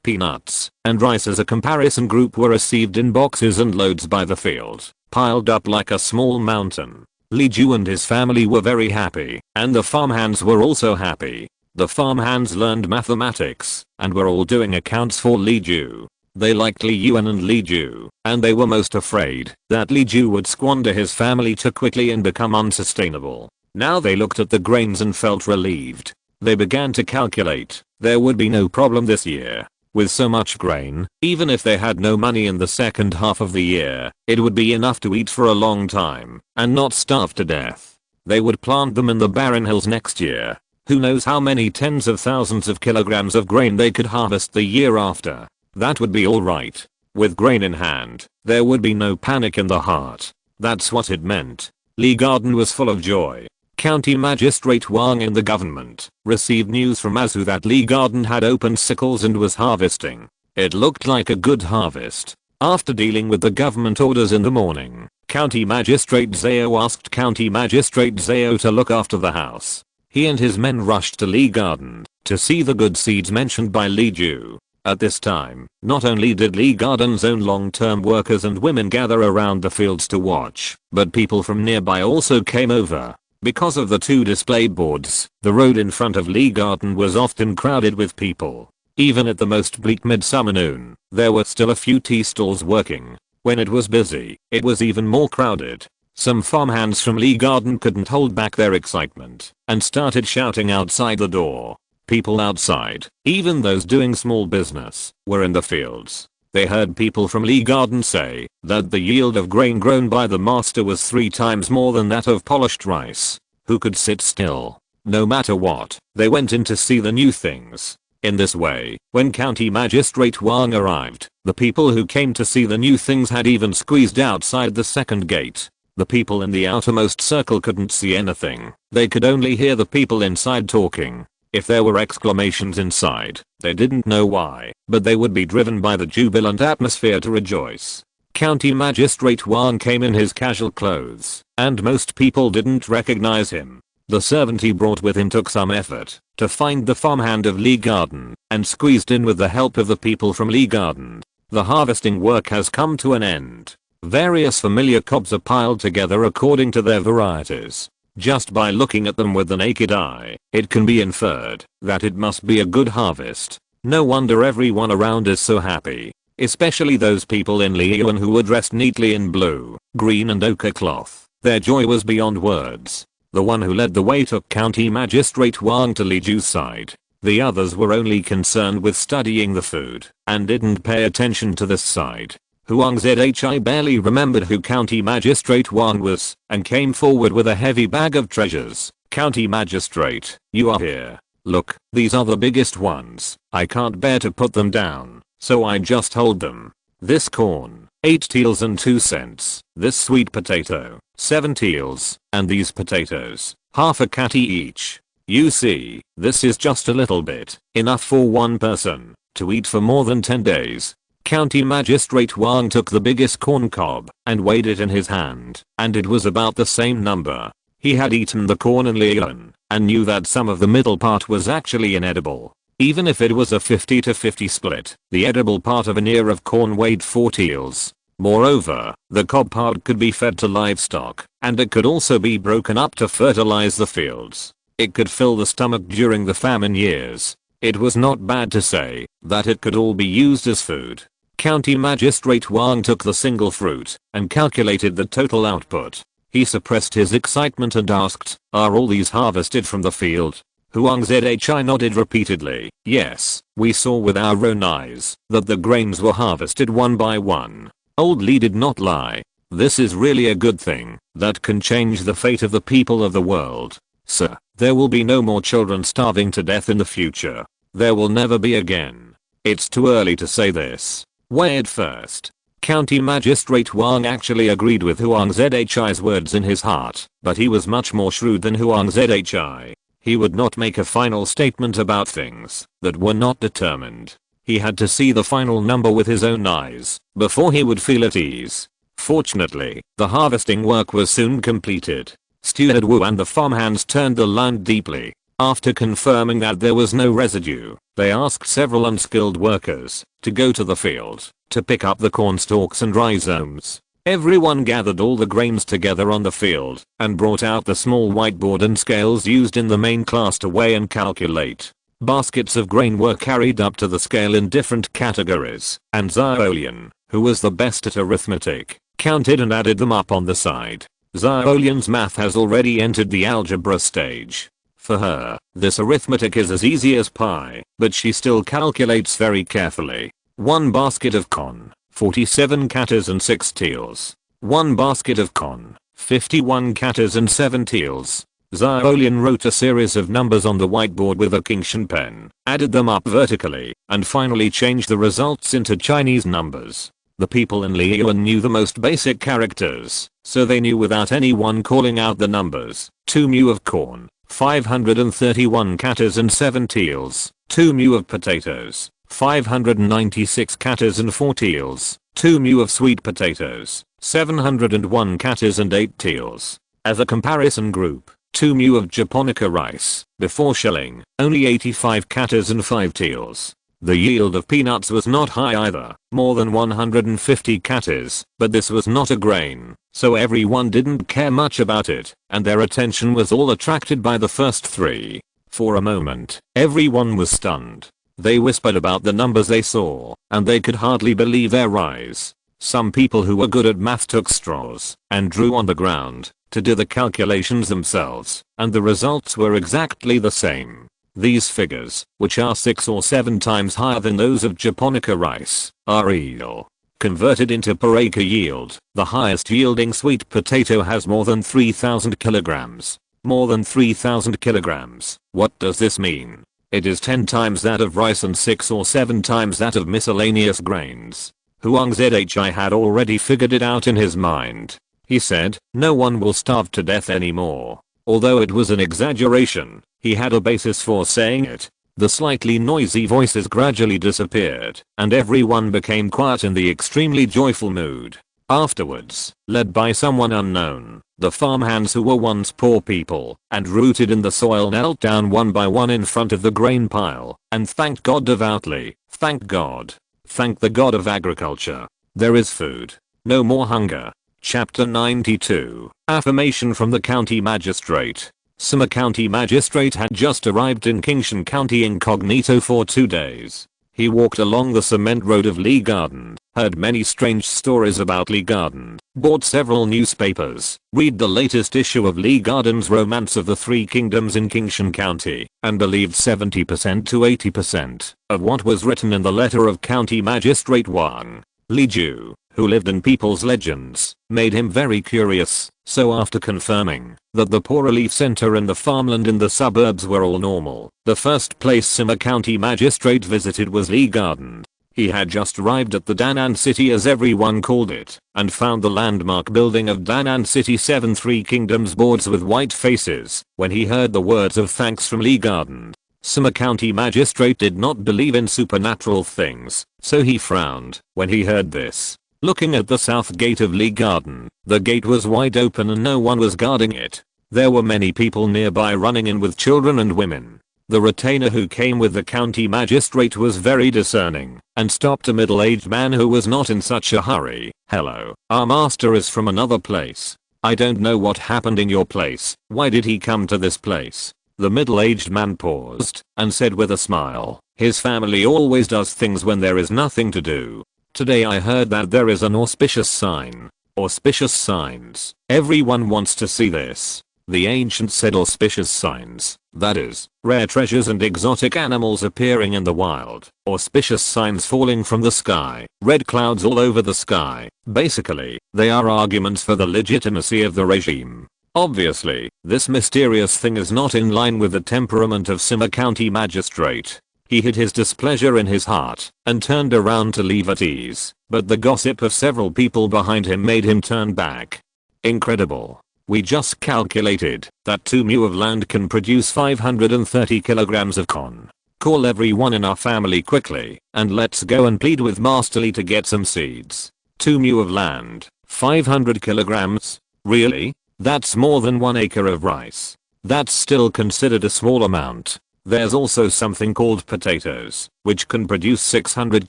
peanuts, and rice as a comparison group were received in boxes and loads by the field, piled up like a small mountain. Li Ju and his family were very happy, and the farmhands were also happy. The farmhands learned mathematics and were all doing accounts for Li Ju. They liked Li Yuan and Li Ju, and they were most afraid that Li Ju would squander his family too quickly and become unsustainable. Now they looked at the grains and felt relieved. They began to calculate. There would be no problem this year. With so much grain, even if they had no money in the second half of the year, it would be enough to eat for a long time and not starve to death. They would plant them in the barren hills next year. Who knows how many tens of thousands of kilograms of grain they could harvest the year after. That would be alright. With grain in hand, there would be no panic in the heart. That's what it meant. Lee Garden was full of joy. County Magistrate Wang in the government received news from Azu that Lee Garden had opened sickles and was harvesting. It looked like a good harvest. After dealing with the government orders in the morning, County Magistrate Zhao asked County Magistrate Zhao to look after the house. He and his men rushed to Lee Garden to see the good seeds mentioned by Li Ju. At this time, not only did Lee Garden's own long-term workers and women gather around the fields to watch, but people from nearby also came over. Because of the two display boards, the road in front of Lee Garden was often crowded with people. Even at the most bleak midsummer noon, there were still a few tea stalls working. When it was busy, it was even more crowded. Some farmhands from Lee Garden couldn't hold back their excitement and started shouting outside the door. People outside, even those doing small business, were in the fields. They heard people from Lee Garden say that the yield of grain grown by the master was 3 times more than that of polished rice. Who could sit still? No matter what, they went in to see the new things. In this way, when County Magistrate Wang arrived, the people who came to see the new things had even squeezed outside the second gate. The people in the outermost circle couldn't see anything. They could only hear the people inside talking. If there were exclamations inside, they didn't know why, but they would be driven by the jubilant atmosphere to rejoice. County Magistrate Wang came in his casual clothes, and most people didn't recognize him. The servant he brought with him took some effort to find the farmhand of Lee Garden and squeezed in with the help of the people from Lee Garden. The harvesting work has come to an end. Various familiar cobs are piled together according to their varieties. Just by looking at them with the naked eye, it can be inferred that it must be a good harvest. No wonder everyone around is so happy. Especially those people in Li Yuan who were dressed neatly in blue, green and ochre cloth. Their joy was beyond words. The one who led the way took County Magistrate Wang to Li Ju's side. The others were only concerned with studying the food and didn't pay attention to this side. Huang Zhi barely remembered who County Magistrate Wang was and came forward with a heavy bag of treasures. County Magistrate, you are here. Look, these are the biggest ones. I can't bear to put them down, so I just hold them. This corn, 8 taels and 2 cents. This sweet potato, 7 taels, and these potatoes, half a catty each. You see, this is just a little bit, enough for one person to eat for more than 10 days. County Magistrate Wang took the biggest corn cob and weighed it in his hand, and it was about the same number. He had eaten the corn in Li Yuan and knew that some of the middle part was actually inedible. Even if it was a 50-50 split, the edible part of an ear of corn weighed 4 taels. Moreover, the cob part could be fed to livestock, and it could also be broken up to fertilize the fields. It could fill the stomach during the famine years. It was not bad to say that it could all be used as food. County Magistrate Wang took the single fruit and calculated the total output. He suppressed his excitement and asked, "Are all these harvested from the field?" Huang Zhi nodded repeatedly. Yes, we saw with our own eyes that the grains were harvested one by one. Old Li did not lie. This is really a good thing that can change the fate of the people of the world. Sir, there will be no more children starving to death in the future. There will never be again. It's too early to say this. Wait first. County Magistrate Wang actually agreed with Huang Zhi's words in his heart, but he was much more shrewd than Huang Zhi. He would not make a final statement about things that were not determined. He had to see the final number with his own eyes before he would feel at ease. Fortunately, the harvesting work was soon completed. Steward Wu and the farmhands turned the land deeply. After confirming that there was no residue, they asked several unskilled workers to go to the field to pick up the corn stalks and rhizomes. Everyone gathered all the grains together on the field and brought out the small whiteboard and scales used in the main class to weigh and calculate. Baskets of grain were carried up to the scale in different categories, and Yu Yaoniang, who was the best at arithmetic, counted and added them up on the side. Yu Yaoniang's math has already entered the algebra stage. For her, this arithmetic is as easy as pie, but she still calculates very carefully. 1 basket of corn, 47 caters and 6 teals. 1 basket of corn, 51 caters and 7 teals. Yu Yaoniang wrote a series of numbers on the whiteboard with a Qingshan pen, added them up vertically, and finally changed the results into Chinese numbers. The people in Liyuan knew the most basic characters, so they knew without anyone calling out the numbers. 2 mu of corn, 531 caters and 7 teals. 2 mu of potatoes, 596 caters and 4 teals. 2 mu of sweet potatoes, 701 caters and 8 teals. As a comparison group, 2 mu of japonica rice, before shelling, only 85 caters and 5 teals. The yield of peanuts was not high either, more than 150 caters, but this was not a grain, so everyone didn't care much about it, and their attention was all attracted by the first 3. For a moment, everyone was stunned. They whispered about the numbers they saw, and they could hardly believe their eyes. Some people who were good at math took straws and drew on the ground to do the calculations themselves, and the results were exactly the same. These figures, which are 6 or 7 times higher than those of japonica rice, are real. Converted into per acre yield, the highest yielding sweet potato has more than 3,000 kilograms. More than 3,000 kilograms. What does this mean? It is 10 times that of rice and 6 or 7 times that of miscellaneous grains. Huang Zhi had already figured it out in his mind. He said, no one will starve to death anymore. Although it was an exaggeration, he had a basis for saying it. The slightly noisy voices gradually disappeared, and everyone became quiet in the extremely joyful mood. Afterwards, led by someone unknown, the farmhands who were once poor people and rooted in the soil knelt down one by one in front of the grain pile and thanked God devoutly. Thank God. Thank the God of agriculture. There is food. No more hunger. Chapter 92. Affirmation from the County Magistrate. Sima County Magistrate had just arrived in Qingshan County incognito for 2 days. He walked along the cement road of Lee Garden, heard many strange stories about Lee Garden, bought several newspapers, read the latest issue of Lee Garden's Romance of the Three Kingdoms in Qingshan County, and believed 70% to 80% of what was written in the letter of County Magistrate Wang Liju, who lived in people's legends, made him very curious. So after confirming that the poor relief center and the farmland in the suburbs were all normal, the first place Sima County Magistrate visited was Lee Garden. He had just arrived at the Danan City, as everyone called it, and found the landmark building of Danan City 7 Three Kingdoms boards with white faces when he heard the words of thanks from Lee Garden. Sima County Magistrate did not believe in supernatural things, so he frowned when he heard this. Looking at the south gate of Lee Garden, the gate was wide open and no one was guarding it. There were many people nearby running in with children and women. The retainer who came with the county magistrate was very discerning and stopped a middle-aged man who was not in such a hurry. Hello, our master is from another place. I don't know what happened in your place. Why did he come to this place? The middle-aged man paused and said with a smile, his family always does things when there is nothing to do. Today I heard that there is an auspicious sign. Auspicious signs. Everyone wants to see this. The ancients said auspicious signs, that is, rare treasures and exotic animals appearing in the wild. Auspicious signs falling from the sky, red clouds all over the sky. Basically, they are arguments for the legitimacy of the regime. Obviously, this mysterious thing is not in line with the temperament of Sima County Magistrate. He hid his displeasure in his heart and turned around to leave at ease, but the gossip of several people behind him made him turn back. Incredible. We just calculated that 2 mu of land can produce 530 kilograms of corn. Call everyone in our family quickly and let's go and plead with Master Lee to get some seeds. 2 mu of land, 500 kilograms? Really? That's more than 1 acre of rice. That's still considered a small amount. There's also something called potatoes, which can produce 600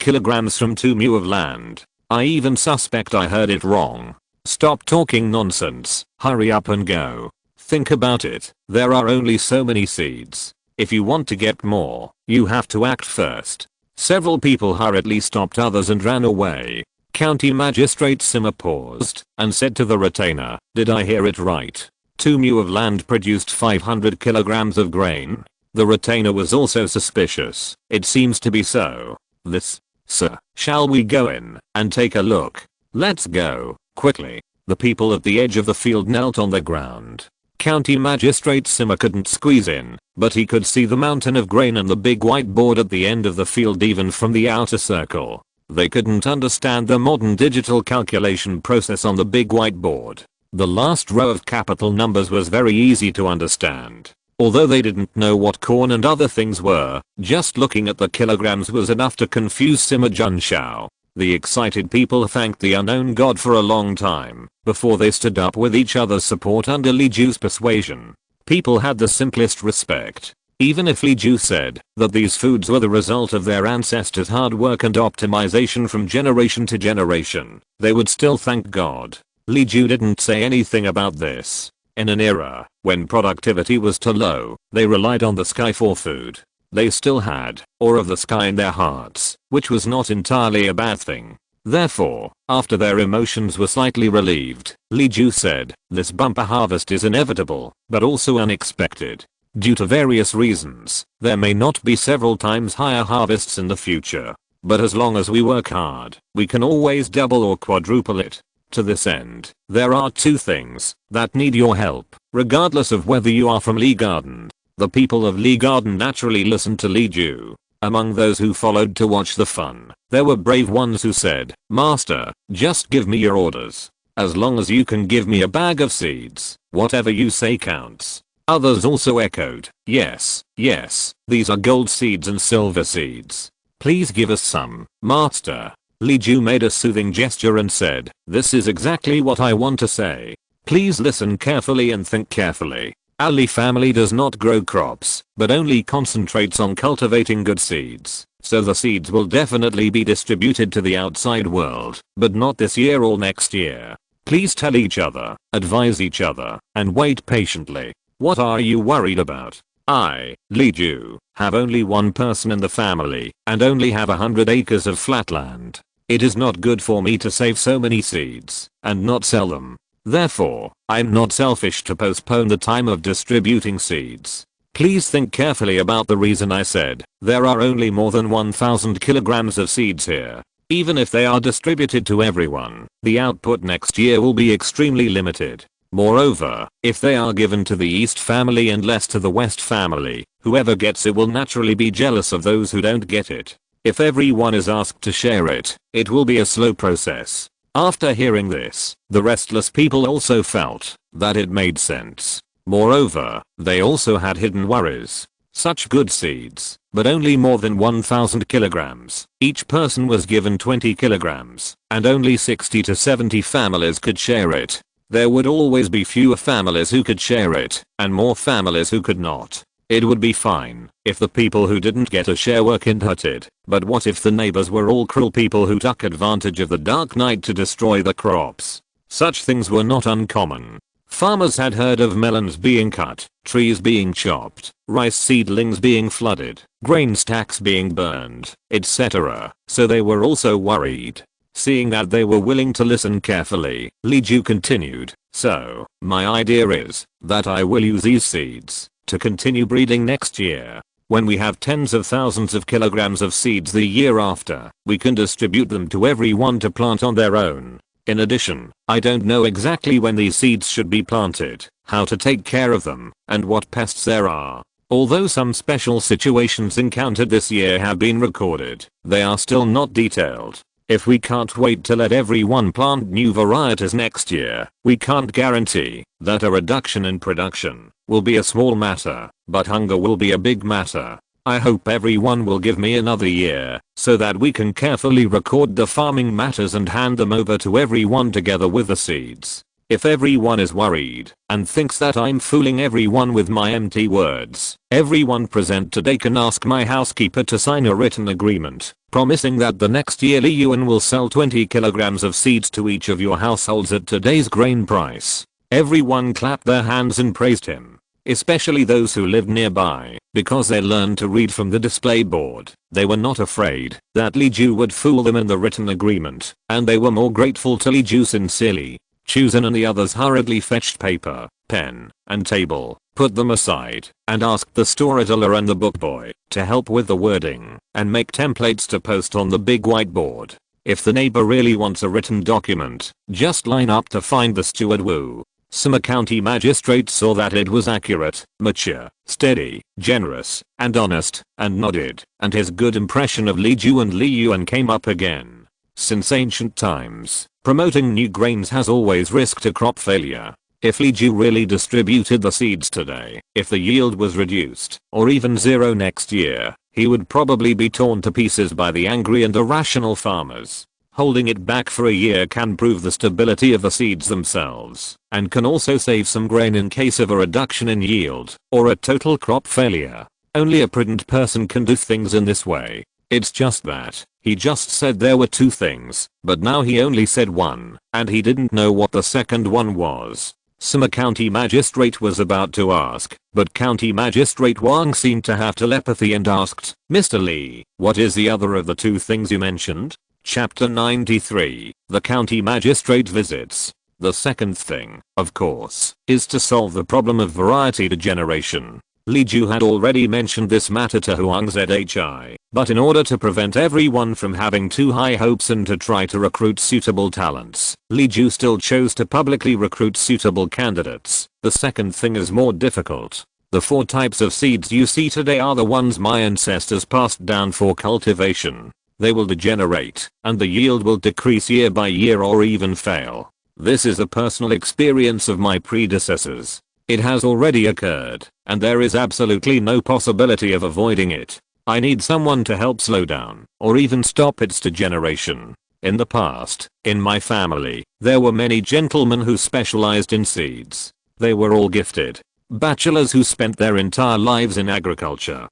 kilograms from 2 mu of land. I even suspect I heard it wrong. Stop talking nonsense, hurry up and go. Think about it, there are only so many seeds. If you want to get more, you have to act first. Several people hurriedly stopped others and ran away. County Magistrate Simmer paused and said to the retainer, "Did I hear it right? 2 mu of land produced 500 kilograms of grain?" The retainer was also suspicious. "It seems to be so. This, sir, shall we go in and take a look?" "Let's go, quickly." The people at the edge of the field knelt on the ground. County Magistrate Simmer couldn't squeeze in, but he could see the mountain of grain and the big whiteboard at the end of the field even from the outer circle. They couldn't understand the modern digital calculation process on the big whiteboard. The last row of capital numbers was very easy to understand. Although they didn't know what corn and other things were, just looking at the kilograms was enough to confuse Sima Junshao. The excited people thanked the unknown god for a long time before they stood up with each other's support under Li Ju's persuasion. People had the simplest respect. Even if Li Ju said that these foods were the result of their ancestors' hard work and optimization from generation to generation, they would still thank God. Li Ju didn't say anything about this. In an era when productivity was too low, they relied on the sky for food. They still had awe of the sky in their hearts, which was not entirely a bad thing. Therefore, after their emotions were slightly relieved, Li Ju said, "This bumper harvest is inevitable, but also unexpected. Due to various reasons, there may not be several times higher harvests in the future. But as long as we work hard, we can always double or quadruple it. To this end, there are 2 things that need your help, regardless of whether you are from Li Garden." The people of Li Garden naturally listened to Li Ju. Among those who followed to watch the fun, there were brave ones who said, "Master, just give me your orders. As long as you can give me a bag of seeds, whatever you say counts." Others also echoed, "Yes, yes, these are gold seeds and silver seeds. Please give us some, Master." Li Ju made a soothing gesture and said, "This is exactly what I want to say. Please listen carefully and think carefully. Our Li family does not grow crops, but only concentrates on cultivating good seeds. So the seeds will definitely be distributed to the outside world, but not this year or next year. Please tell each other, advise each other, and wait patiently. What are you worried about? I, Li Ju, have only one person in the family, and only have 100 acres of flat land. It is not good for me to save so many seeds, and not sell them. Therefore, I'm not selfish to postpone the time of distributing seeds. Please think carefully about the reason I said there are only more than 1,000 kilograms of seeds here. Even if they are distributed to everyone, the output next year will be extremely limited. Moreover, if they are given to the East family and less to the West family, whoever gets it will naturally be jealous of those who don't get it. If everyone is asked to share it, it will be a slow process." After hearing this, the restless people also felt that it made sense. Moreover, they also had hidden worries. Such good seeds, but only more than 1,000 kilograms. Each person was given 20 kilograms, and only 60 to 70 families could share it. There would always be fewer families who could share it, and more families who could not. It would be fine if the people who didn't get a share were kind-hearted, but what if the neighbors were all cruel people who took advantage of the dark night to destroy the crops? Such things were not uncommon. Farmers had heard of melons being cut, trees being chopped, rice seedlings being flooded, grain stacks being burned, etc. So they were also worried. Seeing that they were willing to listen carefully, Li Ju continued, "So, my idea is that I will use these seeds to continue breeding next year. When we have tens of thousands of kilograms of seeds the year after, we can distribute them to everyone to plant on their own. In addition, I don't know exactly when these seeds should be planted, how to take care of them, and what pests there are. Although some special situations encountered this year have been recorded, they are still not detailed. If we can't wait to let everyone plant new varieties next year, we can't guarantee that a reduction in production will be a small matter, but hunger will be a big matter. I hope everyone will give me another year, so that we can carefully record the farming matters and hand them over to everyone together with the seeds. If everyone is worried and thinks that I'm fooling everyone with my empty words, everyone present today can ask my housekeeper to sign a written agreement, promising that the next year Li Yuan will sell 20 kilograms of seeds to each of your households at today's grain price." Everyone clapped their hands and praised him. Especially those who lived nearby. because they learned to read from the display board. They were not afraid that Li Ju would fool them in the written agreement, and they were more grateful to Li Ju sincerely. Chuzan and the others hurriedly fetched paper, pen, and table, put them aside, and asked the storyteller and the book boy to help with the wording and make templates to post on the big whiteboard. If the neighbor really wants a written document, just line up to find the steward. Woo. Sima County Magistrate saw that it was accurate, mature, steady, generous, and honest, and nodded, and his good impression of Li Ju and Li Yuan came up again. Since ancient times, promoting new grains has always risked a crop failure. If Li Ju really distributed the seeds today, if the yield was reduced, or even zero next year, he would probably be torn to pieces by the angry and irrational farmers. Holding it back for a year can prove the stability of the seeds themselves, and can also save some grain in case of a reduction in yield, or a total crop failure. Only a prudent person can do things in this way. It's just that, he just said there were two things, but now he only said one, and he didn't know what the second one was. Sima County Magistrate was about to ask, but County Magistrate Wang seemed to have telepathy and asked, Mr. Lee, what is the other of the two things you mentioned? Chapter 93, The County Magistrate Visits. The second thing, of course, is to solve the problem of variety degeneration. Li Ju had already mentioned this matter to Huang Zhi, but in order to prevent everyone from having too high hopes and to try to recruit suitable talents, Li Ju still chose to publicly recruit suitable candidates. The second thing is more difficult. The 4 types of seeds you see today are the ones my ancestors passed down for cultivation. They will degenerate, and the yield will decrease year by year or even fail. This is a personal experience of my predecessors. It has already occurred, and there is absolutely no possibility of avoiding it. I need someone to help slow down, or even stop its degeneration. In the past, in my family, there were many gentlemen who specialized in seeds. They were all gifted bachelors who spent their entire lives in agricultural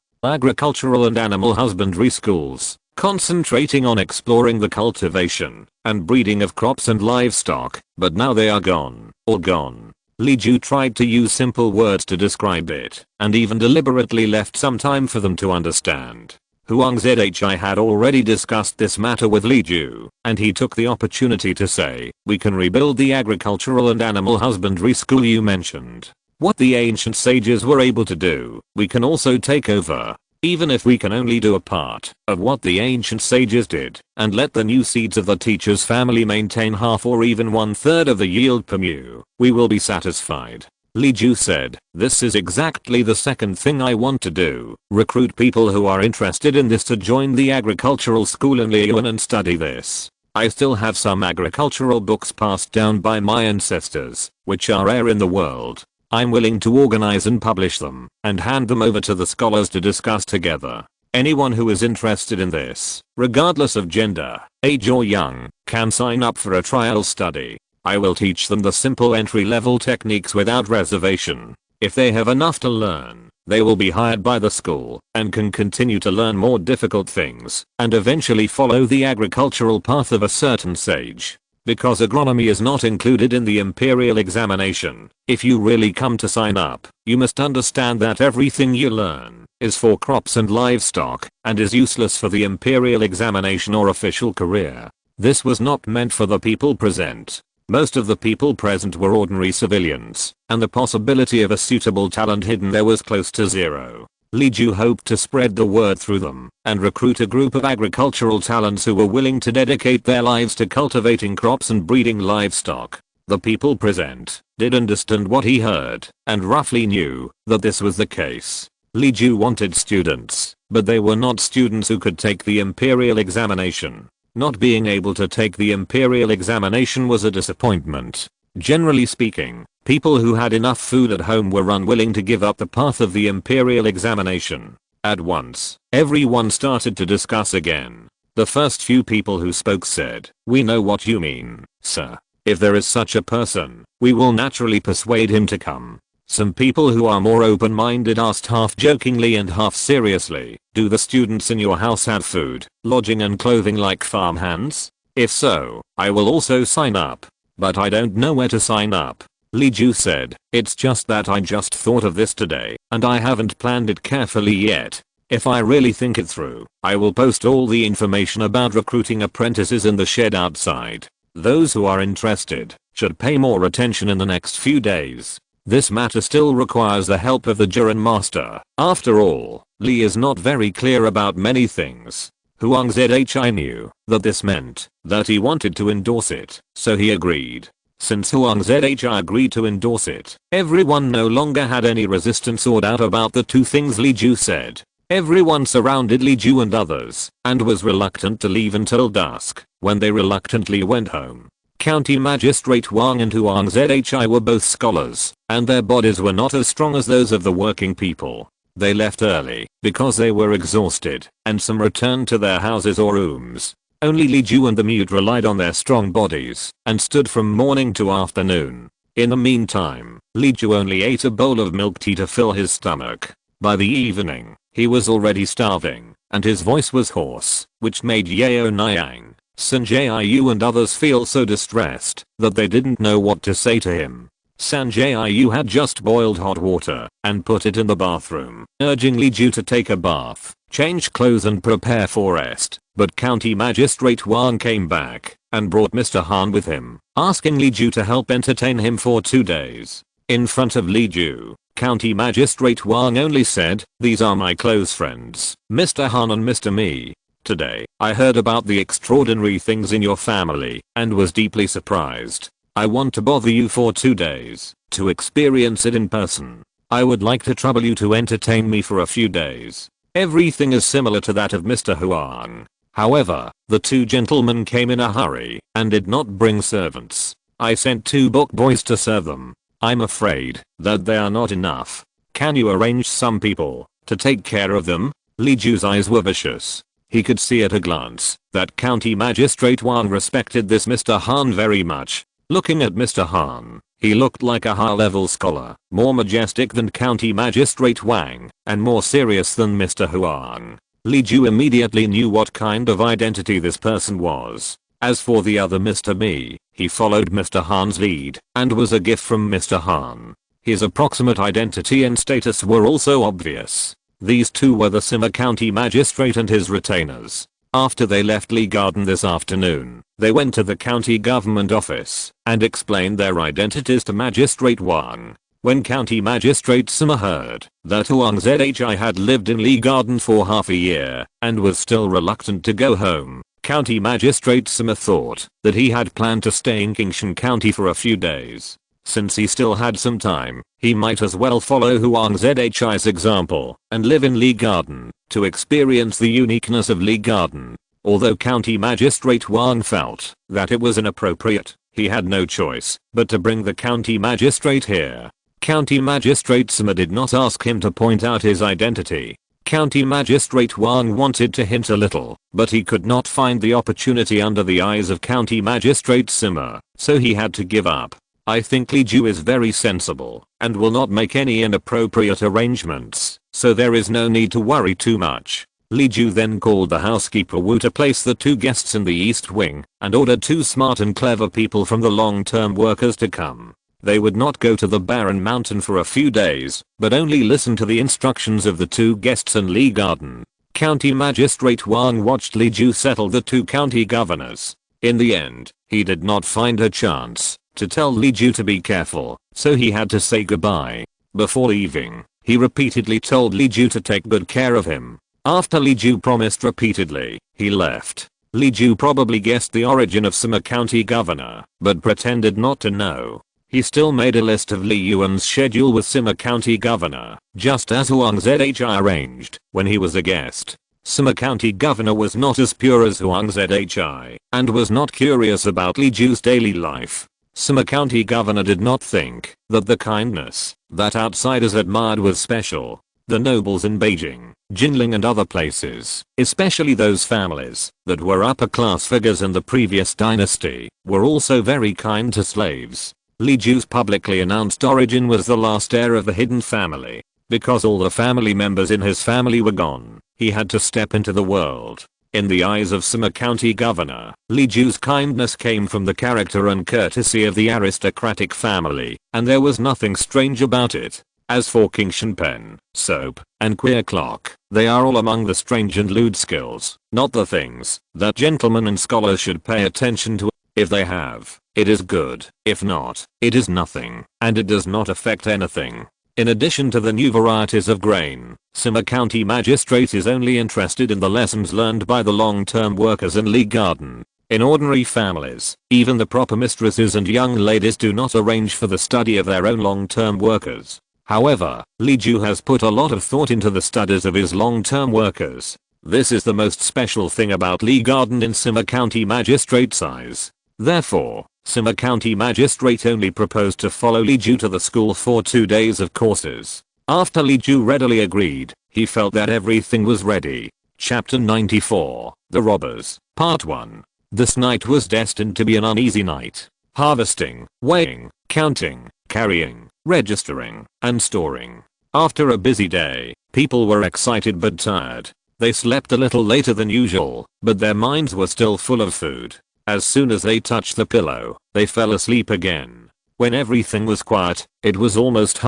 and animal husbandry schools, concentrating on exploring the cultivation and breeding of crops and livestock, but now they are gone, all gone. Li Ju tried to use simple words to describe it, and even deliberately left some time for them to understand. Huang Zhi had already discussed this matter with Li Ju, and he took the opportunity to say, we can rebuild the agricultural and animal husbandry school you mentioned. What the ancient sages were able to do, we can also take over. Even if we can only do a part of what the ancient sages did, and let the new seeds of the teacher's family maintain half or even 1/3 of the yield per mu, we will be satisfied. Li Ju said, this is exactly the second thing I want to do, recruit people who are interested in this to join the agricultural school in Liyuan and study this. I still have some agricultural books passed down by my ancestors, which are rare in the world. I'm willing to organize and publish them, and hand them over to the scholars to discuss together. Anyone who is interested in this, regardless of gender, age or young, can sign up for a trial study. I will teach them the simple entry-level techniques without reservation. If they have enough to learn, they will be hired by the school, and can continue to learn more difficult things, and eventually follow the agricultural path of a certain sage. Because agronomy is not included in the imperial examination, if you really come to sign up, you must understand that everything you learn is for crops and livestock, and is useless for the imperial examination or official career. This was not meant for the people present. Most of the people present were ordinary civilians, and the possibility of a suitable talent hidden there was close to zero. Li Ju hoped to spread the word through them, and recruit a group of agricultural talents who were willing to dedicate their lives to cultivating crops and breeding livestock. The people present did understand what he heard, and roughly knew that this was the case. Li Ju wanted students, but they were not students who could take the imperial examination. Not being able to take the imperial examination was a disappointment. Generally speaking, people who had enough food at home were unwilling to give up the path of the imperial examination. At once, everyone started to discuss again. The first few people who spoke said, we know what you mean, sir. If there is such a person, we will naturally persuade him to come. Some people who are more open-minded asked half jokingly and half seriously, do the students in your house have food, lodging and clothing like farmhands? If so, I will also sign up. But I don't know where to sign up. Li Ju said, "It's just that I just thought of this today, and I haven't planned it carefully yet. If I really think it through, I will post all the information about recruiting apprentices in the shed outside. Those who are interested should pay more attention in the next few days. This matter still requires the help of the Jiren Master." After all, Li is not very clear about many things. Huang Zhi knew that this meant that he wanted to endorse it, so he agreed. Since Huang Zhi agreed to endorse it, everyone no longer had any resistance or doubt about the two things Li Ju said. Everyone surrounded Li Ju and others, and was reluctant to leave until dusk, when they reluctantly went home. County Magistrate Wang and Huang Zhi were both scholars, and their bodies were not as strong as those of the working people. They left early, because they were exhausted, and some returned to their houses or rooms. Only Li Ju and the mute relied on their strong bodies, and stood from morning to afternoon. In the meantime, Li Ju only ate a bowl of milk tea to fill his stomach. By the evening, he was already starving, and his voice was hoarse, which made Yu Yaoniang, Sanjay and others feel so distressed that they didn't know what to say to him. Sanjay had just boiled hot water and put it in the bathroom, urging Li Ju to take a bath, change clothes and prepare for rest, but County Magistrate Wang came back and brought Mr. Han with him, asking Li Ju to help entertain him for 2 days. In front of Li Ju, County Magistrate Wang only said, "These are my close friends, Mr. Han and Mr. Me. Today, I heard about the extraordinary things in your family and was deeply surprised. I want to bother you for 2 days to experience it in person. I would like to trouble you to entertain me for a few days." Everything is similar to that of Mr. Huang. However, the two gentlemen came in a hurry and did not bring servants. I sent 2 book boys to serve them. I'm afraid that they are not enough. Can you arrange some people to take care of them? Li Ju's eyes were vicious. He could see at a glance that County Magistrate Wang respected this Mr. Han very much. Looking at Mr. Han, he looked like a high-level scholar, more majestic than County Magistrate Wang, and more serious than Mr. Huang. Li Ju immediately knew what kind of identity this person was. As for the other Mr. Me, he followed Mr. Han's lead and was a gift from Mr. Han. His approximate identity and status were also obvious. These two were the Sima County Magistrate and his retainers. After they left Lee Garden this afternoon, they went to the county government office and explained their identities to Magistrate Wang. When County Magistrate Sima heard that Huang Zhi had lived in Lee Garden for half a year and was still reluctant to go home, County Magistrate Sima thought that he had planned to stay in Qingshan County for a few days. Since he still had some time, he might as well follow Huang Zhi's example and live in Lee Garden to experience the uniqueness of Lee Garden. Although County Magistrate Wang felt that it was inappropriate, he had no choice but to bring the County Magistrate here. County Magistrate Sima did not ask him to point out his identity. County Magistrate Wang wanted to hint a little, but he could not find the opportunity under the eyes of County Magistrate Sima, so he had to give up. I think Li Ju is very sensible and will not make any inappropriate arrangements, so there is no need to worry too much. Li Ju then called the housekeeper Wu to place the 2 guests in the east wing and ordered 2 smart and clever people from the long-term workers to come. They would not go to the barren mountain for a few days, but only listen to the instructions of the 2 guests in Lee Garden. County Magistrate Wang watched Li Ju settle the 2 county governors. In the end, he did not find a chance to tell Li Ju to be careful, so he had to say goodbye. Before leaving, he repeatedly told Li Ju to take good care of him. After Li Ju promised repeatedly, he left. Li Ju probably guessed the origin of Sima County Governor, but pretended not to know. He still made a list of Li Yuan's schedule with Sima County Governor, just as Huang Zhi arranged when he was a guest. Sima County Governor was not as pure as Huang Zhi and was not curious about Li Ju's daily life. Sima County Governor did not think that the kindness that outsiders admired was special. The nobles in Beijing, Jinling and other places, especially those families that were upper class figures in the previous dynasty, were also very kind to slaves. Li Ju's publicly announced origin was the last heir of the hidden family. Because all the family members in his family were gone, he had to step into the world. In the eyes of Sima County Governor, Li Ju's kindness came from the character and courtesy of the aristocratic family, and there was nothing strange about it. As for King Shenpen, Soap, and Queer Clock, they are all among the strange and lewd skills, not the things that gentlemen and scholars should pay attention to. If they have, it is good. If not, it is nothing, and it does not affect anything. In addition to the new varieties of grain, Sima County Magistrate is only interested in the lessons learned by the long-term workers in Lee Garden. In ordinary families, even the proper mistresses and young ladies do not arrange for the study of their own long-term workers. However, Li Ju has put a lot of thought into the studies of his long-term workers. This is the most special thing about Lee Garden in Sima County Magistrate's eyes. Therefore, Sima County Magistrate only proposed to follow Li Ju to the school for 2 days of courses. After Li Ju readily agreed, he felt that everything was ready. Chapter 94, The Robbers, Part 1. This night was destined to be an uneasy night. Harvesting, weighing, counting, carrying, registering, and storing. After a busy day, people were excited but tired. They slept a little later than usual, but their minds were still full of food. As soon as they touched the pillow, they fell asleep again. When everything was quiet, it was almost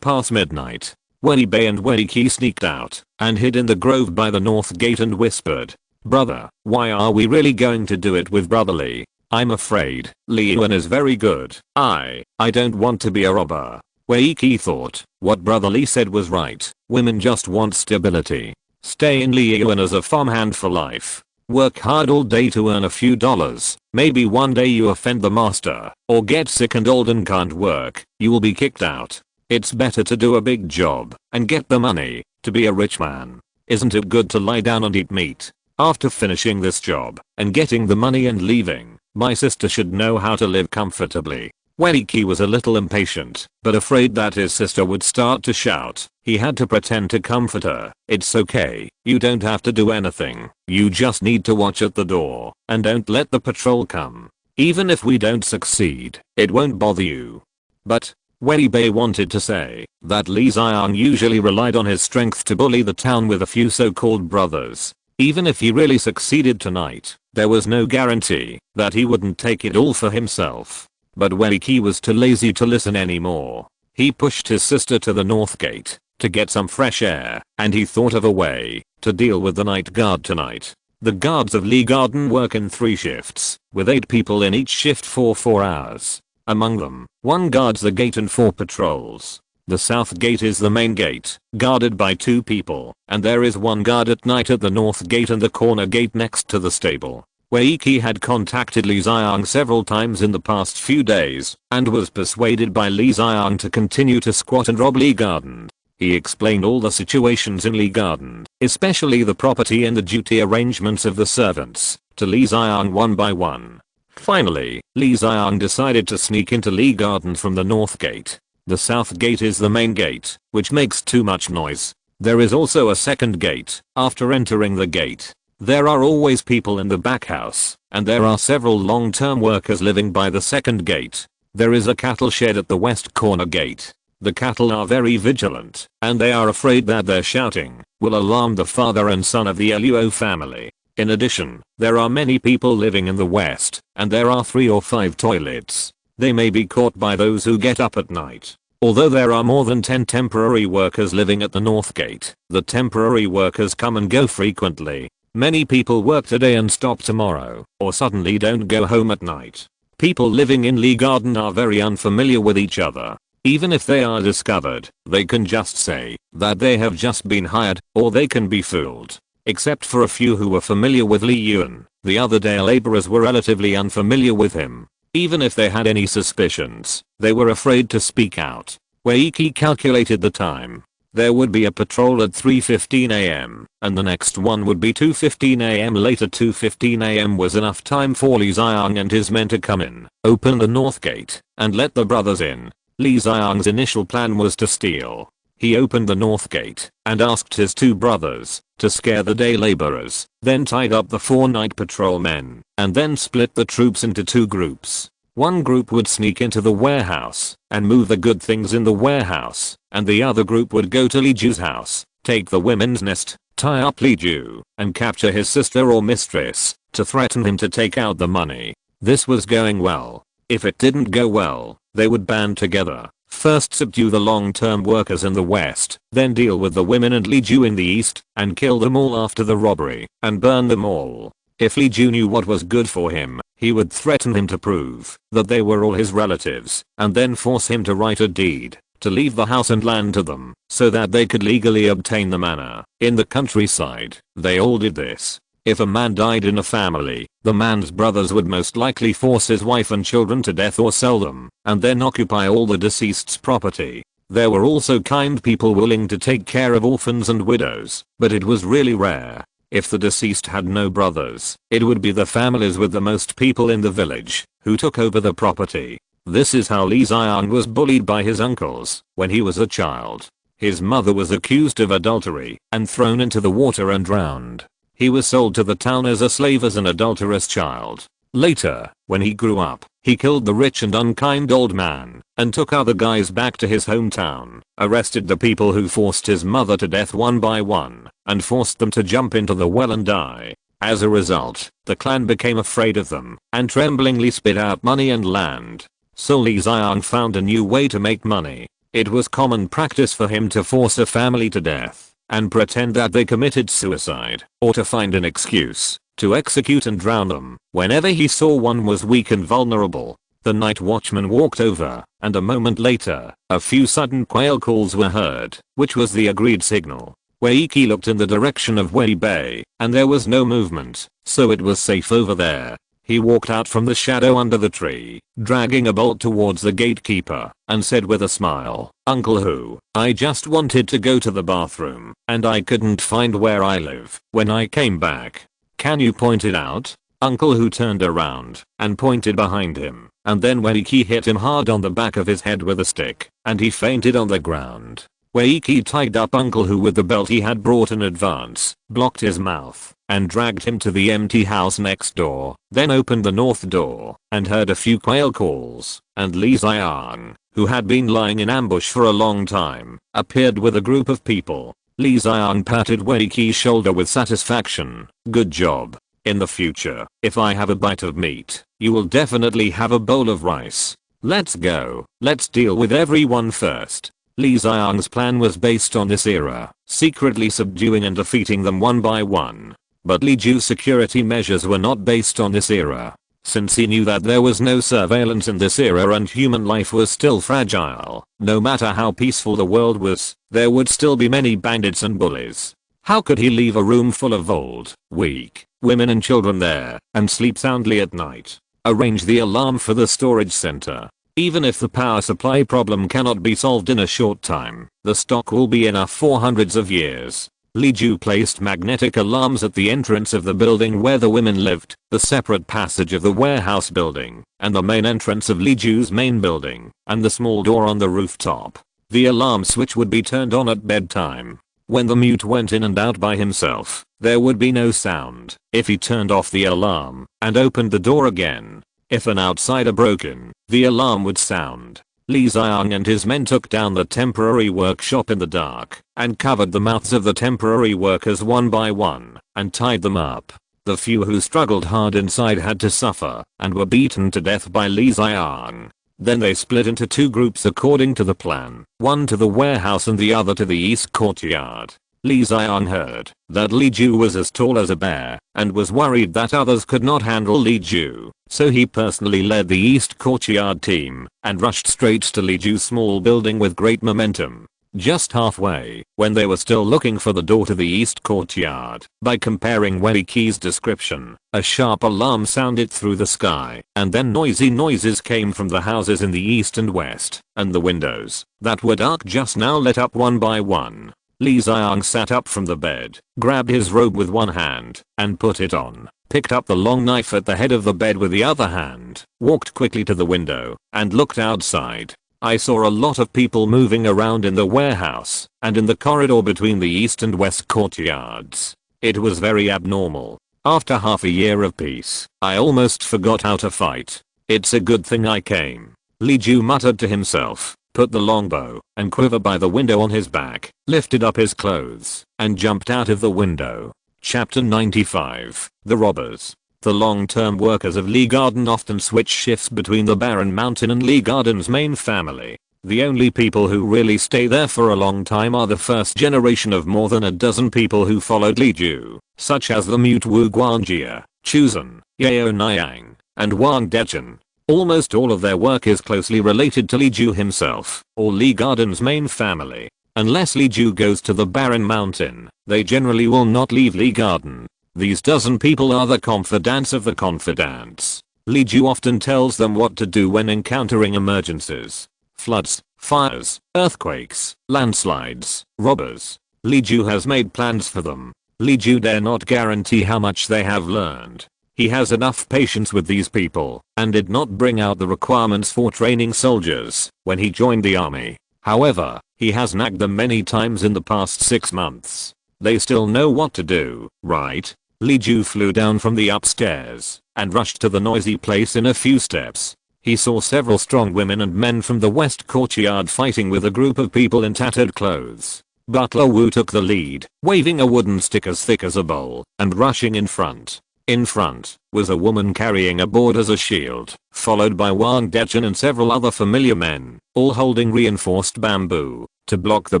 midnight. Weni Bei and Weni Qi sneaked out and hid in the grove by the north gate and whispered, "Brother, why are we really going to do it with Brother Li? I'm afraid Li Yuan is very good. I don't want to be a robber." Wei Qi thought what Brother Li said was right. Women just want stability. Stay in Li Yuan as a farmhand for life. Work hard all day to earn a few dollars. Maybe one day you offend the master, or get sick and old and can't work, you will be kicked out. It's better to do a big job and get the money to be a rich man. Isn't it good to lie down and eat meat? After finishing this job and getting the money and leaving, my sister should know how to live comfortably. Wei Qi was a little impatient, but afraid that his sister would start to shout. He had to pretend to comfort her. "It's okay, you don't have to do anything. You just need to watch at the door, and don't let the patrol come. Even if we don't succeed, it won't bother you." But Wei Bei wanted to say that Li Xiang usually relied on his strength to bully the town with a few so-called brothers. Even if he really succeeded tonight, there was no guarantee that he wouldn't take it all for himself. But Wei Qi was too lazy to listen anymore. He pushed his sister to the north gate to get some fresh air, and he thought of a way to deal with the night guard tonight. The guards of Lee Garden work in 3 shifts, with 8 people in each shift for 4 hours. Among them, 1 guards the gate and 4 patrols. The south gate is the main gate, guarded by 2 people, and there is 1 guard at night at the north gate and the corner gate next to the stable. Wei Qi had contacted Li Xiang several times in the past few days, and was persuaded by Li Xiang to continue to squat and rob Lee Garden. He explained all the situations in Lee Garden, especially the property and the duty arrangements of the servants, to Li Xiang one by one. Finally, Li Xiang decided to sneak into Lee Garden from the north gate. The south gate is the main gate, which makes too much noise. There is also a second gate. After entering the gate, there are always people in the back house, and there are several long-term workers living by the second gate. There is a cattle shed at the west corner gate. The cattle are very vigilant, and they are afraid that their shouting will alarm the father and son of the Luo family. In addition, there are many people living in the west, and there are 3 or 5 toilets. They may be caught by those who get up at night. Although there are more than 10 temporary workers living at the north gate, the temporary workers come and go frequently. Many people work today and stop tomorrow, or suddenly don't go home at night. People living in Lee Garden are very unfamiliar with each other. Even if they are discovered, they can just say that they have just been hired, or they can be fooled. Except for a few who were familiar with Li Yuan, the other day laborers were relatively unfamiliar with him. Even if they had any suspicions, they were afraid to speak out. Wei Qi calculated the time. There would be a patrol at 3:15 am, and the next one would be 2:15 am later. 2:15 am was enough time for Li Xiang and his men to come in, open the north gate, and let the brothers in. Li Xiang's initial plan was to steal. He opened the north gate and asked his 2 brothers to scare the day laborers, then tied up the 4 night patrol men, and then split the troops into 2 groups. One group would sneak into the warehouse and move the good things in the warehouse, and the other group would go to Li Ju's house, take the women's nest, tie up Li Ju and capture his sister or mistress to threaten him to take out the money. This was going well. If it didn't go well, they would band together. First subdue the long-term workers in the west, then deal with the women and Li Ju in the east, and kill them all after the robbery, and burn them all. If Li Ju knew what was good for him, he would threaten him to prove that they were all his relatives, and then force him to write a deed to leave the house and land to them, so that they could legally obtain the manor. In the countryside, they all did this. If a man died in a family, the man's brothers would most likely force his wife and children to death or sell them, and then occupy all the deceased's property. There were also kind people willing to take care of orphans and widows, but it was really rare. If the deceased had no brothers, it would be the families with the most people in the village who took over the property. This is how Li Yaoniang was bullied by his uncles when he was a child. His mother was accused of adultery and thrown into the water and drowned. He was sold to the town as a slave as an adulterous child. Later, when he grew up, he killed the rich and unkind old man and took other guys back to his hometown, arrested the people who forced his mother to death one by one, and forced them to jump into the well and die. As a result, the clan became afraid of them and tremblingly spit out money and land. So Li Yaoniang found a new way to make money. It was common practice for him to force a family to death and pretend that they committed suicide, or to find an excuse to execute and drown them. Whenever he saw one was weak and vulnerable, the night watchman walked over, and a moment later, a few sudden quail calls were heard, which was the agreed signal. Waiki looked in the direction of Wei Bay, and there was no movement, so it was safe over there. He walked out from the shadow under the tree, dragging a bolt towards the gatekeeper, and said with a smile, "Uncle Hu, I just wanted to go to the bathroom, and I couldn't find where I live when I came back. Can you point it out?" Uncle Hu turned around and pointed behind him, and then Waiki hit him hard on the back of his head with a stick, and he fainted on the ground. Waiki tied up Uncle Hu with the belt he had brought in advance, blocked his mouth, and dragged him to the empty house next door, then opened the north door, and heard a few quail calls, and Li Yaoniang, who had been lying in ambush for a long time, appeared with a group of people. Li Yaoniang patted Weiki's shoulder with satisfaction. "Good job. In the future, if I have a bite of meat, you will definitely have a bowl of rice. Let's go. Let's deal with everyone first." Li Yaoniang's plan was based on this era, secretly subduing and defeating them one by one. But Li Ju's security measures were not based on this era. Since he knew that there was no surveillance in this era and human life was still fragile, no matter how peaceful the world was, there would still be many bandits and bullies. How could he leave a room full of old, weak women and children there and sleep soundly at night? Arrange the alarm for the storage center. Even if the power supply problem cannot be solved in a short time, the stock will be enough for hundreds of years. Li Ju placed magnetic alarms at the entrance of the building where the women lived, the separate passage of the warehouse building, and the main entrance of Li Ju's main building, and the small door on the rooftop. The alarm switch would be turned on at bedtime. When the mute went in and out by himself, there would be no sound. If he turned off the alarm and opened the door again, if an outsider broke in, the alarm would sound. Li Yaoniang and his men took down the temporary workshop in the dark and covered the mouths of the temporary workers one by one and tied them up. The few who struggled hard inside had to suffer and were beaten to death by Li Yaoniang. Then they split into two groups according to the plan, one to the warehouse and the other to the east courtyard. Li Yaoniang heard that Li Ju was as tall as a bear and was worried that others could not handle Li Ju, so he personally led the east courtyard team and rushed straight to Li Ju's small building with great momentum. Just halfway, when they were still looking for the door to the east courtyard, by comparing Weiki's description, a sharp alarm sounded through the sky, and then noisy noises came from the houses in the east and west, and the windows that were dark just now lit up one by one. Li Yaoniang sat up from the bed, grabbed his robe with one hand, and put it on, picked up the long knife at the head of the bed with the other hand, walked quickly to the window, and looked outside. I saw a lot of people moving around in the warehouse, and in the corridor between the east and west courtyards. It was very abnormal. After half a year of peace, I almost forgot how to fight. It's a good thing I came. Li Ju muttered to himself. put the longbow and quiver by the window on his back, lifted up his clothes, and jumped out of the window. Chapter 95. The Robbers. The long-term workers of Lee Garden often switch shifts between the barren mountain and Lee Garden's main family. The only people who really stay there for a long time are the first generation of more than a dozen people who followed Li Ju, such as the mute Wu Guangjie, Chuzan, Yu Yaoniang, and Wang Dechen. Almost all of their work is closely related to Li Ju himself, or Lee Garden's main family. Unless Li Ju goes to the barren mountain, they generally will not leave Lee Garden. These dozen people are the confidants of the confidants. Li Ju often tells them what to do when encountering emergencies. Floods, fires, earthquakes, landslides, robbers. Li Ju has made plans for them. Li Ju dare not guarantee how much they have learned. He has enough patience with these people and did not bring out the requirements for training soldiers when he joined the army. However, he has nagged them many times in the past 6 months. They still know what to do, right? Li Ju flew down from the upstairs and rushed to the noisy place in a few steps. He saw several strong women and men from the west courtyard fighting with a group of people in tattered clothes. Butler Wu took the lead, waving a wooden stick as thick as a bowl and rushing in front. In front was a woman carrying a board as a shield, followed by Wang Dechen and several other familiar men, all holding reinforced bamboo to block the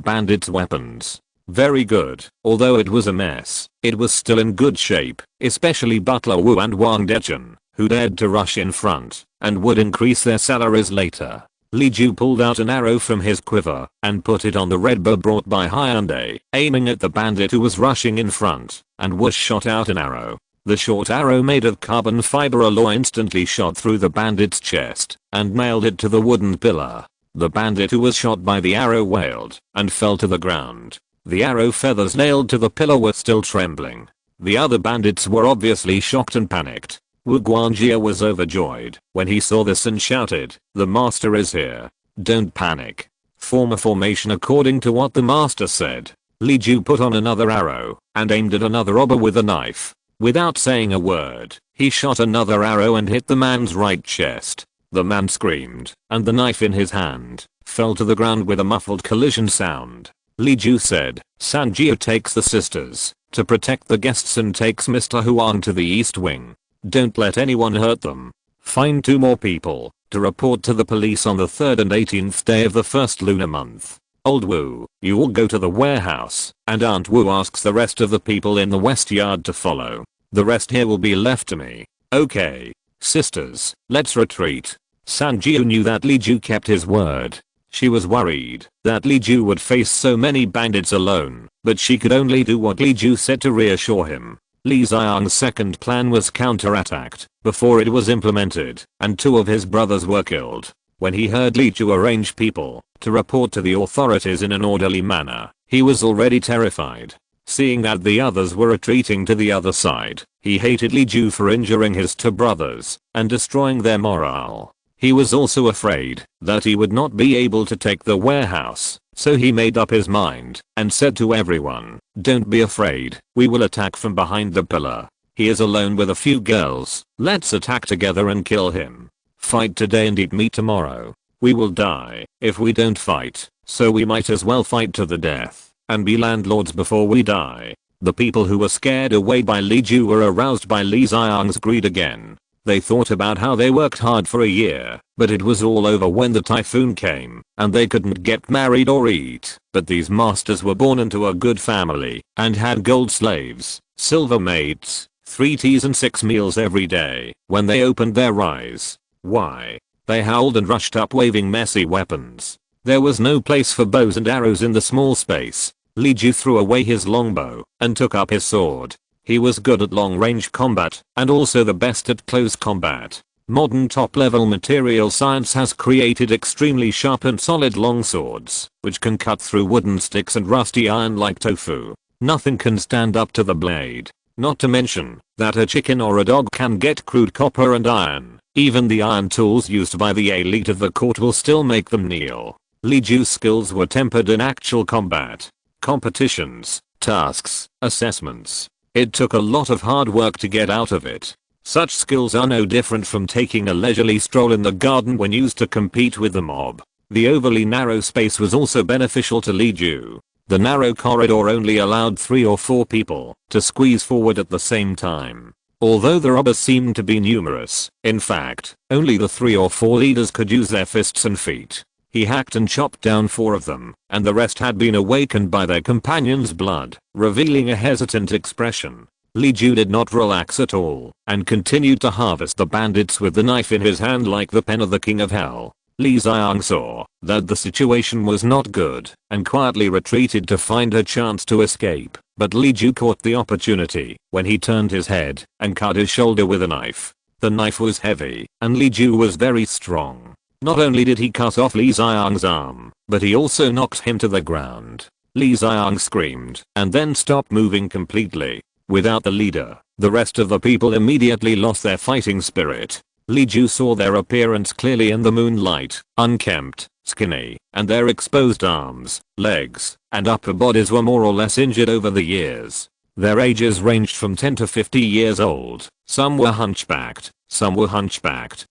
bandits' weapons. Very good. Although it was a mess, it was still in good shape, especially Butler Wu and Wang Dechen, who dared to rush in front and would increase their salaries later. Li Ju pulled out an arrow from his quiver and put it on the red bow brought by Hyundai, aiming at the bandit who was rushing in front, and was shot out an arrow. The short arrow made of carbon fiber alloy instantly shot through the bandit's chest and nailed it to the wooden pillar. The bandit who was shot by the arrow wailed and fell to the ground. The arrow feathers nailed to the pillar were still trembling. The other bandits were obviously shocked and panicked. Wu Guangjie was overjoyed when he saw this and shouted, "The master is here. Don't panic. Form a formation according to what the master said." Li Ju put on another arrow and aimed at another robber with a knife. Without saying a word, he shot another arrow and hit the man's right chest. The man screamed, and the knife in his hand fell to the ground with a muffled collision sound. Li Ju said, "Sanjiu takes the sisters to protect the guests and takes Mr. Huang to the east wing. Don't let anyone hurt them. Find 2 more people to report to the police on the 3rd and 18th day of the first lunar month. Old Wu, you all go to the warehouse, and Aunt Wu asks the rest of the people in the west yard to follow. The rest here will be left to me." "Okay. Sisters, let's retreat." Sanjiu knew that Li Ju kept his word. She was worried that Li Ju would face so many bandits alone, but she could only do what Li Ju said to reassure him. Li Xiang's second plan was counterattacked before it was implemented, and 2 of his brothers were killed. When he heard Li Ju arrange people to report to the authorities in an orderly manner, he was already terrified. Seeing that the others were retreating to the other side, he hated Li Ju for injuring his 2 brothers and destroying their morale. He was also afraid that he would not be able to take the warehouse, so he made up his mind and said to everyone, "Don't be afraid, we will attack from behind the pillar. He is alone with a few girls, let's attack together and kill him. Fight today and eat meat tomorrow. We will die if we don't fight, so we might as well fight to the death and be landlords before we die." The people who were scared away by Li Ju were aroused by Li Xiang's greed again. They thought about how they worked hard for a year, but it was all over when the typhoon came, and they couldn't get married or eat. But these masters were born into a good family, and had gold slaves, silver maids, 3 teas and 6 meals every day. When they opened their eyes, why? They howled and rushed up waving messy weapons. There was no place for bows and arrows in the small space. Li Ju threw away his longbow and took up his sword. He was good at long-range combat and also the best at close combat. Modern top-level material science has created extremely sharp and solid longswords, which can cut through wooden sticks and rusty iron like tofu. Nothing can stand up to the blade. Not to mention that a chicken or a dog can get crude copper and iron. Even the iron tools used by the elite of the court will still make them kneel. Li Ju's skills were tempered in actual combat, competitions, tasks, assessments. It took a lot of hard work to get out of it. Such skills are no different from taking a leisurely stroll in the garden when used to compete with the mob. The overly narrow space was also beneficial to Li Ju. The narrow corridor only allowed 3 or 4 people to squeeze forward at the same time. Although the robbers seemed to be numerous, in fact, only the 3 or 4 leaders could use their fists and feet. He hacked and chopped down 4 of them, and the rest had been awakened by their companion's blood, revealing a hesitant expression. Li Ju did not relax at all, and continued to harvest the bandits with the knife in his hand like the pen of the king of hell. Li Yaoniang saw that the situation was not good, and quietly retreated to find a chance to escape, but Li Ju caught the opportunity when he turned his head and cut his shoulder with a knife. The knife was heavy, and Li Ju was very strong. Not only did he cut off Li Yaoniang's arm, but he also knocked him to the ground. Li Yaoniang screamed, and then stopped moving completely. Without the leader, the rest of the people immediately lost their fighting spirit. Li Ju saw their appearance clearly in the moonlight, unkempt, skinny, and their exposed arms, legs, and upper bodies were more or less injured over the years. Their ages ranged from 10 to 50 years old. Some were hunchbacked, and some were hunchbacked.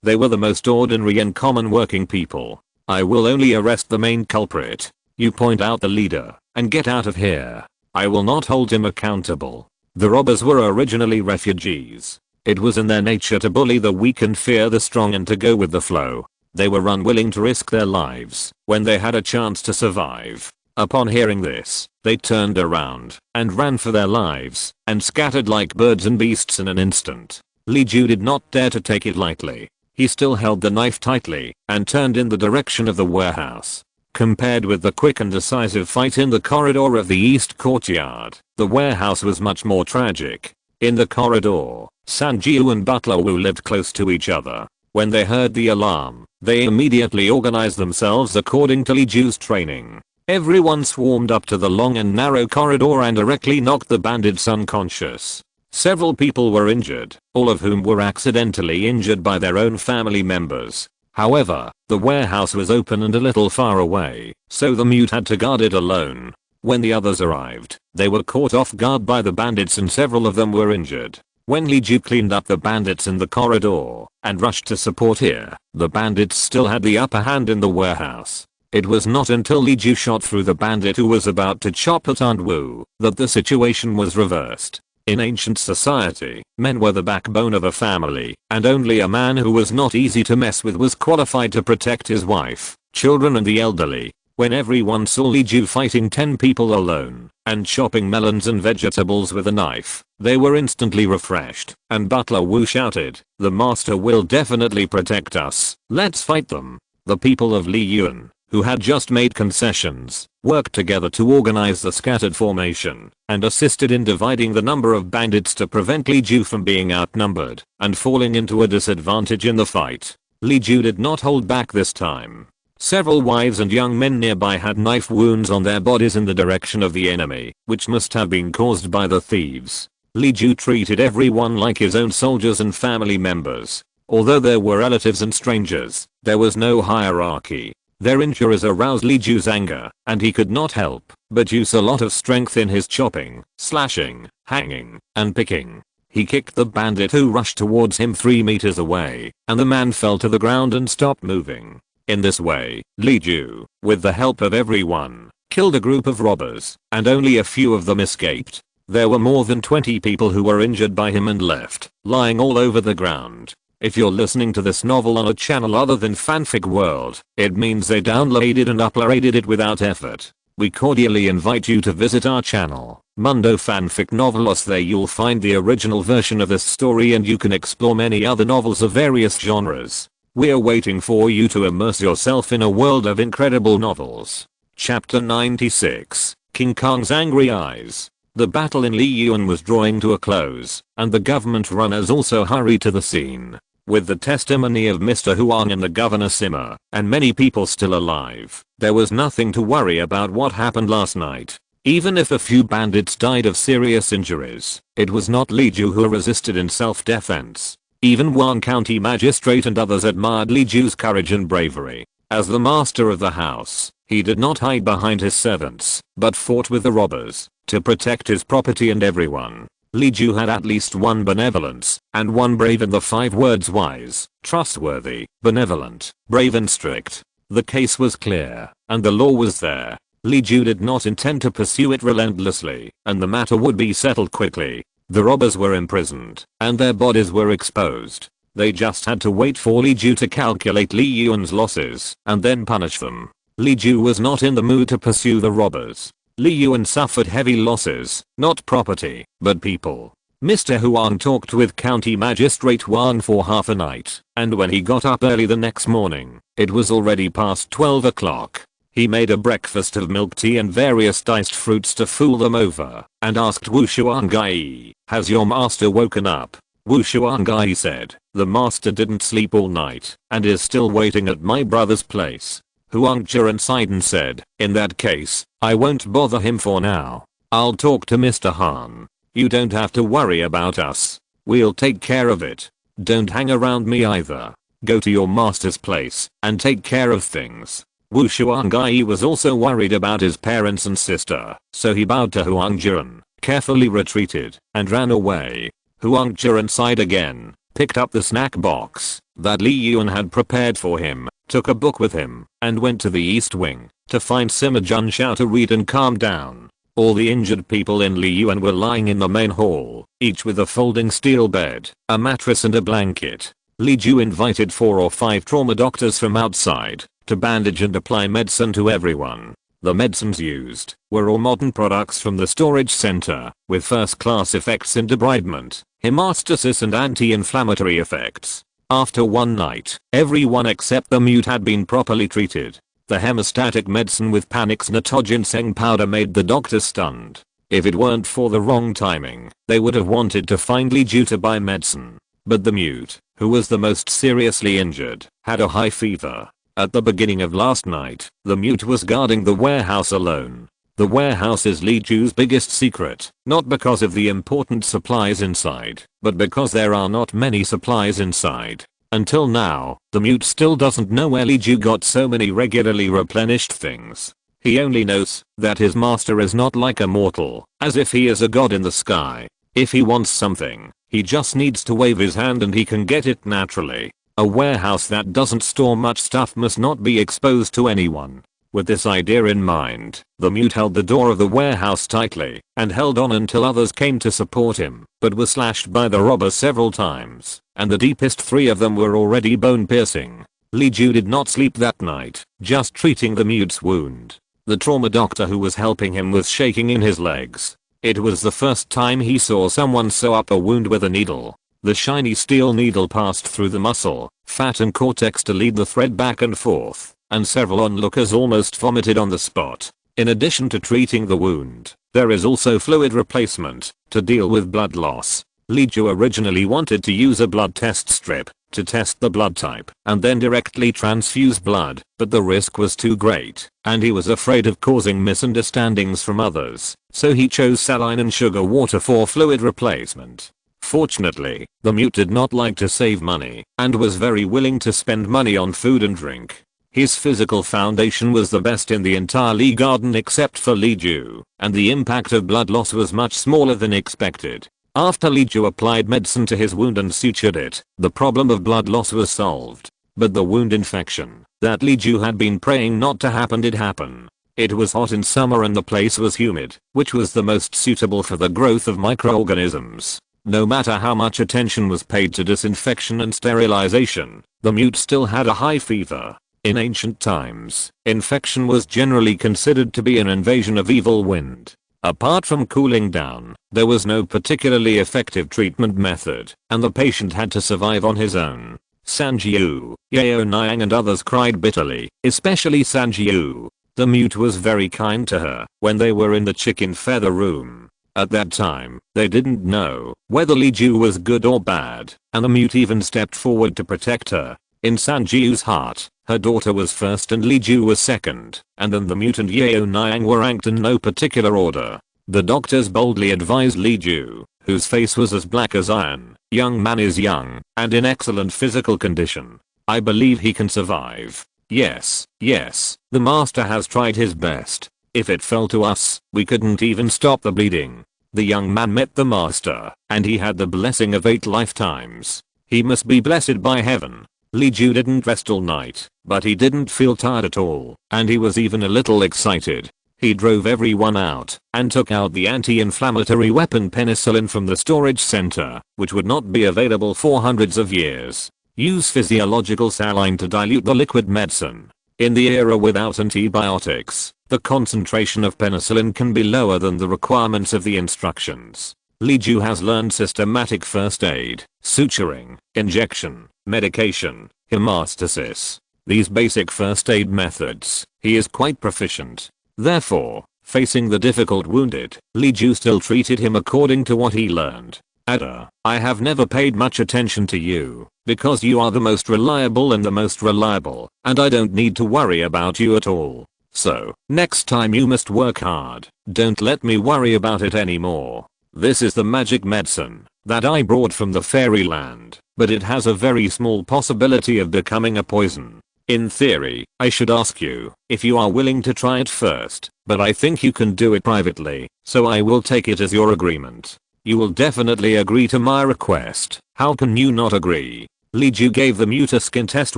They were the most ordinary and common working people. I will only arrest the main culprit. You point out the leader, and get out of here. I will not hold him accountable. The robbers were originally refugees. It was in their nature to bully the weak and fear the strong and to go with the flow. They were unwilling to risk their lives when they had a chance to survive. Upon hearing this, they turned around and ran for their lives and scattered like birds and beasts in an instant. Li Ju did not dare to take it lightly. He still held the knife tightly and turned in the direction of the warehouse. Compared with the quick and decisive fight in the corridor of the east courtyard, the warehouse was much more tragic. In the corridor, Sanjiu and Butler Wu lived close to each other. When they heard the alarm, they immediately organized themselves according to Li Ju's training. Everyone swarmed up to the long and narrow corridor and directly knocked the bandits unconscious. Several people were injured, all of whom were accidentally injured by their own family members. However, the warehouse was open and a little far away, so the mute had to guard it alone. When the others arrived, they were caught off guard by the bandits and several of them were injured. When Li Ju cleaned up the bandits in the corridor and rushed to support here, the bandits still had the upper hand in the warehouse. It was not until Li Ju shot through the bandit who was about to chop at Aunt Wu that the situation was reversed. In ancient society, men were the backbone of a family, and only a man who was not easy to mess with was qualified to protect his wife, children and the elderly. When everyone saw Li Ju fighting 10 people alone and chopping melons and vegetables with a knife, they were instantly refreshed, and Butler Wu shouted, "The master will definitely protect us. Let's fight them." The people of Li Yuan, who had just made concessions, worked together to organize the scattered formation and assisted in dividing the number of bandits to prevent Li Ju from being outnumbered and falling into a disadvantage in the fight. Li Ju did not hold back this time. Several wives and young men nearby had knife wounds on their bodies in the direction of the enemy, which must have been caused by the thieves. Li Ju treated everyone like his own soldiers and family members. Although there were relatives and strangers, there was no hierarchy. Their injuries aroused Li Ju's anger, and he could not help but use a lot of strength in his chopping, slashing, hanging, and picking. He kicked the bandit who rushed towards him 3 meters away, and the man fell to the ground and stopped moving. In this way, Li Ju, with the help of everyone, killed a group of robbers, and only a few of them escaped. There were more than 20 people who were injured by him and left, lying all over the ground. If you're listening to this novel on a channel other than Fanfic World, it means they downloaded and uploaded it without effort. We cordially invite you to visit our channel, Mundo Fanfic Novelos. There you'll find the original version of this story and you can explore many other novels of various genres. We're waiting for you to immerse yourself in a world of incredible novels. Chapter 96, King Kong's Angry Eyes. The battle in Li Yuan was drawing to a close, and the government runners also hurried to the scene. With the testimony of Mr. Huang and the governor Sima, and many people still alive, there was nothing to worry about what happened last night. Even if a few bandits died of serious injuries, it was not Li Ju who resisted in self-defense. Even Wan County Magistrate and others admired Li Ju's courage and bravery. As the master of the house, he did not hide behind his servants, but fought with the robbers to protect his property and everyone. Li Ju had at least one benevolence, and one brave in the 5 words wise, trustworthy, benevolent, brave and strict. The case was clear, and the law was there. Li Ju did not intend to pursue it relentlessly, and the matter would be settled quickly. The robbers were imprisoned, and their bodies were exposed. They just had to wait for Li Ju to calculate Li Yuan's losses, and then punish them. Li Ju was not in the mood to pursue the robbers. Li Yuan suffered heavy losses, not property, but people. Mr. Huang talked with County Magistrate Wang for half a night, and when he got up early the next morning, it was already past 12 o'clock. He made a breakfast of milk tea and various diced fruits to fool them over, and asked Wu Shuanggai, "Has your master woken up?" Wu Shuanggai said, "The master didn't sleep all night, and is still waiting at my brother's place." Huang Jiren sighed and said, "In that case, I won't bother him for now. I'll talk to Mr. Han. You don't have to worry about us. We'll take care of it. Don't hang around me either. Go to your master's place and take care of things." Wu Shuanggai was also worried about his parents and sister, so he bowed to Huang Jiren, carefully retreated, and ran away. Huang Jiren sighed again, picked up the snack box that Li Yuan had prepared for him, took a book with him, and went to the East Wing to find Sima Junxiao to read and calm down. All the injured people in Li Yuan were lying in the main hall, each with a folding steel bed, a mattress and a blanket. Li Ju invited 4 or 5 trauma doctors from outside to bandage and apply medicine to everyone. The medicines used were all modern products from the storage center, with first-class effects in debridement, hemostasis and anti-inflammatory effects. After one night, everyone except the mute had been properly treated. The hemostatic medicine with Panic's natoginseng powder made the doctors stunned. If it weren't for the wrong timing, they would have wanted to find Li Ju to buy medicine. But the mute, who was the most seriously injured, had a high fever. At the beginning of last night, the mute was guarding the warehouse alone. The warehouse is Li Ju's biggest secret, not because of the important supplies inside, but because there are not many supplies inside. Until now, the mute still doesn't know where Li Ju got so many regularly replenished things. He only knows that his master is not like a mortal, as if he is a god in the sky. If he wants something, he just needs to wave his hand and he can get it naturally. A warehouse that doesn't store much stuff must not be exposed to anyone. With this idea in mind, the mute held the door of the warehouse tightly and held on until others came to support him, but was slashed by the robbers several times, and the deepest 3 of them were already bone-piercing. Li Ju did not sleep that night, just treating the mute's wound. The trauma doctor who was helping him was shaking in his legs. It was the first time he saw someone sew up a wound with a needle. The shiny steel needle passed through the muscle, fat and cortex to lead the thread back and forth, and several onlookers almost vomited on the spot. In addition to treating the wound, there is also fluid replacement to deal with blood loss. Li Ju originally wanted to use a blood test strip to test the blood type and then directly transfuse blood, but the risk was too great, and he was afraid of causing misunderstandings from others, so he chose saline and sugar water for fluid replacement. Fortunately, the mute did not like to save money and was very willing to spend money on food and drink. His physical foundation was the best in the entire Li Garden except for Li Ju, and the impact of blood loss was much smaller than expected. After Li Ju applied medicine to his wound and sutured it, the problem of blood loss was solved. But the wound infection that Li Ju had been praying not to happen did happen. It was hot in summer and the place was humid, which was the most suitable for the growth of microorganisms. No matter how much attention was paid to disinfection and sterilization, the mute still had a high fever. In ancient times, infection was generally considered to be an invasion of evil wind. Apart from cooling down, there was no particularly effective treatment method, and the patient had to survive on his own. Yu Yaoniang and others cried bitterly, especially Yu. The mute was very kind to her when they were in the chicken feather room. At that time, they didn't know whether Li Ju was good or bad, and the mute even stepped forward to protect her. In Yu's heart, her daughter was first and Li Ju was second, and then the mute and Yaoniang were ranked in no particular order. The doctors boldly advised Li Ju, whose face was as black as iron, "Young man is young, and in excellent physical condition. I believe he can survive. Yes, the master has tried his best. If it fell to us, we couldn't even stop the bleeding. The young man met the master, and he had the blessing of 8 lifetimes. He must be blessed by heaven. Li Ju didn't rest all night, but he didn't feel tired at all, and he was even a little excited. He drove everyone out and took out the anti-inflammatory weapon penicillin from the storage center, which would not be available for hundreds of years. Use physiological saline to dilute the liquid medicine. In the era without antibiotics, the concentration of penicillin can be lower than the requirements of the instructions. Li Ju has learned systematic first aid, suturing, injection, medication, hemostasis. These basic first aid methods, he is quite proficient. Therefore, facing the difficult wounded, Li Ju still treated him according to what he learned. Ada, I have never paid much attention to you, because you are the most reliable and the most reliable, and I don't need to worry about you at all. So, next time you must work hard, don't let me worry about it anymore. This is the magic medicine that I brought from the fairyland, but it has a very small possibility of becoming a poison. In theory, I should ask you if you are willing to try it first, but I think you can do it privately, so I will take it as your agreement. You will definitely agree to my request. How can you not agree? Li Ju gave the mute a skin test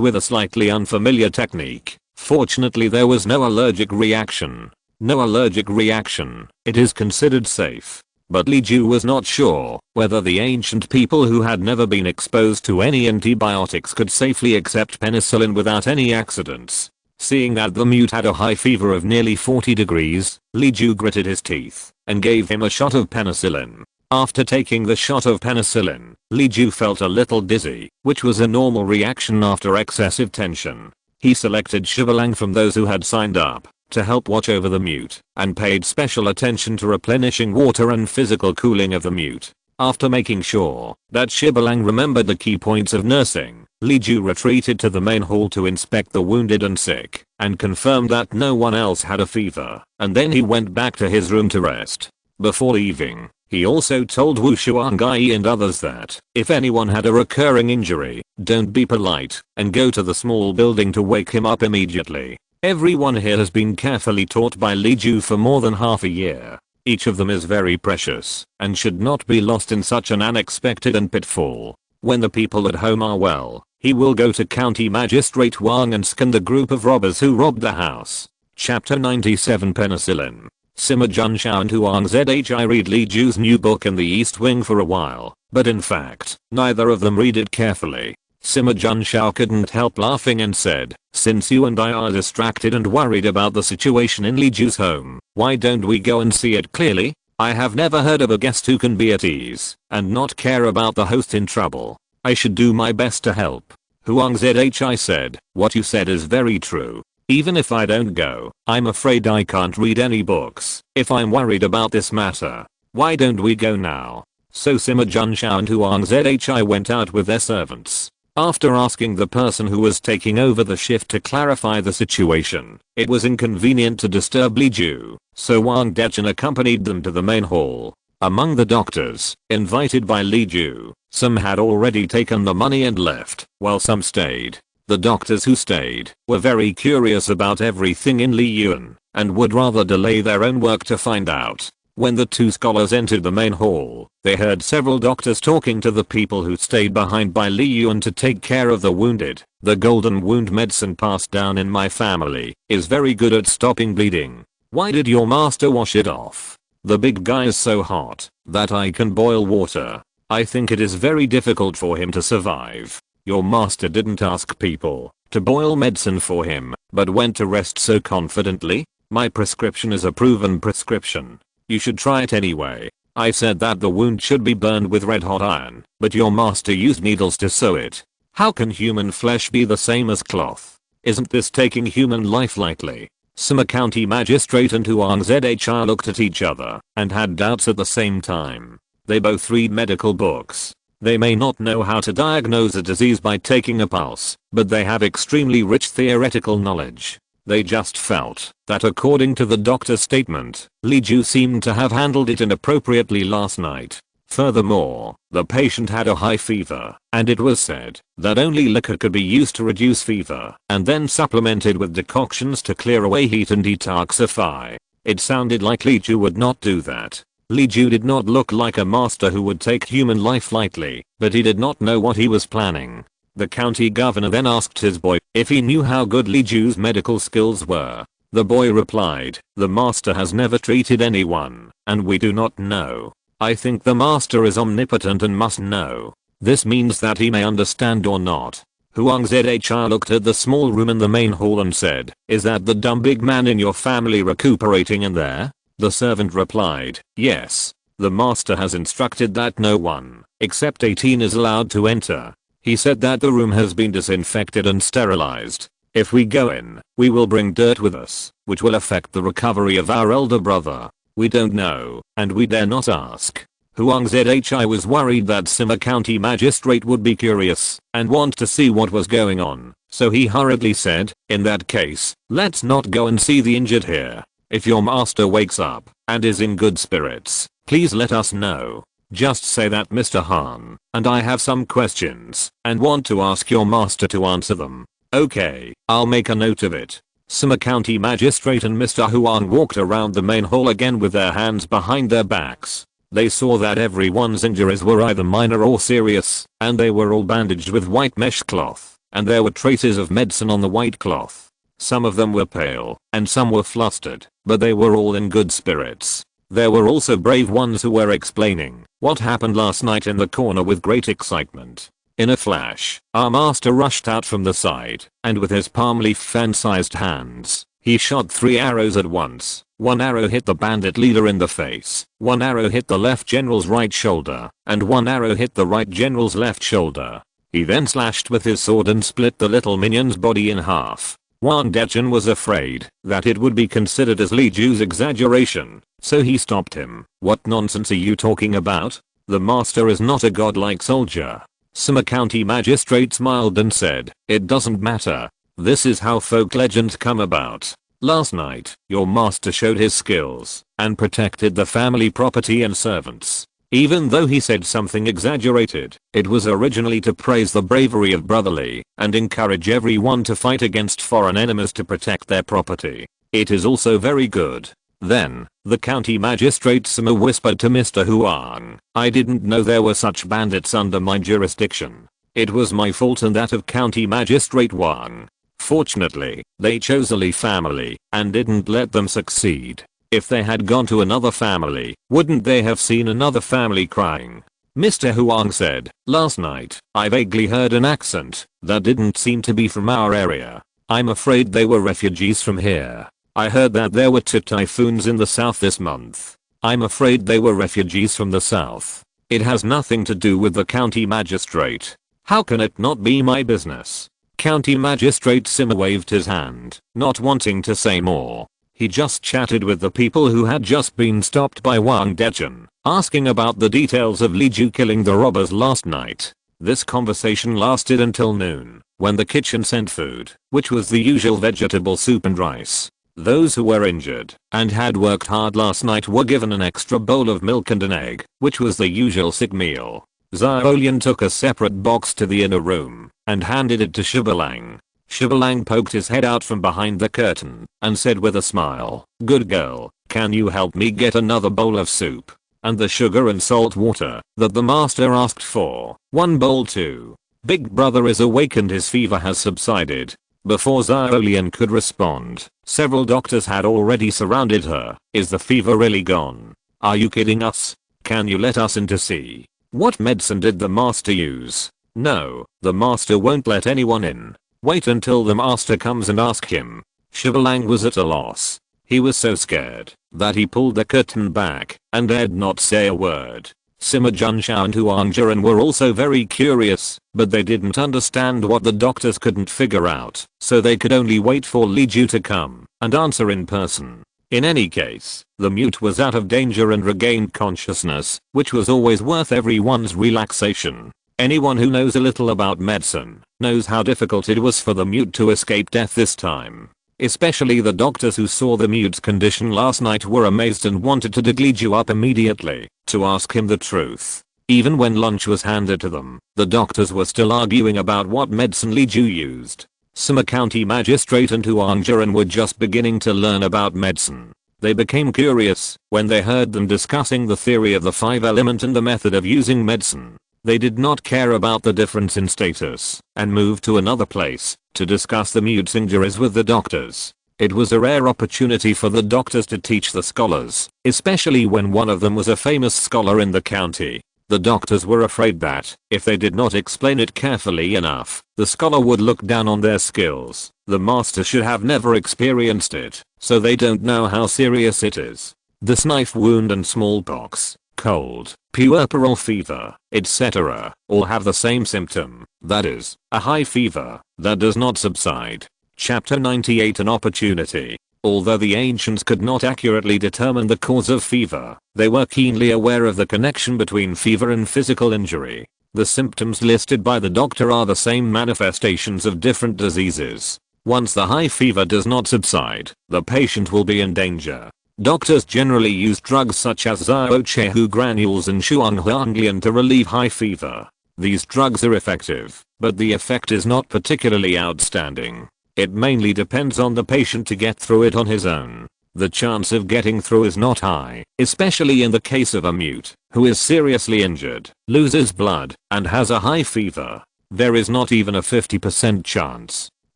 with a slightly unfamiliar technique. Fortunately there was no allergic reaction. No allergic reaction. It is considered safe. But Li Ju was not sure whether the ancient people who had never been exposed to any antibiotics could safely accept penicillin without any accidents. Seeing that the mute had a high fever of nearly 40 degrees, Li Ju gritted his teeth and gave him a shot of penicillin. After taking the shot of penicillin, Li Ju felt a little dizzy, which was a normal reaction after excessive tension. He selected Shivalang from those who had signed up to help watch over the mute, and paid special attention to replenishing water and physical cooling of the mute. After making sure that Shivalang remembered the key points of nursing, Li Ju retreated to the main hall to inspect the wounded and sick, and confirmed that no one else had a fever, and then he went back to his room to rest. Before leaving, he also told Wu Shuangai and others that if anyone had a recurring injury, don't be polite and go to the small building to wake him up immediately. Everyone here has been carefully taught by Li Ju for more than half a year. Each of them is very precious and should not be lost in such an unexpected and pitfall. When the people at home are well, he will go to County Magistrate Wang and skin the group of robbers who robbed the house. Chapter 97 Penicillin. Sima Junshao and Huang Zhi read Li Ju's new book in the East Wing for a while, but in fact, neither of them read it carefully. Sima Junshao couldn't help laughing and said, since you and I are distracted and worried about the situation in Li Ju's home, why don't we go and see it clearly? I have never heard of a guest who can be at ease and not care about the host in trouble. I should do my best to help. Huang Zhi said, what you said is very true. Even if I don't go, I'm afraid I can't read any books if I'm worried about this matter. Why don't we go now? So Sima Junshao and Huang Zhi went out with their servants. After asking the person who was taking over the shift to clarify the situation, it was inconvenient to disturb Li Ju, so Wang Dechen accompanied them to the main hall. Among the doctors invited by Li Ju, some had already taken the money and left, while some stayed. The doctors who stayed were very curious about everything in Li Yuan and would rather delay their own work to find out. When the two scholars entered the main hall, they heard several doctors talking to the people who stayed behind by Li Yuan to take care of the wounded. The golden wound medicine passed down in my family is very good at stopping bleeding. Why did your master wash it off? The big guy is so hot that I can boil water. I think it is very difficult for him to survive. Your master didn't ask people to boil medicine for him, but went to rest so confidently. My prescription is a proven prescription. You should try it anyway. I said that the wound should be burned with red hot iron, but your master used needles to sew it. How can human flesh be the same as cloth? Isn't this taking human life lightly? Sima County Magistrate and Huang Zhi looked at each other and had doubts at the same time. They both read medical books. They may not know how to diagnose a disease by taking a pulse, but they have extremely rich theoretical knowledge. They just felt that according to the doctor's statement, Li Ju seemed to have handled it inappropriately last night. Furthermore, the patient had a high fever, and it was said that only liquor could be used to reduce fever, and then supplemented with decoctions to clear away heat and detoxify. It sounded like Li Ju would not do that. Li Ju did not look like a master who would take human life lightly, but he did not know what he was planning. The county governor then asked his boy if he knew how good Li Ju's medical skills were. The boy replied, "The master has never treated anyone, and we do not know. I think the master is omnipotent and must know. This means that he may understand or not." Huang Zhi looked at the small room in the main hall and said, "Is that the dumb big man in your family recuperating in there?" The servant replied, "Yes. The master has instructed that no one, except 18, is allowed to enter. He said that the room has been disinfected and sterilized. If we go in, we will bring dirt with us, which will affect the recovery of our elder brother. We don't know, and we dare not ask." Huang Zhi was worried that Sima County Magistrate would be curious and want to see what was going on, so he hurriedly said, "In that case, let's not go and see the injured here. If your master wakes up and is in good spirits, please let us know. Just say that Mr. Han and I have some questions and want to ask your master to answer them." "Okay, I'll make a note of it." Sima County Magistrate and Mr. Huang walked around the main hall again with their hands behind their backs. They saw that everyone's injuries were either minor or serious, and they were all bandaged with white mesh cloth, and there were traces of medicine on the white cloth. Some of them were pale, and some were flustered, but they were all in good spirits. There were also brave ones who were explaining what happened last night in the corner with great excitement. In a flash, our master rushed out from the side, and with his palm leaf fan-sized hands, he shot 3 arrows at once. 1 arrow hit the bandit leader in the face, 1 arrow hit the left general's right shoulder, and 1 arrow hit the right general's left shoulder. He then slashed with his sword and split the little minion's body in half. Wang Dezhen was afraid that it would be considered as Li Ju's exaggeration, so he stopped him. "What nonsense are you talking about? The master is not a godlike soldier." Sima County Magistrate smiled and said, "It doesn't matter. This is how folk legends come about. Last night, your master showed his skills and protected the family property and servants. Even though he said something exaggerated, it was originally to praise the bravery of brotherly and encourage everyone to fight against foreign enemies to protect their property. It is also very good." Then, the county magistrate Sima whispered to Mr. Huang, "I didn't know there were such bandits under my jurisdiction. It was my fault and that of county magistrate Wang. Fortunately, they chose a Li family and didn't let them succeed. If they had gone to another family, wouldn't they have seen another family crying?" Mr. Huang said, "Last night, I vaguely heard an accent that didn't seem to be from our area. I'm afraid they were refugees from here. I heard that there were 2 typhoons in the south this month. I'm afraid they were refugees from the south. It has nothing to do with the county magistrate. How can it not be my business?" County Magistrate Sima waved his hand, not wanting to say more. He just chatted with the people who had just been stopped by Wang Dezhen, asking about the details of Li Ju killing the robbers last night. This conversation lasted until noon, when the kitchen sent food, which was the usual vegetable soup and rice. Those who were injured and had worked hard last night were given an extra bowl of milk and an egg, which was the usual sick meal. Xiaolian took a separate box to the inner room and handed it to Shibalang. Shibalang poked his head out from behind the curtain and said with a smile, "Good girl, can you help me get another bowl of soup? And the sugar and salt water that the master asked for, 1 bowl too. Big brother is awakened, his fever has subsided." Before Xiaolian could respond, several doctors had already surrounded her. "Is the fever really gone? Are you kidding us? Can you let us in to see? What medicine did the master use?" "No, the master won't let anyone in. Wait until the master comes and ask him." Shibalang was at a loss. He was so scared that he pulled the curtain back and dared not say a word. Sima Junshao and Huang Jiren were also very curious, but they didn't understand what the doctors couldn't figure out, so they could only wait for Li Ju to come and answer in person. In any case, the mute was out of danger and regained consciousness, which was always worth everyone's relaxation. Anyone who knows a little about medicine knows how difficult it was for the mute to escape death this time. Especially the doctors who saw the mute's condition last night were amazed and wanted to dig Li Ju up immediately to ask him the truth. Even when lunch was handed to them, the doctors were still arguing about what medicine Li Ju used. Sima County Magistrate and Huang Jiren were just beginning to learn about medicine. They became curious when they heard them discussing the theory of the 5-element and the method of using medicine. They did not care about the difference in status and moved to another place to discuss the mute's injuries with the doctors. It was a rare opportunity for the doctors to teach the scholars, especially when one of them was a famous scholar in the county. The doctors were afraid that, if they did not explain it carefully enough, the scholar would look down on their skills. The master should have never experienced it, so they don't know how serious it is. This knife wound and smallpox, cold, puerperal fever, etc. all have the same symptom, that is, a high fever that does not subside. Chapter 98 An Opportunity. Although the ancients could not accurately determine the cause of fever, they were keenly aware of the connection between fever and physical injury. The symptoms listed by the doctor are the same manifestations of different diseases. Once the high fever does not subside, the patient will be in danger. Doctors generally use drugs such as Xiaochehu granules and Shuanghuanglian to relieve high fever. These drugs are effective, but the effect is not particularly outstanding. It mainly depends on the patient to get through it on his own. The chance of getting through is not high, especially in the case of a mute who is seriously injured, loses blood, and has a high fever. There is not even a 50% chance.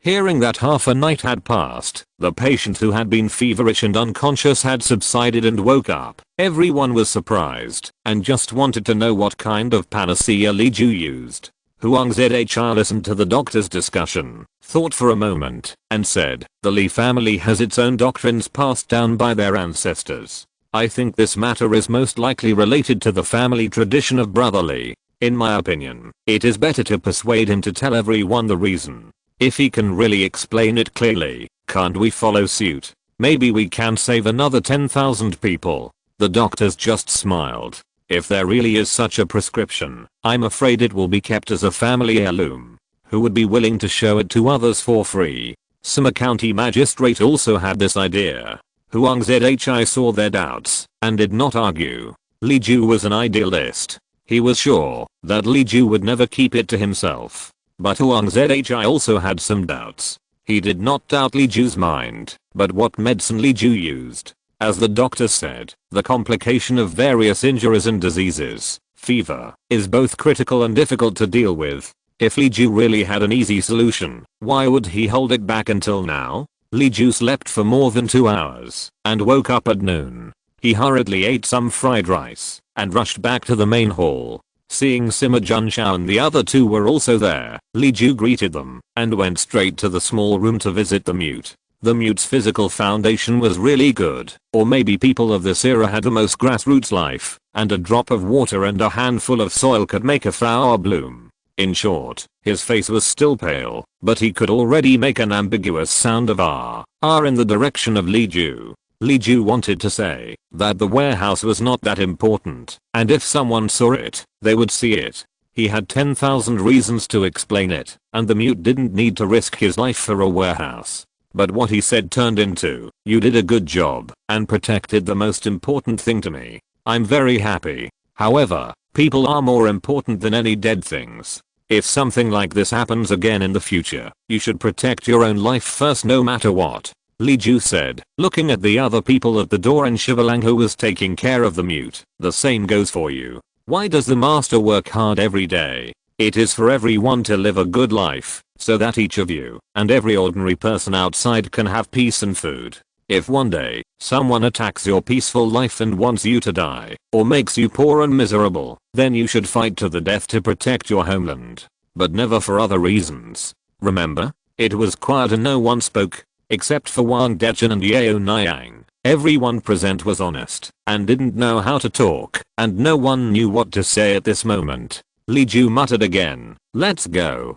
Hearing that half a night had passed, the patient who had been feverish and unconscious had subsided and woke up. Everyone was surprised and just wanted to know what kind of panacea Li Ju used. Huang Zhi listened to the doctor's discussion, thought for a moment, and said, "The Li family has its own doctrines passed down by their ancestors. I think this matter is most likely related to the family tradition of brotherly. In my opinion, it is better to persuade him to tell everyone the reason. If he can really explain it clearly, can't we follow suit? Maybe we can save another 10,000 people." The doctors just smiled. If there really is such a prescription, I'm afraid it will be kept as a family heirloom. Who would be willing to show it to others for free? Sima County Magistrate also had this idea. Huang Zhi saw their doubts and did not argue. Li Ju was an idealist. He was sure that Li Ju would never keep it to himself. But Huang Zhi also had some doubts. He did not doubt Li Ju's mind, but what medicine Li Ju used. As the doctor said, the complication of various injuries and diseases, fever, is both critical and difficult to deal with. If Li Ju really had an easy solution, why would he hold it back until now? Li Ju slept for more than 2 hours and woke up at noon. He hurriedly ate some fried rice and rushed back to the main hall. Seeing Sima Junshao and the other two were also there, Li Ju greeted them and went straight to the small room to visit the mute. The mute's physical foundation was really good, or maybe people of this era had the most grassroots life, and a drop of water and a handful of soil could make a flower bloom. In short, his face was still pale, but he could already make an ambiguous sound of R in the direction of Li Ju. Li Ju wanted to say that the warehouse was not that important, and if someone saw it, they would see it. He had 10,000 reasons to explain it, and the mute didn't need to risk his life for a warehouse. But what he said turned into, "You did a good job and protected the most important thing to me. I'm very happy. However, people are more important than any dead things. If something like this happens again in the future, you should protect your own life first no matter what," Li Ju said, looking at the other people at the door and Shivalang who was taking care of the mute. "The same goes for you. Why does the master work hard every day? It is for everyone to live a good life, so that each of you and every ordinary person outside can have peace and food. If one day someone attacks your peaceful life and wants you to die, or makes you poor and miserable, then you should fight to the death to protect your homeland. But never for other reasons. Remember?" It was quiet and no one spoke, except for Wang Dechen and Yu Yaoniang. Everyone present was honest and didn't know how to talk, and no one knew what to say at this moment. Li Ju muttered again, let's go.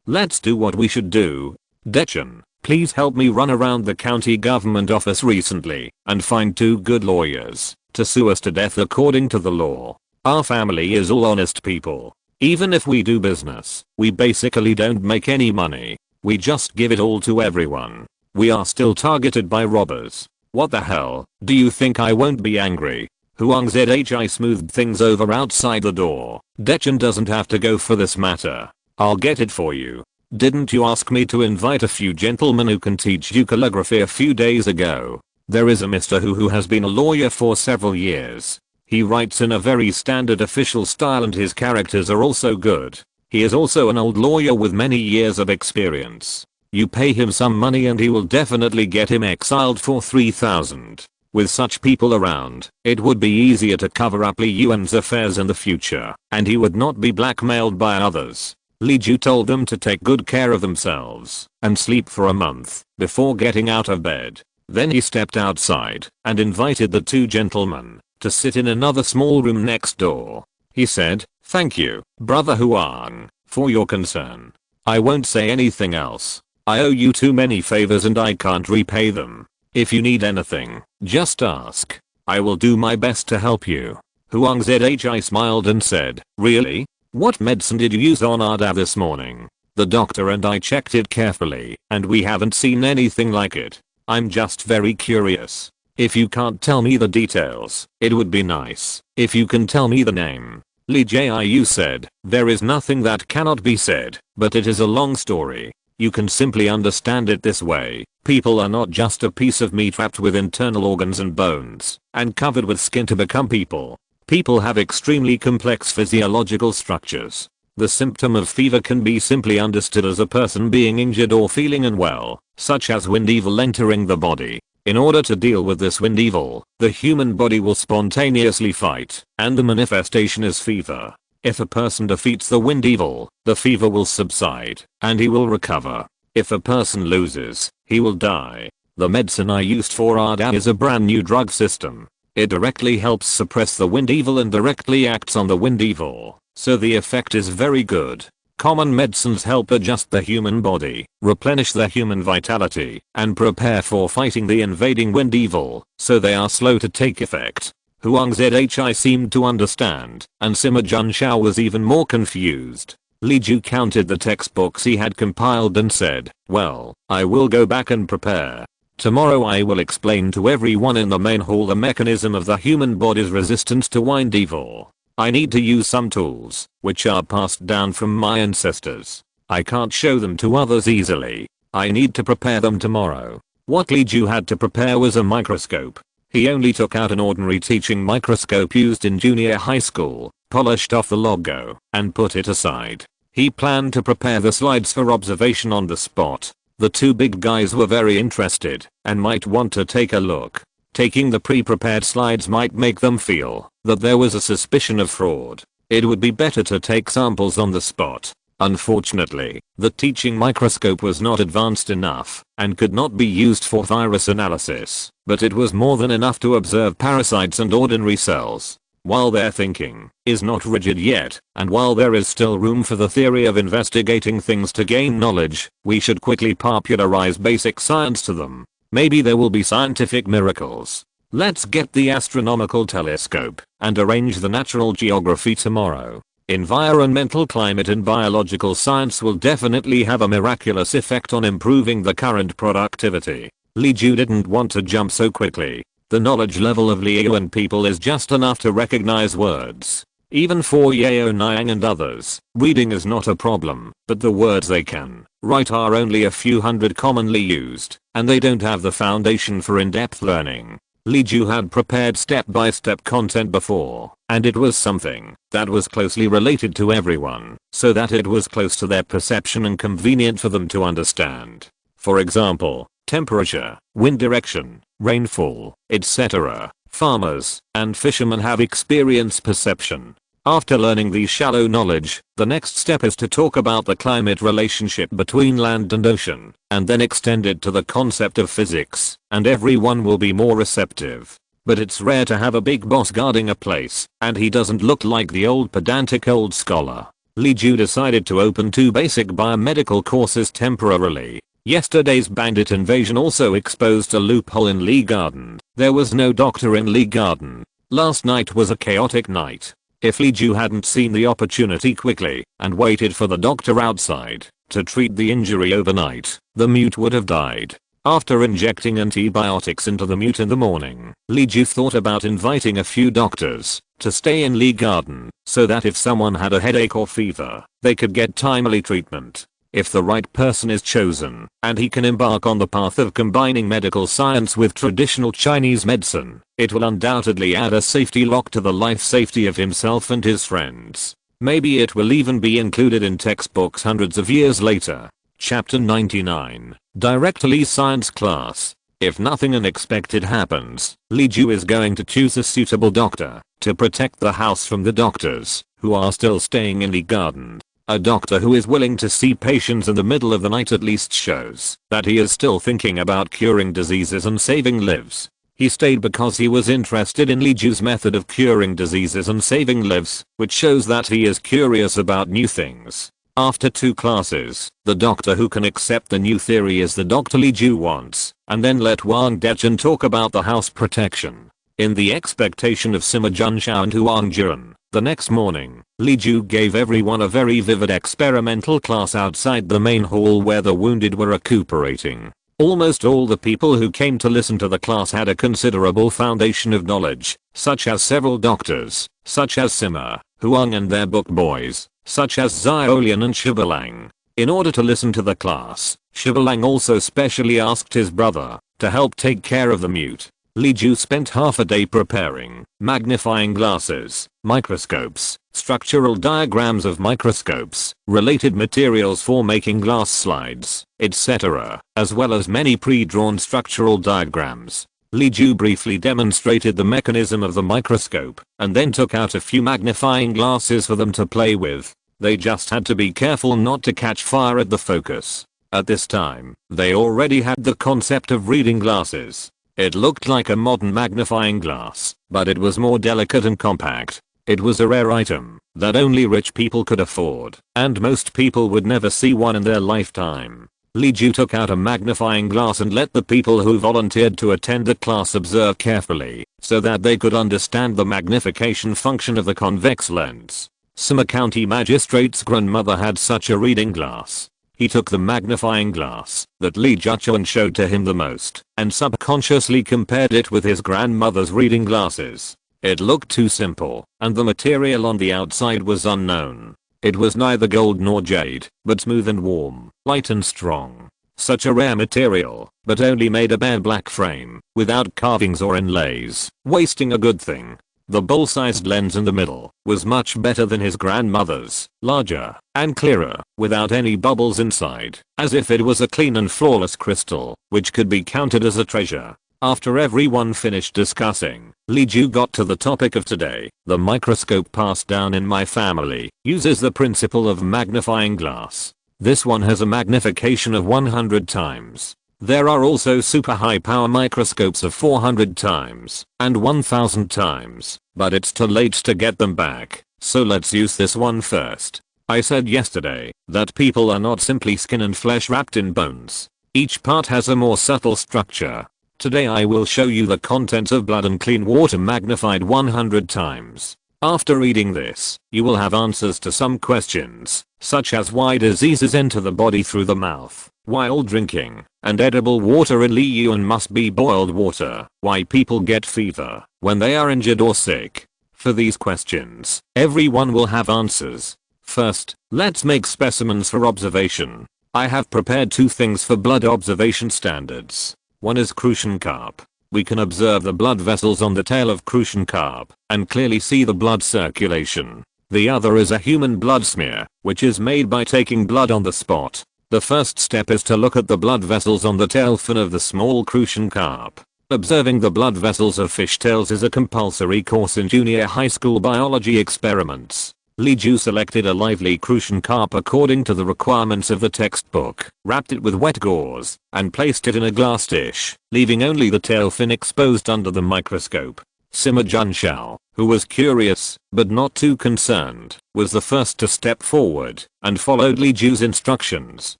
Let's do what we should do. Dechen, please help me run around the county government office recently and find 2 good lawyers to sue us to death according to the law. Our family is all honest people. Even if we do business, we basically don't make any money. We just give it all to everyone. We are still targeted by robbers. What the hell, do you think I won't be angry?" Huang Zhi smoothed things over outside the door. "Dechen doesn't have to go for this matter. I'll get it for you. Didn't you ask me to invite a few gentlemen who can teach you calligraphy a few days ago? There is a Mr. Who has been a lawyer for several years. He writes in a very standard official style and his characters are also good. He is also an old lawyer with many years of experience. You pay him some money and he will definitely get him exiled for 3,000. With such people around, it would be easier to cover up Li Yuan's affairs in the future, and he would not be blackmailed by others. Li Ju told them to take good care of themselves and sleep for a month before getting out of bed. Then he stepped outside and invited the two gentlemen to sit in another small room next door. He said, "Thank you, Brother Huang, for your concern. I won't say anything else. I owe you too many favors and I can't repay them. If you need anything, just ask. I will do my best to help you." Huang Zhi smiled and said, "Really? What medicine did you use on our dad this morning? The doctor and I checked it carefully, and we haven't seen anything like it. I'm just very curious. If you can't tell me the details, it would be nice if you can tell me the name." Li Jiu said, "There is nothing that cannot be said, but it is a long story. You can simply understand it this way. People are not just a piece of meat wrapped with internal organs and bones and covered with skin to become people. People have extremely complex physiological structures. The symptom of fever can be simply understood as a person being injured or feeling unwell, such as wind evil entering the body. In order to deal with this wind evil, the human body will spontaneously fight, and the manifestation is fever. If a person defeats the wind evil, the fever will subside, and he will recover. If a person loses, he will die. The medicine I used for our dad is a brand new drug system. It directly helps suppress the wind evil and directly acts on the wind evil, so the effect is very good. Common medicines help adjust the human body, replenish the human vitality, and prepare for fighting the invading wind evil, so they are slow to take effect." Huang Zhi seemed to understand, and Sima Junshao was even more confused. Li Ju counted the textbooks he had compiled and said, "Well, I will go back and prepare. Tomorrow I will explain to everyone in the main hall the mechanism of the human body's resistance to wind evil. I need to use some tools, which are passed down from my ancestors. I can't show them to others easily. I need to prepare them tomorrow." What Li Ju had to prepare was a microscope. He only took out an ordinary teaching microscope used in junior high school, polished off the logo, and put it aside. He planned to prepare the slides for observation on the spot. The two big guys were very interested, and might want to take a look. Taking the pre-prepared slides might make them feel that there was a suspicion of fraud. It would be better to take samples on the spot. Unfortunately, the teaching microscope was not advanced enough and could not be used for virus analysis, but it was more than enough to observe parasites and ordinary cells. While their thinking is not rigid yet, and while there is still room for the theory of investigating things to gain knowledge, we should quickly popularize basic science to them. Maybe there will be scientific miracles. Let's get the astronomical telescope and arrange the natural geography tomorrow. Environmental climate and biological science will definitely have a miraculous effect on improving the current productivity. Li Ju didn't want to jump so quickly. The knowledge level of Li Yuan people is just enough to recognize words. Even for Yu Yaoniang and others, reading is not a problem, but the words they can write are only a few hundred commonly used, and they don't have the foundation for in-depth learning. Li Ju had prepared step-by-step content before, and it was something that was closely related to everyone, so that it was close to their perception and convenient for them to understand. For example, temperature, wind direction, rainfall, etc. Farmers and fishermen have experience perception. After learning these shallow knowledge, the next step is to talk about the climate relationship between land and ocean, and then extend it to the concept of physics, and everyone will be more receptive. But it's rare to have a big boss guarding a place, and he doesn't look like the old pedantic old scholar. Li Ju decided to open 2 basic biomedical courses temporarily. Yesterday's bandit invasion also exposed a loophole in Lee Garden. There was no doctor in Lee Garden. Last night was a chaotic night. If Li Ju hadn't seen the opportunity quickly and waited for the doctor outside to treat the injury overnight, the mute would have died. After injecting antibiotics into the mute in the morning, Li Ju thought about inviting a few doctors to stay in Lee Garden so that if someone had a headache or fever, they could get timely treatment. If the right person is chosen, and he can embark on the path of combining medical science with traditional Chinese medicine, it will undoubtedly add a safety lock to the life safety of himself and his friends. Maybe it will even be included in textbooks hundreds of years later. Chapter 99. Directly Science Class. If nothing unexpected happens, Li Ju is going to choose a suitable doctor to protect the house from the doctors who are still staying in the garden. A doctor who is willing to see patients in the middle of the night at least shows that he is still thinking about curing diseases and saving lives. He stayed because he was interested in Li Ju's method of curing diseases and saving lives, which shows that he is curious about new things. After 2 classes, the doctor who can accept the new theory is the doctor Li Ju wants, and then let Wang Dezhen talk about the house protection. In the expectation of Sima Junshao and Huang Jiren, the next morning, Li Ju gave everyone a very vivid experimental class outside the main hall where the wounded were recuperating. Almost all the people who came to listen to the class had a considerable foundation of knowledge, such as several doctors, such as Sima, Huang and their book boys, such as Xiaolian and Shibalang. In order to listen to the class, Shibalang also specially asked his brother to help take care of the mute. Li Ju spent half a day preparing magnifying glasses, microscopes, structural diagrams of microscopes, related materials for making glass slides, etc., as well as many pre-drawn structural diagrams. Li Ju briefly demonstrated the mechanism of the microscope and then took out a few magnifying glasses for them to play with. They just had to be careful not to catch fire at the focus. At this time, they already had the concept of reading glasses. It looked like a modern magnifying glass, but it was more delicate and compact. It was a rare item that only rich people could afford, and most people would never see one in their lifetime. Li Ju took out a magnifying glass and let the people who volunteered to attend the class observe carefully, so that they could understand the magnification function of the convex lens. Sima County Magistrate's grandmother had such a reading glass. He took the magnifying glass that Li Jiachuan showed to him the most and subconsciously compared it with his grandmother's reading glasses. It looked too simple, and the material on the outside was unknown. It was neither gold nor jade, but smooth and warm, light and strong. Such a rare material, but only made a bare black frame, without carvings or inlays, wasting a good thing. The bowl-sized lens in the middle was much better than his grandmother's, larger and clearer, without any bubbles inside, as if it was a clean and flawless crystal, which could be counted as a treasure. After everyone finished discussing, Li Ju got to the topic of today. The microscope passed down in my family uses the principle of magnifying glass. This one has a magnification of 100 times. There are also super high power microscopes of 400 times and 1000 times, but it's too late to get them back, so let's use this one first. I said yesterday that people are not simply skin and flesh wrapped in bones. Each part has a more subtle structure. Today I will show you the contents of blood and clean water magnified 100 times. After reading this, you will have answers to some questions, such as why diseases enter the body through the mouth, why all drinking and edible water in Li Yuan must be boiled water, why people get fever when they are injured or sick. For these questions, everyone will have answers. First, let's make specimens for observation. I have prepared 2 things for blood observation standards. One is crucian carp. We can observe the blood vessels on the tail of crucian carp and clearly see the blood circulation. The other is a human blood smear, which is made by taking blood on the spot. The first step is to look at the blood vessels on the tail fin of the small crucian carp. Observing the blood vessels of fishtails is a compulsory course in junior high school biology experiments. Li Ju selected a lively crucian carp according to the requirements of the textbook, wrapped it with wet gauze, and placed it in a glass dish, leaving only the tail fin exposed under the microscope. Sima Junshao, who was curious, but not too concerned, was the first to step forward, and followed Li Ju's instructions,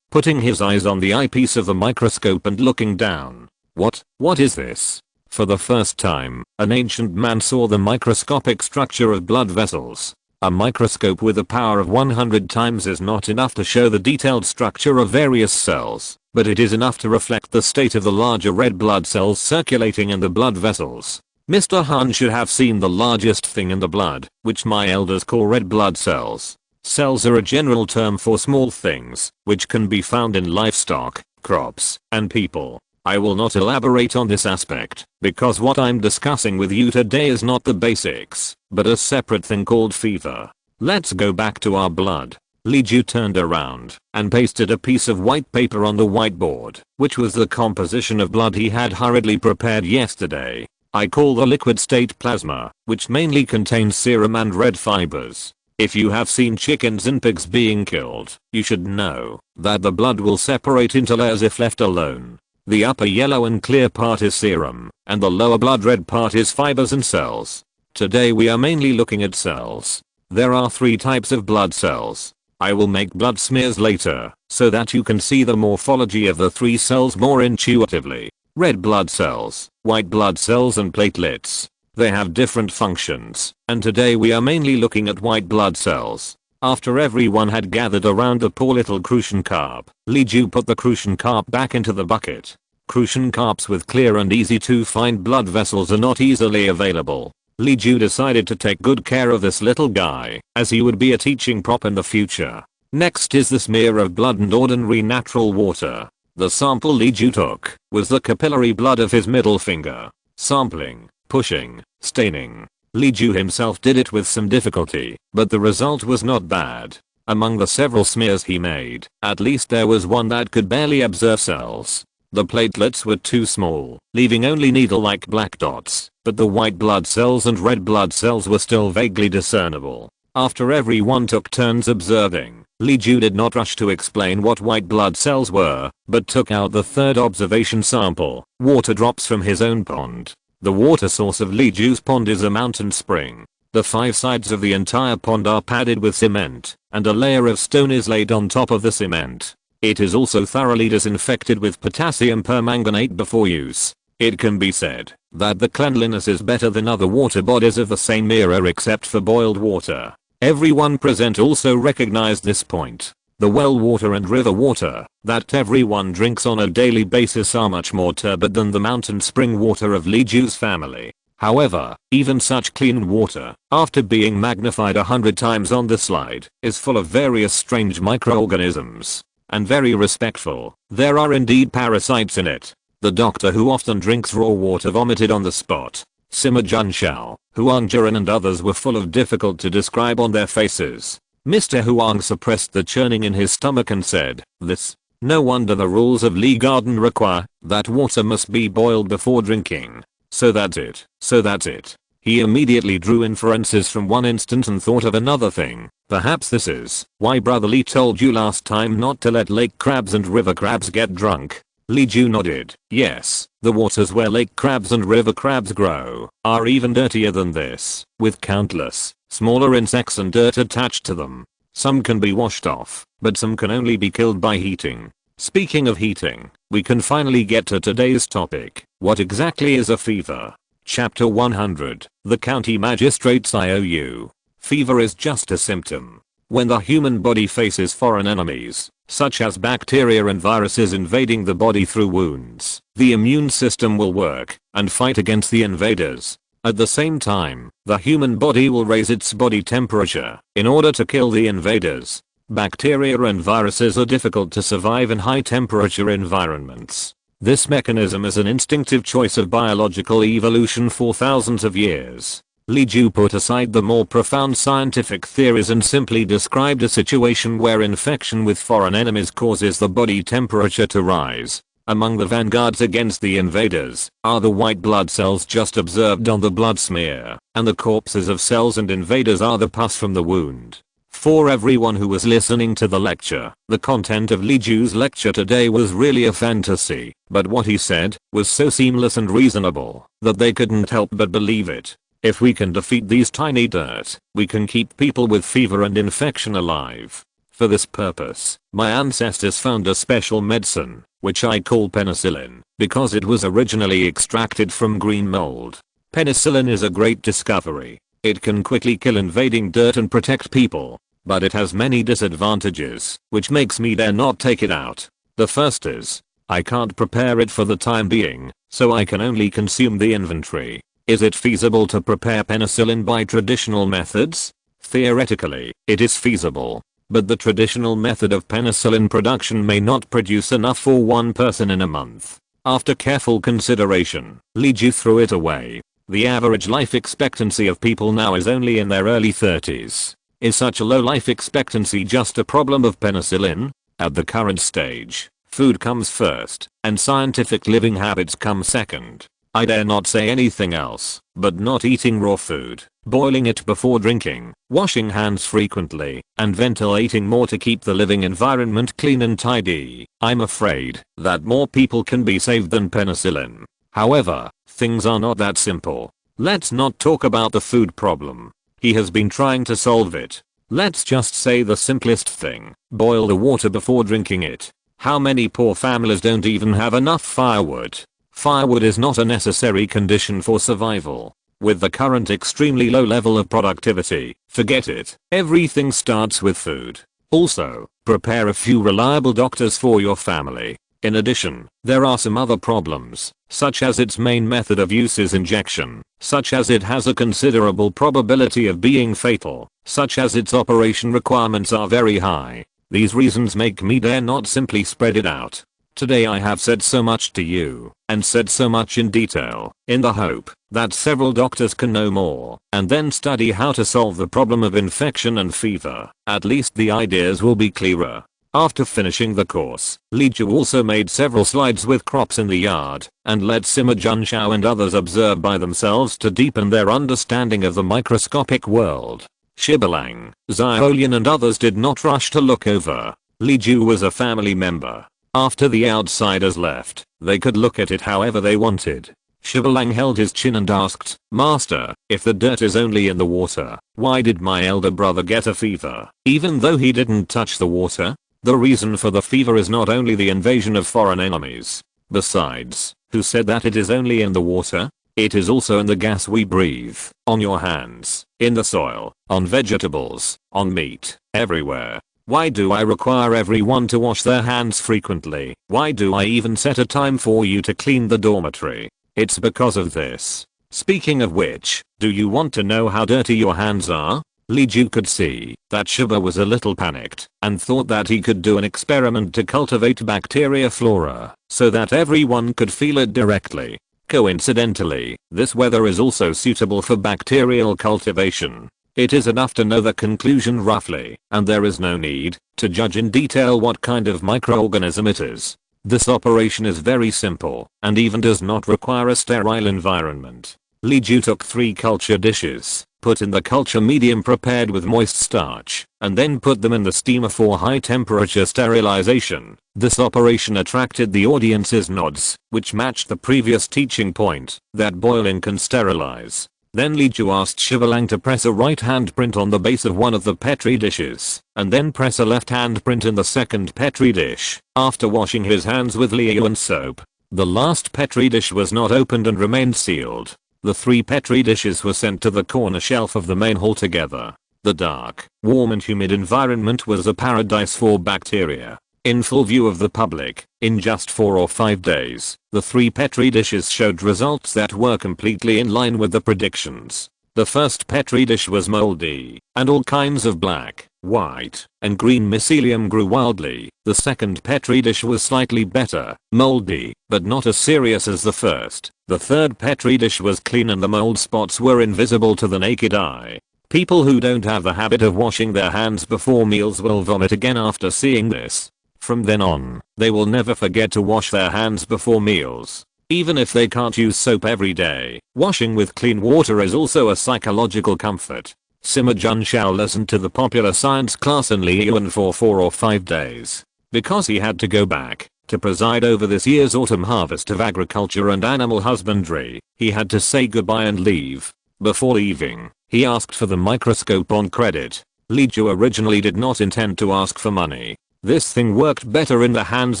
putting his eyes on the eyepiece of the microscope and looking down. What is this? For the first time, an ancient man saw the microscopic structure of blood vessels. A microscope with a power of 100 times is not enough to show the detailed structure of various cells, but it is enough to reflect the state of the larger red blood cells circulating in the blood vessels. Mr. Han should have seen the largest thing in the blood, which my elders call red blood cells. Cells are a general term for small things, which can be found in livestock, crops, and people. I will not elaborate on this aspect, because what I'm discussing with you today is not the basics, but a separate thing called fever. Let's go back to our blood. Li Ju turned around and pasted a piece of white paper on the whiteboard, which was the composition of blood he had hurriedly prepared yesterday. I call the liquid state plasma, which mainly contains serum and red fibers. If you have seen chickens and pigs being killed, you should know that the blood will separate into layers if left alone. The upper yellow and clear part is serum, and the lower blood red part is fibers and cells. Today we are mainly looking at cells. There are 3 types of blood cells. I will make blood smears later, so that you can see the morphology of the 3 cells more intuitively. Red blood cells, white blood cells and platelets. They have different functions, and today we are mainly looking at white blood cells. After everyone had gathered around the poor little crucian carp, Li Ju put the crucian carp back into the bucket. Crucian carps with clear and easy to find blood vessels are not easily available. Li Ju decided to take good care of this little guy, as he would be a teaching prop in the future. Next is the smear of blood and ordinary natural water. The sample Li Ju took was the capillary blood of his middle finger. Sampling, pushing, staining. Li Ju himself did it with some difficulty, but the result was not bad. Among the several smears he made, at least there was one that could barely observe cells. The platelets were too small, leaving only needle-like black dots, but the white blood cells and red blood cells were still vaguely discernible. After everyone took turns observing, Li Ju did not rush to explain what white blood cells were, but took out the 3rd observation sample, water drops from his own pond. The water source of Li Ju's pond is a mountain spring. The 5 sides of the entire pond are padded with cement, and a layer of stone is laid on top of the cement. It is also thoroughly disinfected with potassium permanganate before use. It can be said that the cleanliness is better than other water bodies of the same era except for boiled water. Everyone present also recognized this point. The well water and river water that everyone drinks on a daily basis are much more turbid than the mountain spring water of Li Ju's family. However, even such clean water, after being magnified 100 times on the slide, is full of various strange microorganisms. And very respectful, there are indeed parasites in it. The doctor who often drinks raw water vomited on the spot. Sima Junshao, Huang Jiren and others were full of difficult to describe on their faces. Mr. Huang suppressed the churning in his stomach and said, "This. No wonder the rules of Li Garden require that water must be boiled before drinking. So that's it. He immediately drew inferences from one instant and thought of another thing. Perhaps this is why Brother Li told you last time not to let lake crabs and river crabs get drunk. Li Ju nodded. Yes, the waters where lake crabs and river crabs grow are even dirtier than this, with countless smaller insects and dirt attached to them. Some can be washed off, but some can only be killed by heating. Speaking of heating, we can finally get to today's topic. What exactly is a fever? Chapter 100, The County Magistrate's IOU. Fever is just a symptom. When the human body faces foreign enemies, such as bacteria and viruses invading the body through wounds, the immune system will work and fight against the invaders. At the same time, the human body will raise its body temperature in order to kill the invaders. Bacteria and viruses are difficult to survive in high temperature environments. This mechanism is an instinctive choice of biological evolution for thousands of years. Li Ju put aside the more profound scientific theories and simply described a situation where infection with foreign enemies causes the body temperature to rise. Among the vanguards against the invaders are the white blood cells just observed on the blood smear, and the corpses of cells and invaders are the pus from the wound. For everyone who was listening to the lecture, the content of Li Ju's lecture today was really a fantasy, but what he said was so seamless and reasonable that they couldn't help but believe it. If we can defeat these tiny dirt, we can keep people with fever and infection alive. For this purpose, my ancestors found a special medicine, which I call penicillin, because it was originally extracted from green mold. Penicillin is a great discovery. It can quickly kill invading dirt and protect people, but it has many disadvantages, which makes me dare not take it out. The first is, I can't prepare it for the time being, so I can only consume the inventory. Is it feasible to prepare penicillin by traditional methods? Theoretically, it is feasible. But the traditional method of penicillin production may not produce enough for one person in a month. After careful consideration, Li Ju threw it away. The average life expectancy of people now is only in their early 30s. Is such a low life expectancy just a problem of penicillin? At the current stage, food comes first, and scientific living habits come second. I dare not say anything else, but not eating raw food, boiling it before drinking, washing hands frequently, and ventilating more to keep the living environment clean and tidy. I'm afraid that more people can be saved than penicillin. However, things are not that simple. Let's not talk about the food problem. He has been trying to solve it. Let's just say the simplest thing. Boil the water before drinking it. How many poor families don't even have enough firewood? Firewood is not a necessary condition for survival. With the current extremely low level of productivity, forget it. Everything starts with food. Also, prepare a few reliable doctors for your family. In addition, there are some other problems, such as its main method of use is injection, such as it has a considerable probability of being fatal, such as its operation requirements are very high. These reasons make me dare not simply spread it out. Today I have said so much to you, and said so much in detail, in the hope that several doctors can know more, and then study how to solve the problem of infection and fever. At least the ideas will be clearer. After finishing the course, Li Ju also made several slides with crops in the yard, and let Sima Junshao and others observe by themselves to deepen their understanding of the microscopic world. Shibalang, Xiaolian and others did not rush to look over. Li Ju was a family member. After the outsiders left, they could look at it however they wanted. Shibalang held his chin and asked, "Master, if the dirt is only in the water, why did my elder brother get a fever, even though he didn't touch the water?" The reason for the fever is not only the invasion of foreign enemies. Besides, who said that it is only in the water? It is also in the gas we breathe, on your hands, in the soil, on vegetables, on meat, everywhere. Why do I require everyone to wash their hands frequently? Why do I even set a time for you to clean the dormitory? It's because of this. Speaking of which, do you want to know how dirty your hands are? Li Ju could see that Shiba was a little panicked and thought that he could do an experiment to cultivate bacteria flora so that everyone could feel it directly. Coincidentally, this weather is also suitable for bacterial cultivation. It is enough to know the conclusion roughly, and there is no need to judge in detail what kind of microorganism it is. This operation is very simple and even does not require a sterile environment. Li Ju took 3 culture dishes, put in the culture medium prepared with moist starch, and then put them in the steamer for high temperature sterilization. This operation attracted the audience's nods, which matched the previous teaching point, that boiling can sterilize. Then Li Ju asked Shibalang to press a right hand print on the base of one of the petri dishes, and then press a left hand print in the second petri dish, after washing his hands with Liu and soap. The last petri dish was not opened and remained sealed. The 3 petri dishes were sent to the corner shelf of the main hall together. The dark, warm and humid environment was a paradise for bacteria. In full view of the public, in just 4 or 5 days, the 3 petri dishes showed results that were completely in line with the predictions. The first petri dish was moldy, and all kinds of black, white, and green mycelium grew wildly. The second petri dish was slightly better, moldy, but not as serious as the first. The third petri dish was clean and the mold spots were invisible to the naked eye. People who don't have the habit of washing their hands before meals will vomit again after seeing this. From then on, they will never forget to wash their hands before meals. Even if they can't use soap every day, washing with clean water is also a psychological comfort. Sima Junshao listened to the popular science class in Liyuan for 4 or 5 days. Because he had to go back to preside over this year's autumn harvest of agriculture and animal husbandry, he had to say goodbye and leave. Before leaving, he asked for the microscope on credit. Li Ju originally did not intend to ask for money. This thing worked better in the hands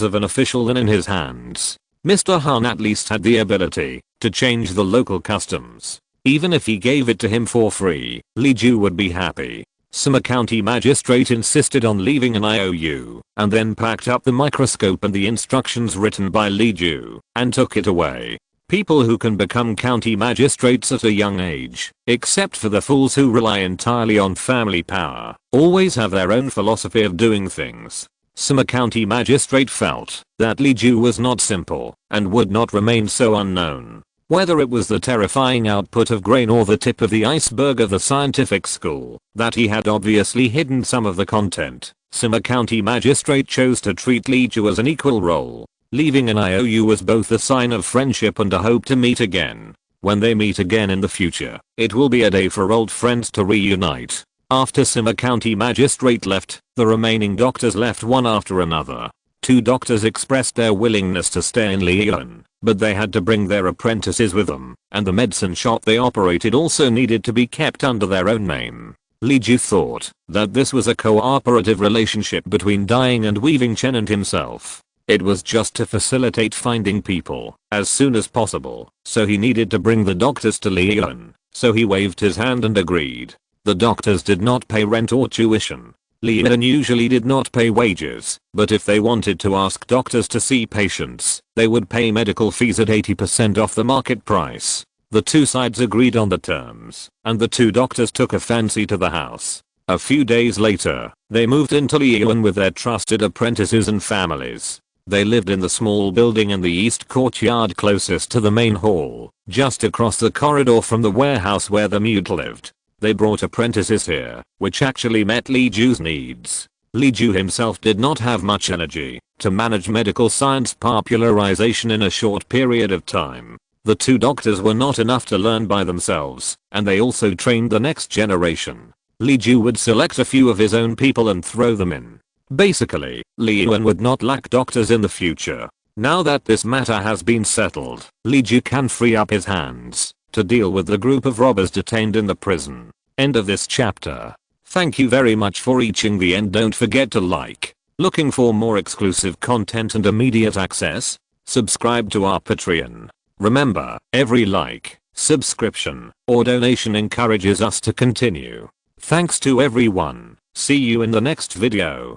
of an official than in his hands. Mr. Han at least had the ability to change the local customs. Even if he gave it to him for free, Li Ju would be happy. Sima County Magistrate insisted on leaving an IOU, and then packed up the microscope and the instructions written by Li Ju, and took it away. People who can become county magistrates at a young age, except for the fools who rely entirely on family power, always have their own philosophy of doing things. Sima County Magistrate felt that Li Ju was not simple and would not remain so unknown. Whether it was the terrifying output of grain or the tip of the iceberg of the scientific school, that he had obviously hidden some of the content, Sima County Magistrate chose to treat Li Ju as an equal role. Leaving an IOU was both a sign of friendship and a hope to meet again. When they meet again in the future, it will be a day for old friends to reunite. After Sima County Magistrate left, the remaining doctors left one after another. 2 doctors expressed their willingness to stay in Leon, but they had to bring their apprentices with them, and the medicine shop they operated also needed to be kept under their own name. Li Ju thought that this was a cooperative relationship between Dying and Weaving Chen and himself. It was just to facilitate finding people as soon as possible, so he needed to bring the doctors to Leon, so he waved his hand and agreed. The doctors did not pay rent or tuition. Leon usually did not pay wages, but if they wanted to ask doctors to see patients, they would pay medical fees at 80% off the market price. The 2 sides agreed on the terms, and the 2 doctors took a fancy to the house. A few days later, they moved into Leon with their trusted apprentices and families. They lived in the small building in the east courtyard closest to the main hall, just across the corridor from the warehouse where the mute lived. They brought apprentices here, which actually met Li Ju's needs. Li Ju himself did not have much energy to manage medical science popularization in a short period of time. The 2 doctors were not enough to learn by themselves, and they also trained the next generation. Li Ju would select a few of his own people and throw them in. Basically, Leon would not lack doctors in the future. Now that this matter has been settled, Li Ju can free up his hands to deal with the group of robbers detained in the prison. End of this chapter. Thank you very much for reaching the end. Don't forget to like. Looking for more exclusive content and immediate access? Subscribe to our Patreon. Remember, every like, subscription, or donation encourages us to continue. Thanks to everyone. See you in the next video.